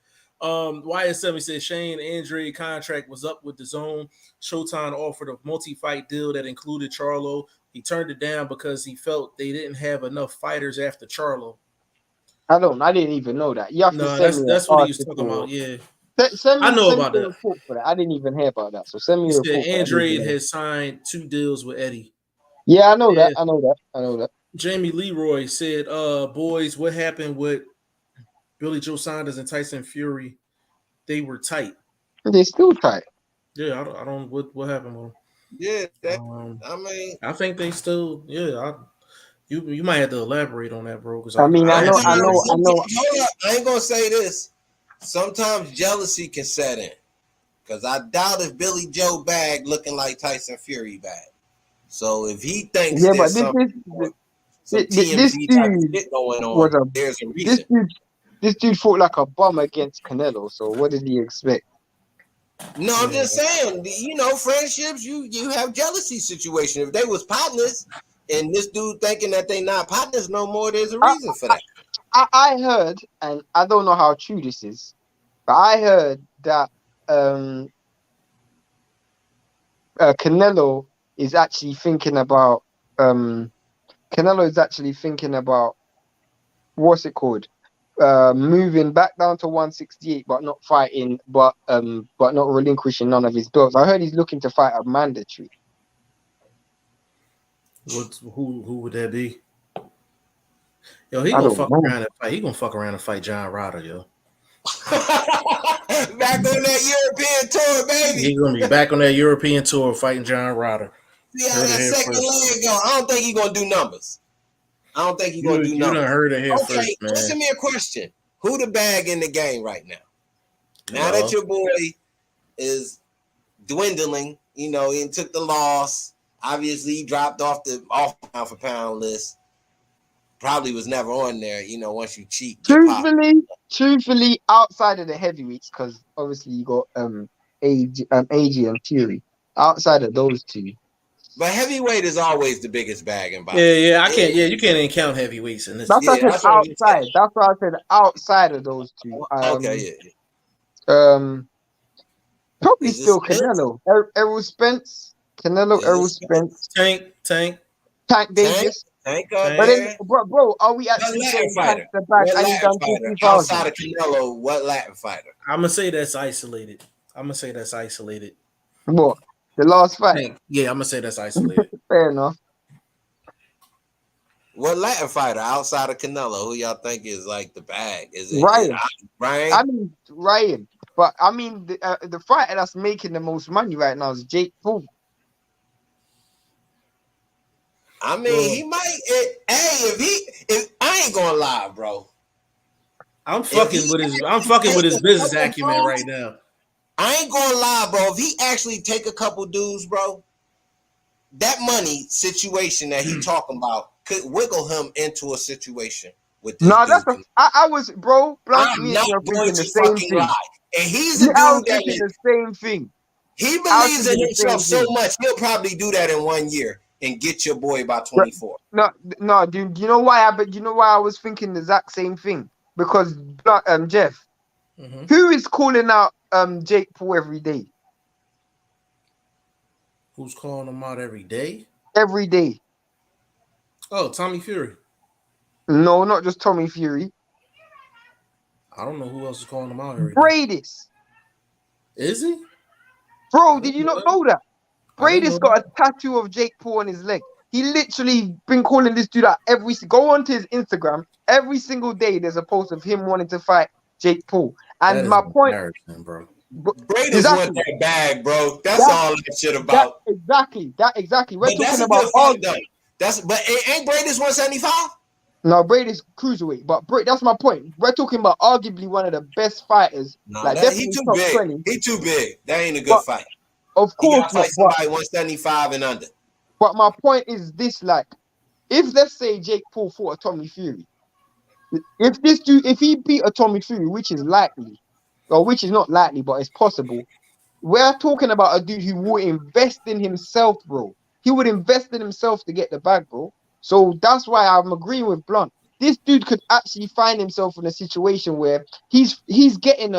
YS7 said Shane Andre contract was up with the Zone. Showtime offered a multi-fight deal that included Charlo. He turned it down because he felt they didn't have enough fighters after Charlo. I didn't even know that. You have to No, send me an that's what he was talking about. article. Yeah, Send I me know send me about a that. report for that. I didn't even hear about that. So send He me a said report for that. I didn't Andrade even know. has signed 2 deals with Eddie. Yeah, I know that. Yeah. I know that. I know that. Jamie Leroy said, boys, what happened with Billy Joe Saunders and Tyson Fury? They were tight. They still tight. Yeah, I don't what happened with them. Yeah, that. Um, I mean, I think they still, you might have to elaborate on that, bro, because I mean, I sometimes, actually don't. hold up, I ain't gonna say this. Sometimes jealousy can set in, because I doubt if Billy Joe bag looking like Tyson Fury bag. So if he thinks yeah, but there's some this TMZ type of dude shit going was on, a there's a this reason. dude this dude fought like a bum against Canelo. So what did he expect? No, I'm Yeah. just saying, friendships, you have jealousy situation. If they was partners and this dude thinking that they not partners no more, there's a I, reason for that. I heard, and I don't know how true this is, but I heard that Canelo is actually thinking about what's it called? Moving back down to 168, but not fighting, but not relinquishing none of his belts. I heard he's looking to fight a mandatory. Who would that be? Yo, he I gonna don't fuck know. around and fight. He gonna fuck around and fight John Ryder, yo. Back on that European tour, baby. He's gonna be back on that European tour fighting John Ryder. See how Heard it that here second first. leg go. I don't think he's gonna do numbers. You done heard it here Okay, first, man. answer me a question. Who the bag in the game right now? Now Well, that your boy is dwindling, he took the loss. Obviously, he dropped off the pound for pound list. Probably was never on there, once you cheat. Truthfully, outside of the heavyweights, because obviously you got AG and Fury. Outside of those two, But heavyweight is always the biggest bag in boxing. I can't. Yeah, you can't even count heavyweights in this. that's what I said. that's what I'm saying. Outside, that's what I said. Outside of those two, Okay, yeah. probably Is it still Spence? Canelo, Errol Spence, Canelo, Is it Errol Spence? Spence, Tank. Tank Davis. Tank up Tank. But then, there. bro, are we What actually Latin saying fighter? Tank's the bag What and he Latin done fighter? 50,000? Outside of Canelo, what Latin fighter? I'm gonna say that's isolated. What? The last fight? Tank. Yeah, I'm gonna say that's isolated. Fair enough. What Latin fighter outside of Canelo? Who y'all think is like the bag? Is it Ryan. Ryan? I mean Ryan, but I mean the fighter that's making the most money right now is Jake Paul. I mean, he might. If I ain't gonna lie, bro. I'm fucking with his business acumen right now. I ain't gonna lie, bro. If he actually take a couple dudes, bro, that money situation that he talking about could wiggle him into a situation with this dude. I was, bro. I'm not going to fucking lie. And he's a dude I was thinking the same thing. He believes in himself so much, he'll probably do that in 1 year and get your boy by 24. No, dude. You know why? You know why I was thinking the exact same thing? Because Jeff, who is calling out Jake Paul every day? Who's calling him out every day? Every day. Oh, Tommy Fury. No, not just Tommy Fury. I don't know who else is calling him out every day. Bradis. Is he? Bro, did you not know that? I didn't Brady's know got that. a tattoo of Jake Paul on his leg. He literally been calling this dude out go onto his Instagram every single day. There's a post of him wanting to fight Jake Paul. That And is my point, embarrassing, bro. Brady's want exactly, that bag, bro. That's all that shit that about. exactly. We're But that's talking a about good fight, though. But ain't Brady's 175? no, Brady's cruiserweight, but that's my point. We're talking about arguably one of the best fighters, No, like that he definitely too top big. 20. He too big. That ain't a good But fight. of He course gotta not. fight somebody 175 and under. But my point is this: like, if let's say Jake Paul fought a Tommy Fury, if he beat a Tommy Fury, which is likely, or which is not likely, but it's possible, we're talking about a dude who would invest in himself, bro. He would invest in himself to get the bag, bro. So that's why I'm agreeing with Blunt. This dude could actually find himself in a situation where he's getting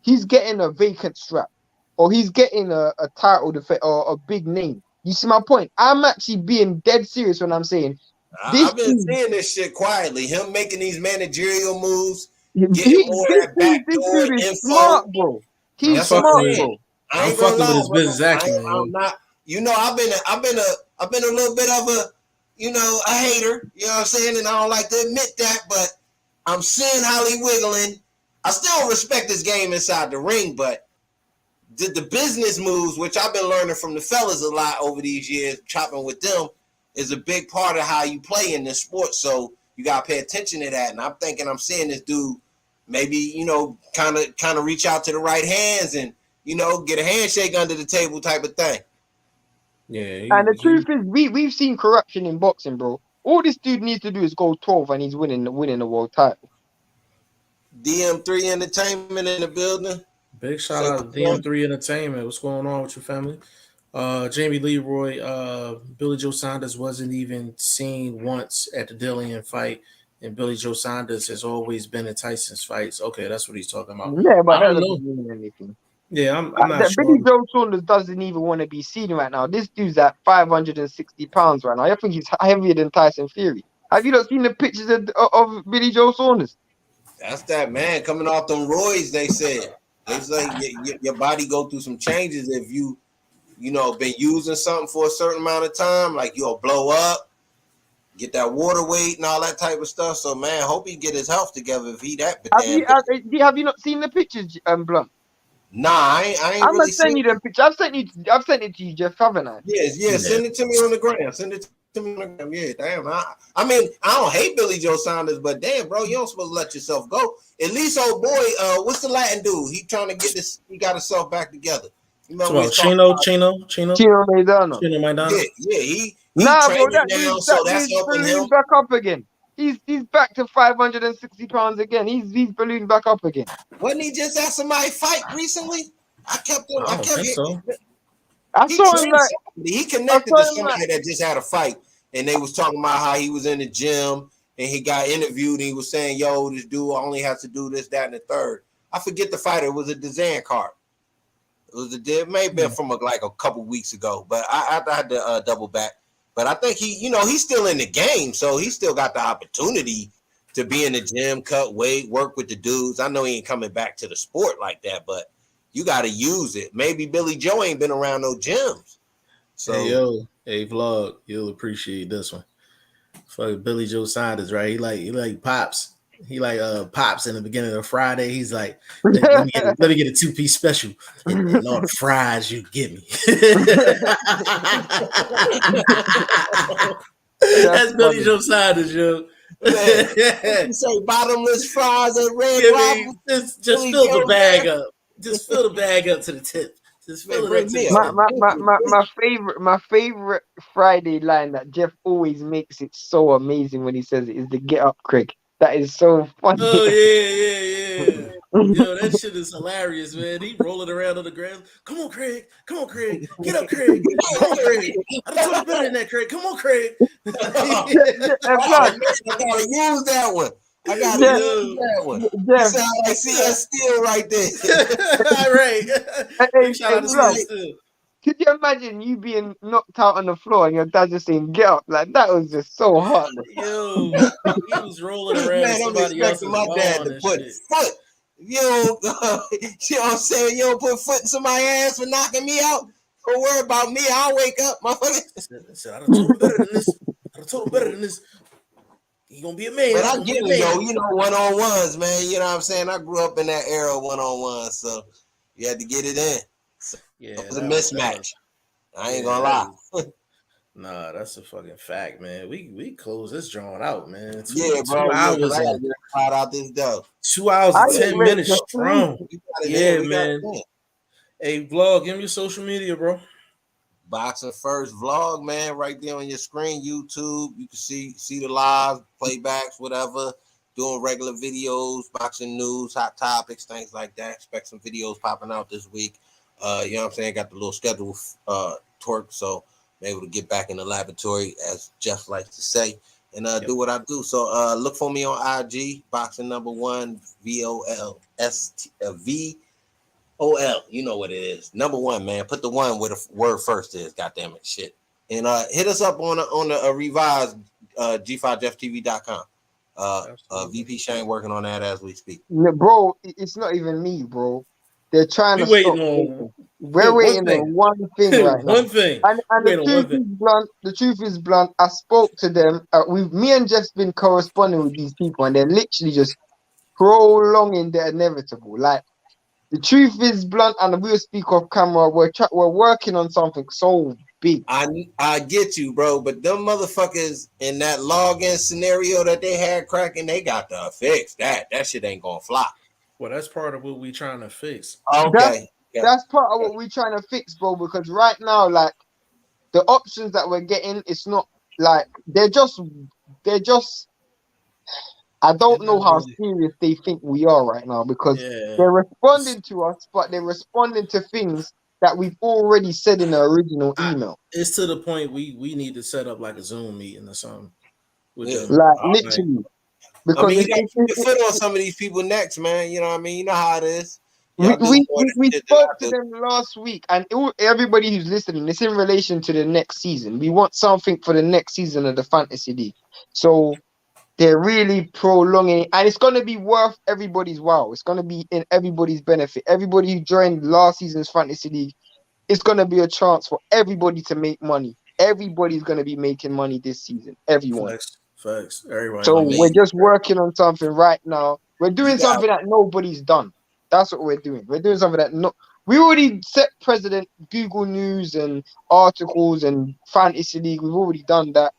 he's getting a vacant strap, or he's getting a title defense or a big name. You see my point? I'm actually being dead serious when I'm saying this I've been dude. seeing this shit quietly. Him making these managerial moves, getting more of This that backdoor dude is info. smart, bro. I'm He's That's what fucking I'm smart, with saying. bro. I I'm ain't gonna fucking with lie, his bro. business acumen, yo. I'm not. You know, I've been a little bit of a, a hater. You know what I'm saying? And I don't like to admit that, but I'm seeing how he wiggling. I still respect his game inside the ring, but the business moves, which I've been learning from the fellas a lot over these years, chopping with them, is a big part of how you play in this sport. So you gotta pay attention to that. And I'm thinking I'm seeing this dude maybe, kind of reach out to the right hands and, get a handshake under the table type of thing. Yeah, And the truth is, we've seen corruption in boxing, bro. All this dude needs to do is go 12 and he's winning the world title. DM3 Entertainment in the building. big shout out to DM3 Entertainment. What's going on with your family? Jamie Leroy, Billy Joe Saunders wasn't even seen once at the Dillian fight, and Billy Joe Saunders has always been in Tyson's fights. Okay, that's what he's talking about. Yeah, but I that don't know. doesn't mean anything. Yeah, I'm not sure. Billy Joe Saunders doesn't even want to be seen right now. This dude's at 560 pounds right now. I think he's heavier than Tyson Fury. Have you not seen the pictures of Billy Joe Saunders? That's that man coming off them roids. They said it's like your body go through some changes if you been using something for a certain amount of time. Like you'll blow up, get that water weight and all that type of stuff. So man, hope he get his health together if he that. Have you not seen the pictures, Blunt? Nah, I ain't I'm really not sending seen you the picture. I've sent it to you, Jeff, haven't I? Yeah. Send it to me on the gram. Send it to me on the gram. Yeah, damn. I mean, I don't hate Billy Joe Saunders, but damn, bro, you don't supposed to let yourself go. At least, old boy, what's the Latin dude? He trying to get this. He got himself back together. You remember well, Chino Maidana. Yeah. He Nah, bro, training now, so that's helping him. ballooned back up again. He's back to 560 pounds again. He's ballooned back up again. Wasn't he just at somebody fight recently? I don't think so. I saw him like he connected to somebody that just had a fight, and they was talking about how he was in the gym and he got interviewed and he was saying, "Yo, this dude only has to do this, that, and the third." I forget the fighter. It was a Dezan card. It may have been from like a couple weeks ago, but I had to double back. But I think he's still in the game, so he still got the opportunity to be in the gym, cut weight, work with the dudes. I know he ain't coming back to the sport like that, but you got to use it. Maybe Billy Joe ain't been around no gyms. So hey vlog, you'll appreciate this one. Fuck Billy Joe Saunders, right? He like Pops. He like Pops in the beginning of Friday. He's like, let me get a 2-piece special and all the fries you give me. That's Billy Joe Saunders, yo. You say bottomless fries at Red Robin? Just fill the bag up. Just fill the bag up to the tip. Just fill it up to the tip. My favorite Friday line that Jeff always makes it so amazing when he says it is the "Get up, Craig." That is so funny. Oh yeah. Yo, that shit is hilarious, man. He rolling around on the ground. Come on, Craig. Get up, Craig. Come on, Craig. I done told you better than that, Craig. Come on, Craig. I gotta use that one. I gotta use that one. You sound like CS Steel right there. All right. Could you imagine you being knocked out on the floor and your dad just saying "Get up"? Like that was just so hard. Yo, he was rolling around. Man, I'm expecting my dad to put foot. You don't, you know what I'm saying? You don't put foot in somebody's ass for knocking me out. Don't worry about me. I'll wake up, motherfucker. I said, I done told him better than this. I done told him better than this. He gonna be a man. But I get it, though. You know, one-on-ones, man. You know what I'm saying? I grew up in that era of one-on-ones, so you had to get it in. So Yeah, it was a mismatch. I ain't gonna lie. Nah, that's a fucking fact, man. We close this drawing out, man. Yeah, bro. 2 hours I gotta get out this dough. 2 hours and 10 minutes strong. Yeah, man. Hey, vlog, give me your social media, bro. Boxing First Vlog, man, right there on your screen, YouTube. You can see the live playbacks, whatever. Doing regular videos, boxing news, hot topics, things like that. Expect some videos popping out this week. You know what I'm saying? Got the little schedule twerk, so I'm able to get back in the laboratory, as Jeff likes to say, and do what I do. So look for me on IG, boxing number 1 VOLSTVOL. You know what it is. Number 1, man. Put the 1 where the word first is. Goddamn it, shit. And hit us up on the revised G5JeffTV.com. VP Shane working on that as we speak. Bro, it's not even me, bro. They're trying to stop. We're waiting on one thing right now. One thing. And the truth is blunt. I spoke to them. Me and Jeff's been corresponding with these people, and they're literally just prolonging the inevitable. Like, the truth is blunt, and we'll speak off camera. We're working on something so big. I get you, bro, but them motherfuckers in that login scenario that they had cracking, they got to fix that. That shit ain't gonna fly. Well, that's part of what we trying to fix. Okay. That's part of what we're trying to fix, bro, because right now, like, the options that we're getting, it's not like they're just I don't know how serious they think we are right now, because they're responding to us, but they're responding to things that we've already said in the original email. It's to the point we need to set up like a Zoom meeting or something. Like, literally. Because I mean, you got to put your foot on some of these people next, man. You know what I mean? You know how it is. We spoke to them last week, and everybody who's listening, it's in relation to the next season. We want something for the next season of the Fantasy League. So they're really prolonging it, and it's going to be worth everybody's while. It's going to be in everybody's benefit. Everybody who joined last season's Fantasy League, it's going to be a chance for everybody to make money. Everybody's going to be making money this season. Everyone. Facts. Everybody. So we're just working on something right now. We're doing something that nobody's done. That's what we're doing. We're doing something that we already set precedent. Google News and articles and Fantasy League. We've already done that.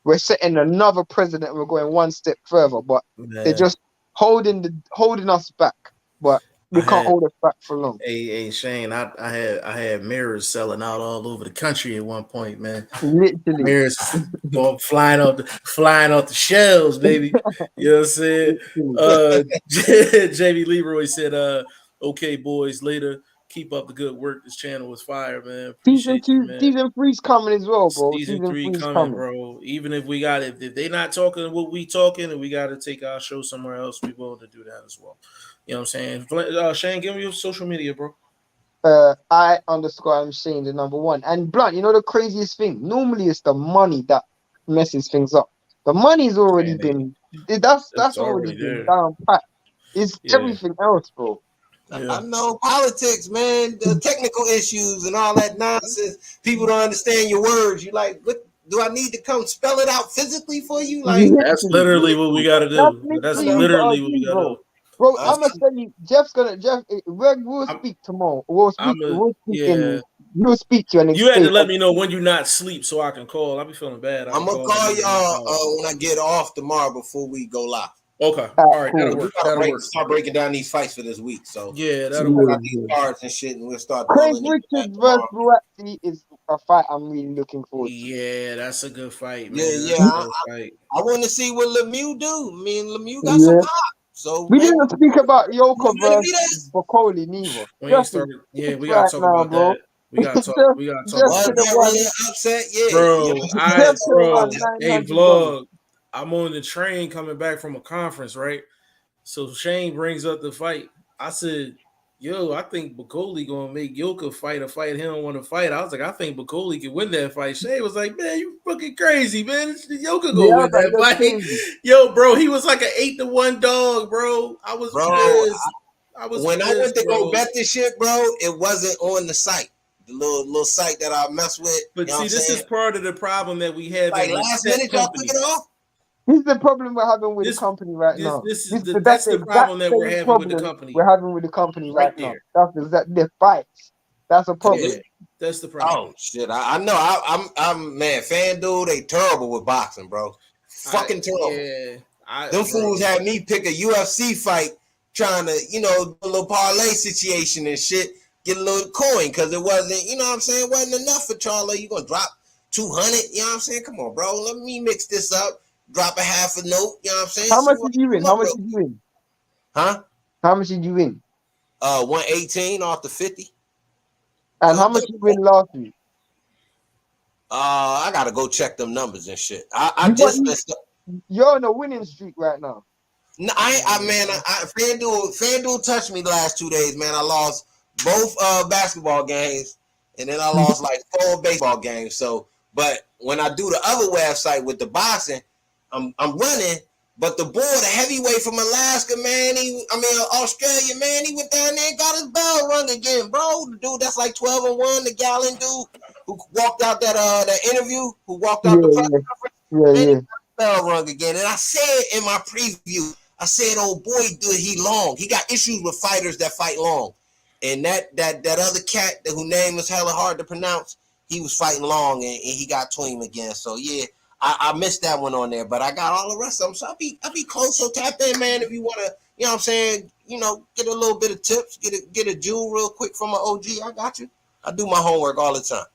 We're setting another precedent. We're going one step further, but they're just holding us back. But we can't hold us back for long. Hey, Shane, I had mirrors selling out all over the country at one point, man. Literally, mirrors going flying off the shelves, baby. You know what I'm saying? JB Leroy said, "Okay, boys, later. Keep up the good work. This channel was fire, man. Appreciate Season 3's coming as well, bro. Season 3 coming, bro. Even if we got it, if they not talking what we talking, and we got to take our show somewhere else, we willing to do that as well. You know what I'm saying? Shane, give me your social media, bro. I_am Shane, the number 1. And blunt, you know the craziest thing? Normally it's the money that messes things up. The money's already been that's already been down pat. It's everything else, bro. I know politics, man, the technical issues and all that nonsense. People don't understand your words. You like, what do I need to come spell it out physically for you? Like, that's literally what we got to do. That's literally what we got to do. Bro, I'm gonna tell you, we'll speak tomorrow. We'll speak to you. And you had to let me know when you're not asleep so I can call. I'll be feeling bad. I'm gonna call y'all when I get off tomorrow before we go live. Okay. All right. Cool. That'll work. Start breaking down these fights for this week. So that'll work. These cards and shit, and we'll start. Craig Richards versus Buatsi is a fight I'm really looking forward to. Yeah, that's a good fight, man. I want to see what Lemieux do. I mean, Lemieux got some pop. So we didn't speak about Yoka versus Bokoli neither. We gotta talk about that. We gotta talk. We gotta talk. Really upset, bro. Hey, vlog. I'm on the train coming back from a conference, right? So Shane brings up the fight. I said, "Yo, I think Bokoli gonna make Yoka fight a fight he don't want to fight." I was like, "I think Bokoli can win that fight." Shane was like, "Man, you fucking crazy, man. Yoka gonna win that fight." Yo, bro, he was like an 8-1 dog, bro. I was pissed. when I went to go bet this shit, bro, it wasn't on the site. The little site that I mess with. But see, this is part of the problem that we have. Like last minute, y'all took it off. This is the problem we're having with the company right now. That's the problem that we're having with the company. We're having with the company right now. That's the fights. That's a problem. Yeah, that's the problem. Oh shit! I know. I'm man. FanDuel, they terrible with boxing, bro. Fucking terrible. Yeah. Them fools had me pick a UFC fight, trying to, do a little parlay situation and shit, get a little coin, because it wasn't, what I'm saying, wasn't enough for Charlo. You gonna drop 200? You know what I'm saying? Come on, bro. Let me mix this up. Drop a half a note. You know what I'm saying? How much did you win? Huh? How much did you win? 118 off the 50. And how much did you win last week? I gotta go check them numbers and shit. I just messed up. You're on a winning streak right now. No, FanDuel touched me the last 2 days, man. I lost both basketball games, and then I lost like 4 baseball games. So, but when I do the other website with the boxing, I'm running. But the boy, the heavyweight from Alaska, man, Australia, man, he went down there and got his bell rung again, bro. The dude that's like 12-1, the Gallon dude who walked out that interview, who walked out the press conference, bell rung again. And I said in my preview, I said, "Oh boy, dude, he long. He got issues with fighters that fight long." And that other cat whose name is hella hard to pronounce, he was fighting long, and he got to him again. So yeah. I missed that one on there, but I got all the rest of them. So I'll be close. So tap in, man, if you want to, you know what I'm saying, get a little bit of tips, get a jewel real quick from my OG. I got you. I do my homework all the time.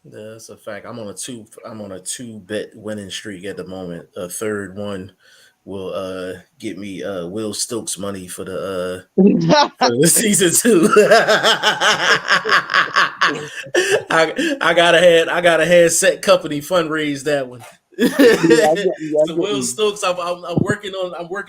Yeah, that's a fact. I'm on a 2-bet winning streak at the moment. A third one will get me Will Stokes money for the season 2. I gotta have set company fundraise that one. So Will Stokes, I'm working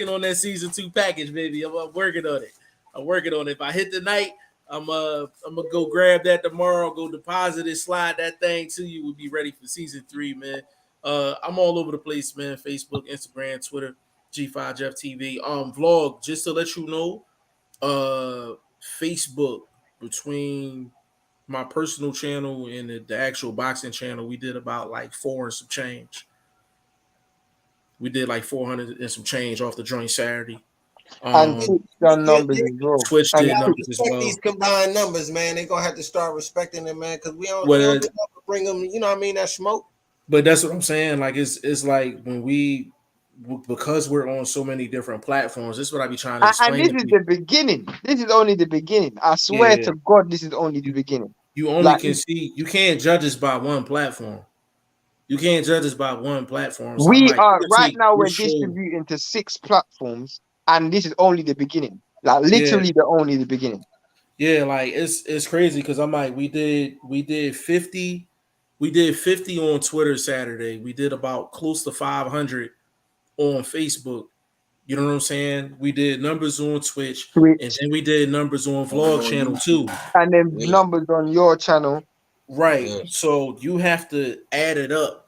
on that season 2 package, baby. I'm working on it. If I hit the night, I'm gonna go grab that tomorrow, go deposit it, slide that thing to you. We'll be ready for season 3, man. I'm all over the place, man. Facebook, Instagram, Twitter, G5 Jeff TV. Vlog, just to let you know, Facebook, between my personal channel and the actual boxing channel, we did about like 4 and some change. We did like 400 and some change off the joint Saturday. And Twitch done numbers as well. Twitch did numbers as well. These combined numbers, man, they're gonna have to start respecting them, man, because we don't bring them, you know what I mean, that smoke. But that's what I'm saying. Like it's like when because we're on so many different platforms, this is what I be trying to explain. And this is the beginning. This is only the beginning. I swear to God, this is only the beginning. You only can see. You can't judge us by one platform. You can't judge us by one platform. So we are right now. We're distributing to 6 platforms, and this is only the beginning. Like literally, only the beginning. Yeah, like it's crazy because I'm like, we did 50. We did 50 on Twitter Saturday. We did about close to 500 on Facebook. You know what I'm saying? We did numbers on Twitch. And then we did numbers on Vlog channel too. And then numbers on your channel. Right. Yeah. So you have to add it up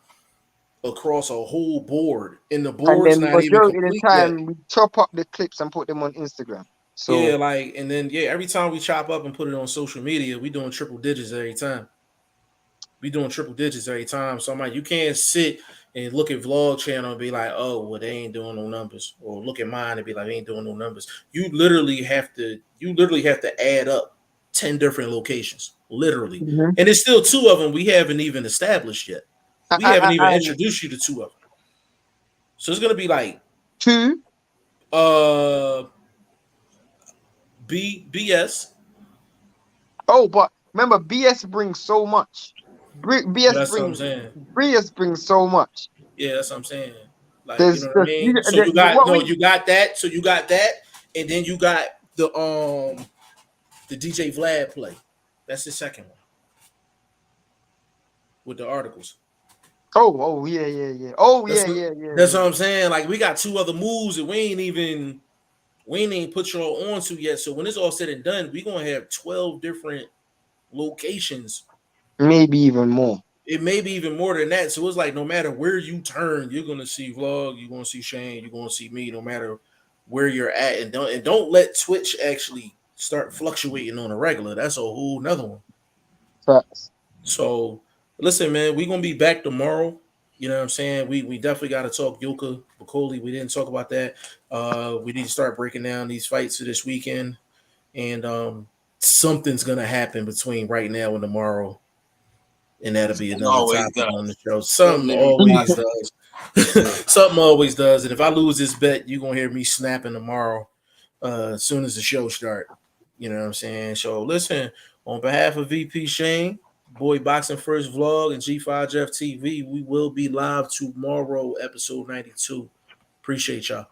across a whole board. And the board's not even complete yet. We chop up the clips and put them on Instagram. So yeah, like, and then every time we chop up and put it on social media, we doing triple digits every time. So I'm like, you can't sit and look at Vlog channel and be like, oh, well, they ain't doing no numbers, or look at mine and be like, they ain't doing no numbers. You literally have to add up 10 different locations, literally. Mm-hmm. And there's still 2 of them we haven't even established yet. We haven't even introduced you to 2 of them. So it's gonna be like 2 BS. Oh, but remember, BS brings so much. BS brings so much. Yeah, that's what I'm saying. Like, you know what I mean? So you got that. So you got that, and then you got the DJ Vlad play. That's the second one with the articles. Oh yeah. That's what I'm saying. Like, we got 2 other moves that we ain't even put y'all onto yet. So when it's all said and done, we gonna have 12 different locations. Maybe even more. It may be even more than that. So it's like, no matter where you turn, you're gonna see Vlog, you're gonna see Shane, you're gonna see me. No matter where you're at, and don't let Twitch actually start fluctuating on a regular. That's a whole nother one. Facts. So listen, man, we're gonna be back tomorrow. You know what I'm saying? We definitely got to talk Yuka Bakoli. We didn't talk about that. We need to start breaking down these fights for this weekend, and something's gonna happen between right now and tomorrow, and that'll be It another always topic on does. the show. Something Something always does. Something always does. And if I lose this bet, you're gonna hear me snapping tomorrow, as soon as the show start. You know what I'm saying? So listen, on behalf of VP Shane, boy Boxing First Vlog, and G5 Jeff TV, we will be live tomorrow, episode 92. Appreciate y'all.